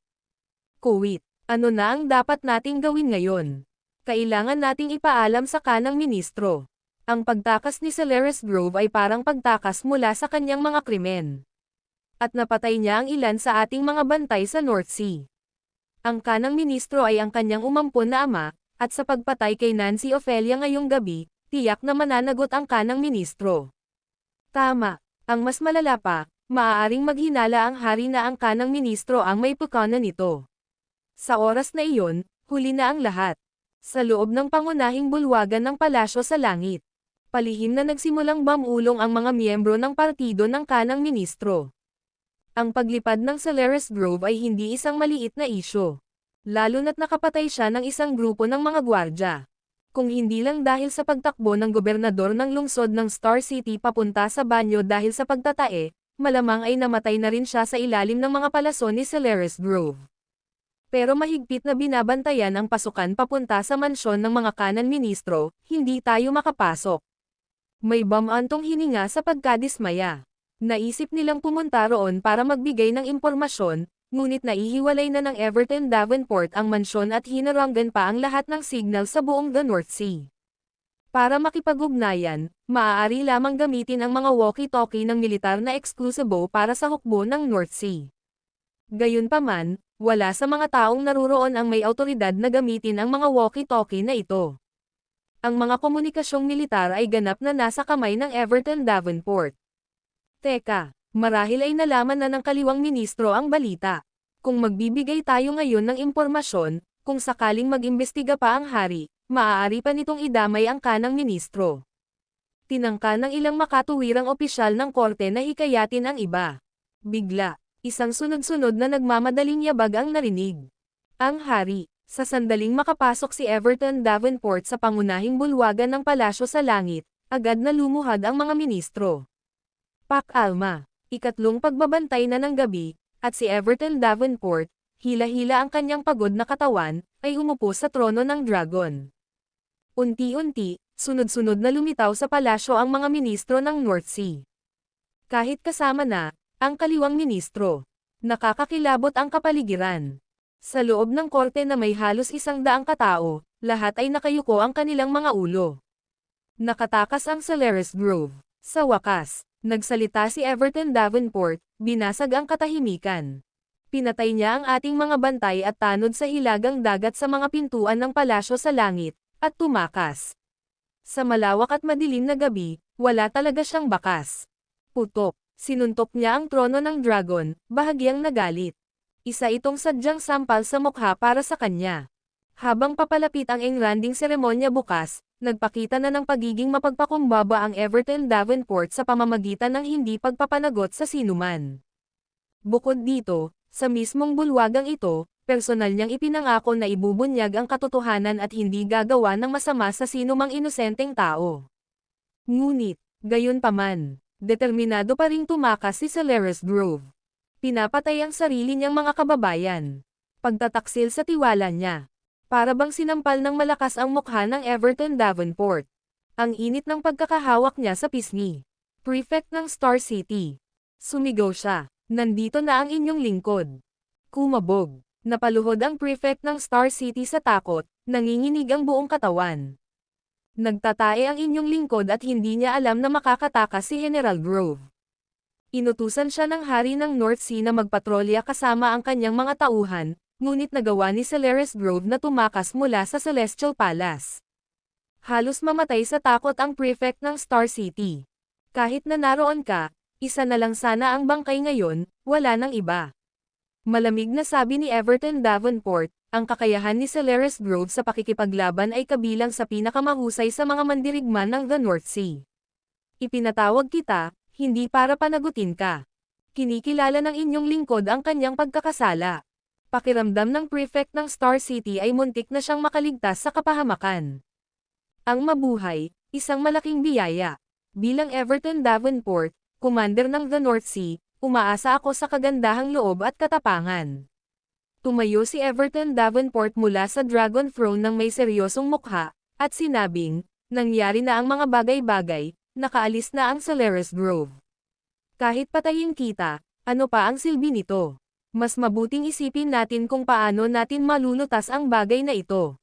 Kuwit, ano na ang dapat nating gawin ngayon? Kailangan nating ipaalam sa kanang ministro. Ang pagtakas ni Celeres Grove ay parang pagtakas mula sa kanyang mga krimen. At napatay niya ang ilan sa ating mga bantay sa North Sea. Ang kanang ministro ay ang kanyang umampon na ama, at sa pagpatay kay Nancy Ophelia ngayong gabi, tiyak na mananagot ang kanang ministro. Tama, ang mas malala pa, maaaring maghinala ang hari na ang kanang ministro ang may pukana nito. Sa oras na iyon, huli na ang lahat. Sa loob ng pangunahing bulwagan ng palasyo sa langit, palihim na nagsimulang bamulong ang mga miyembro ng partido ng kanang ministro. Ang paglipad ng Celeres Grove ay hindi isang maliit na isyo. Lalo na't nakapatay siya ng isang grupo ng mga gwardya. Kung hindi lang dahil sa pagtakbo ng gobernador ng lungsod ng Star City papunta sa banyo dahil sa pagtatae, malamang ay namatay na rin siya sa ilalim ng mga palaso ni Celeres Grove. Pero mahigpit na binabantayan ang pasukan papunta sa mansyon ng mga kanan ministro, hindi tayo makapasok. May bamantong hininga sa pagkadismaya. Naisip nilang pumunta roon para magbigay ng impormasyon, ngunit naihiwalay na ng Everton Davenport ang mansyon at hinarangan pa ang lahat ng signal sa buong the North Sea. Para makipag-ugnayan, maaari lamang gamitin ang mga walkie-talkie ng militar na eksklusibo para sa hukbo ng North Sea. Gayunpaman, wala sa mga taong naruroon ang may awtoridad na gamitin ang mga walkie-talkie na ito. Ang mga komunikasyong militar ay ganap na nasa kamay ng Everton Davenport. Teka, marahil ay nalaman na ng kaliwang ministro ang balita. Kung magbibigay tayo ngayon ng impormasyon, kung sakaling mag-imbestiga pa ang hari, maaari pa nitong idamay ang kanang ministro. Tinangka ng ilang makatuwirang opisyal ng korte na hikayatin ang iba. Bigla, isang sunod-sunod na nagmamadaling yabag ang narinig. Ang hari, sa sandaling makapasok si Everton Davenport sa pangunahing bulwagan ng palasyo sa langit, agad na lumuhad ang mga ministro. Pak-alma, ikatlong pagbabantay na ng gabi, at si Everton Davenport, hila-hila ang kanyang pagod na katawan, ay umupo sa trono ng dragon. Unti-unti, sunod-sunod na lumitaw sa palasyo ang mga ministro ng North Sea. Kahit kasama na, ang kaliwang ministro, nakakakilabot ang kapaligiran. Sa loob ng korte na may halos 100 katao, lahat ay nakayuko ang kanilang mga ulo. Nakatakas ang Celeres Grove. Sa wakas, nagsalita si Everton Davenport, binasag ang katahimikan. Pinatay niya ang ating mga bantay at tanod sa hilagang dagat sa mga pintuan ng palasyo sa langit, at tumakas. Sa malawak at madilim na gabi, wala talaga siyang bakas. Putok, sinuntok niya ang trono ng dragon, bahagyang nagalit. Isa itong sadyang sampal sa mukha para sa kanya. Habang papalapit ang engranding seremonya bukas, nagpakita na ng pagiging mapagpakumbaba ang Everton Davenport sa pamamagitan ng hindi pagpapanagot sa sinuman. Bukod dito, sa mismong bulwagang ito, personal niyang ipinangako na ibubunyag ang katotohanan at hindi gagawa ng masama sa sinumang inosenteng tao. Ngunit, gayunpaman, determinado pa ring tumakas si Celeres Grove. Pinapatay ang sarili niyang mga kababayan. Pagtataksil sa tiwala niya. Para bang sinampal ng malakas ang mukha ng Everton Davenport. Ang init ng pagkakahawak niya sa pisngi. Prefect ng Star City. Sumigaw siya, "Nandito na ang inyong lingkod." Kumabog. Napaluhod ang prefect ng Star City sa takot, nanginginig ang buong katawan. Nagtatae ang inyong lingkod at hindi niya alam na makakatakas si General Grove. Inutusan siya ng hari ng North Sea na magpatrolya kasama ang kanyang mga tauhan, ngunit nagawa ni Celeres Grove na tumakas mula sa Celestial Palace. Halos mamatay sa takot ang prefect ng Star City. Kahit na naroon ka, isa na lang sana ang bangkay ngayon, wala nang iba. Malamig na sabi ni Everton Davenport, ang kakayahan ni Celeres Grove sa pakikipaglaban ay kabilang sa pinakamahusay sa mga mandirigma ng the North Sea. Ipinatawag kita, hindi para panagutin ka. Kinikilala ng inyong lingkod ang kanyang pagkakasala. Pakiramdam ng prefect ng Star City ay muntik na siyang makaligtas sa kapahamakan. Ang mabuhay, isang malaking biyaya. Bilang Everton Davenport, commander ng the North Sea, umaasa ako sa kagandahang loob at katapangan. Tumayo si Everton Davenport mula sa Dragon Throne ng may seryosong mukha, at sinabing, nangyari na ang mga bagay-bagay, nakaalis na ang Celeres Grove. Kahit patayin kita, ano pa ang silbi nito? Mas mabuting isipin natin kung paano natin malulutas ang bagay na ito.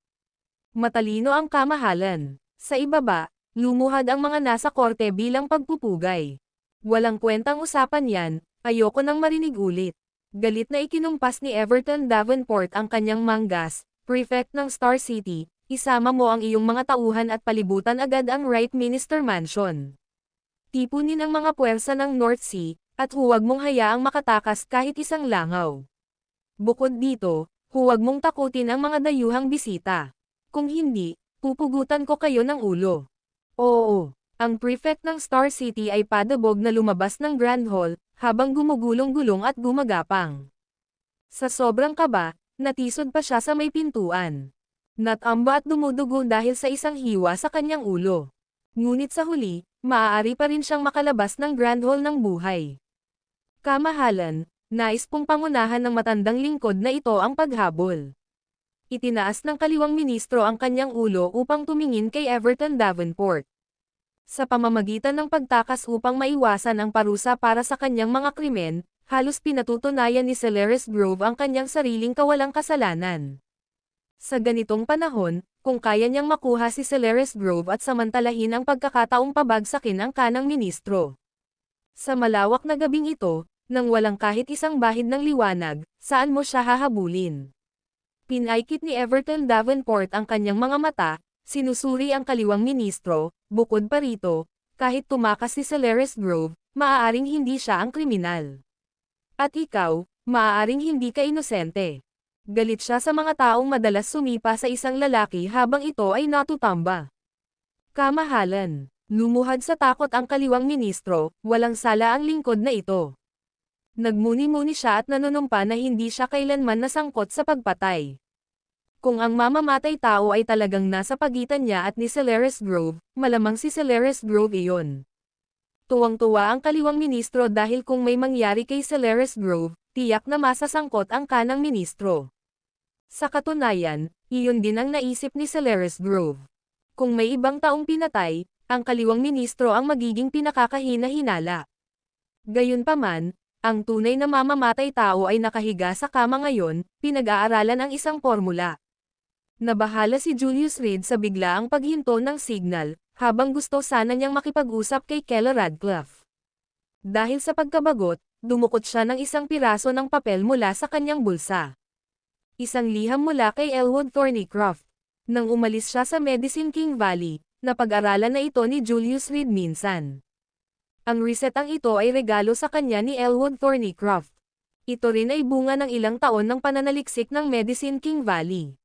Matalino ang kamahalan. Sa ibaba, lumuhad ang mga nasa korte bilang pagpupugay. Walang kwentang usapan yan, ayoko nang marinig ulit. Galit na ikinumpas ni Everton Davenport ang kanyang manggas, prefect ng Star City, isama mo ang iyong mga tauhan at palibutan agad ang Right Minister Mansion. Tipunin ang mga puwersa ng North Sea, at huwag mong hayaang makatakas kahit isang langaw. Bukod dito, huwag mong takutin ang mga dayuhang bisita. Kung hindi, pupugutan ko kayo ng ulo. Oo, ang prefect ng Star City ay padabog na lumabas ng Grand Hall, habang gumugulong-gulong at gumagapang. Sa sobrang kaba, natisod pa siya sa may pintuan. Natamba at dumudugo dahil sa isang hiwa sa kanyang ulo. Ngunit sa huli, maaari pa rin siyang makalabas ng Grand Hall ng buhay. Kamahalan, nais pong pangunahan ng matandang lingkod na ito ang paghabol. Itinaas ng kaliwang ministro ang kanyang ulo upang tumingin kay Everton Davenport. Sa pamamagitan ng pagtakas upang maiwasan ang parusa para sa kanyang mga krimen, halos pinatutunayan ni Celeres Grove ang kanyang sariling kawalang kasalanan. Sa ganitong panahon, kung kaya niyang makuha si Celeres Grove at samantalahin ang pagkakataong pabagsakin ang kanang ministro. Sa malawak na gabing ito, nang walang kahit isang bahid ng liwanag, saan mo siya hahabulin? Pinaikit ni Everton Davenport ang kanyang mga mata, sinusuri ang kaliwang ministro, bukod pa rito, kahit tumakas si Celeres Grove, maaaring hindi siya ang kriminal. At ikaw, maaaring hindi ka inosente. Galit siya sa mga taong madalas sumipa sa isang lalaki habang ito ay natutamba. Kamahalan. Lumuhad sa takot ang kaliwang ministro, walang sala ang lingkod na ito. Nagmuni-muni siya at nanunumpa na hindi siya kailanman nasangkot sa pagpatay. Kung ang mamamatay tao ay talagang nasa pagitan niya at ni Celeres Grove, malamang si Celeres Grove iyon. Tuwang-tuwa ang kaliwang ministro dahil kung may mangyari kay Celeres Grove, tiyak na masasangkot ang kanang ministro. Sa katunayan, iyon din ang naisip ni Celeres Grove. Kung may ibang taong pinatay, ang kaliwang ministro ang magiging pinakakahina-hinala. Gayunpaman, ang tunay na mamamatay tao ay nakahiga sa kama ngayon, pinag-aaralan ang isang formula. Nabahala si Julius Reed sa biglaang paghinto ng signal, habang gusto sana niyang makipag-usap kay Kela Radcliffe. Dahil sa pagkabagot, dumukot siya ng isang piraso ng papel mula sa kanyang bulsa. Isang liham mula kay Elwood Thornycroft. Nang umalis siya sa Medicine King Valley, napag-aralan na ito ni Julius Reed minsan. Ang resetang ito ay regalo sa kanya ni Elwood Thornycroft. Ito rin ay bunga ng ilang taon ng pananaliksik ng Medicine King Valley.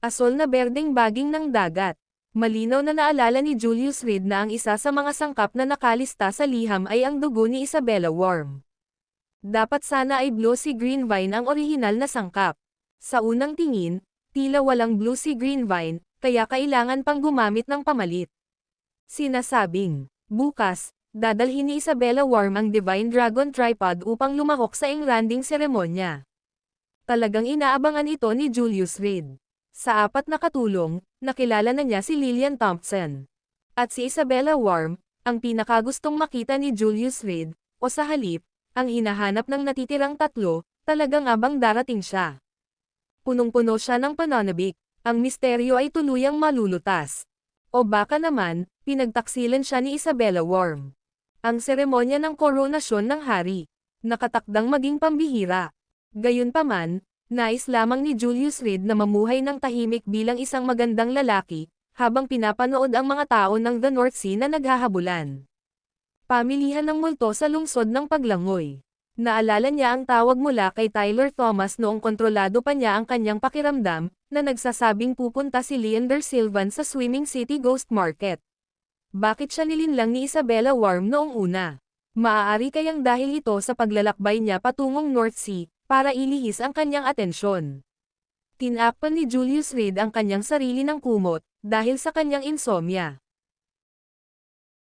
Asol na berdeng baging ng dagat. Malinaw na naalala ni Julius Reed na ang isa sa mga sangkap na nakalista sa liham ay ang dugo ni Isabella Worm. Dapat sana ay blue sea green vine ang orihinal na sangkap. Sa unang tingin, tila walang blue sea green vine, kaya kailangan pang gumamit ng pamalit. Sinasabing, bukas, dadalhin ni Isabella Worm ang Divine Dragon Tripod upang lumahok sa engranding seremonya. Talagang inaabangan ito ni Julius Reed. Sa apat na katulong, nakilala na niya si Lillian Thompson. At si Isabella Worm, ang pinakagustong makita ni Julius Reed, o sa halip, ang hinahanap ng natitirang tatlo, talagang abang darating siya. Punong-puno siya ng pananabik, ang misteryo ay tuluyang malulutas. O baka naman, pinagtaksilan siya ni Isabella Worm. Ang seremonya ng koronasyon ng hari, nakatakdang maging pambihira. Gayunpaman, nais lamang ni Julius Reed na mamuhay ng tahimik bilang isang magandang lalaki, habang pinapanood ang mga tao ng The North Sea na naghahabulan. Pamilihan ng multo sa lungsod ng Paglangoy. Naalala niya ang tawag mula kay Tyler Thomas noong kontrolado pa niya ang kanyang pakiramdam, na nagsasabing pupunta si Leander Sylvan sa Swimming City Ghost Market. Bakit siya nilinlang ni Isabella Worm noong una? Maaari kayang dahil ito sa paglalakbay niya patungong North Sea, para ilihis ang kanyang atensyon. Tinakpan ni Julius Reed ang kanyang sarili ng kumot, dahil sa kanyang insomnia.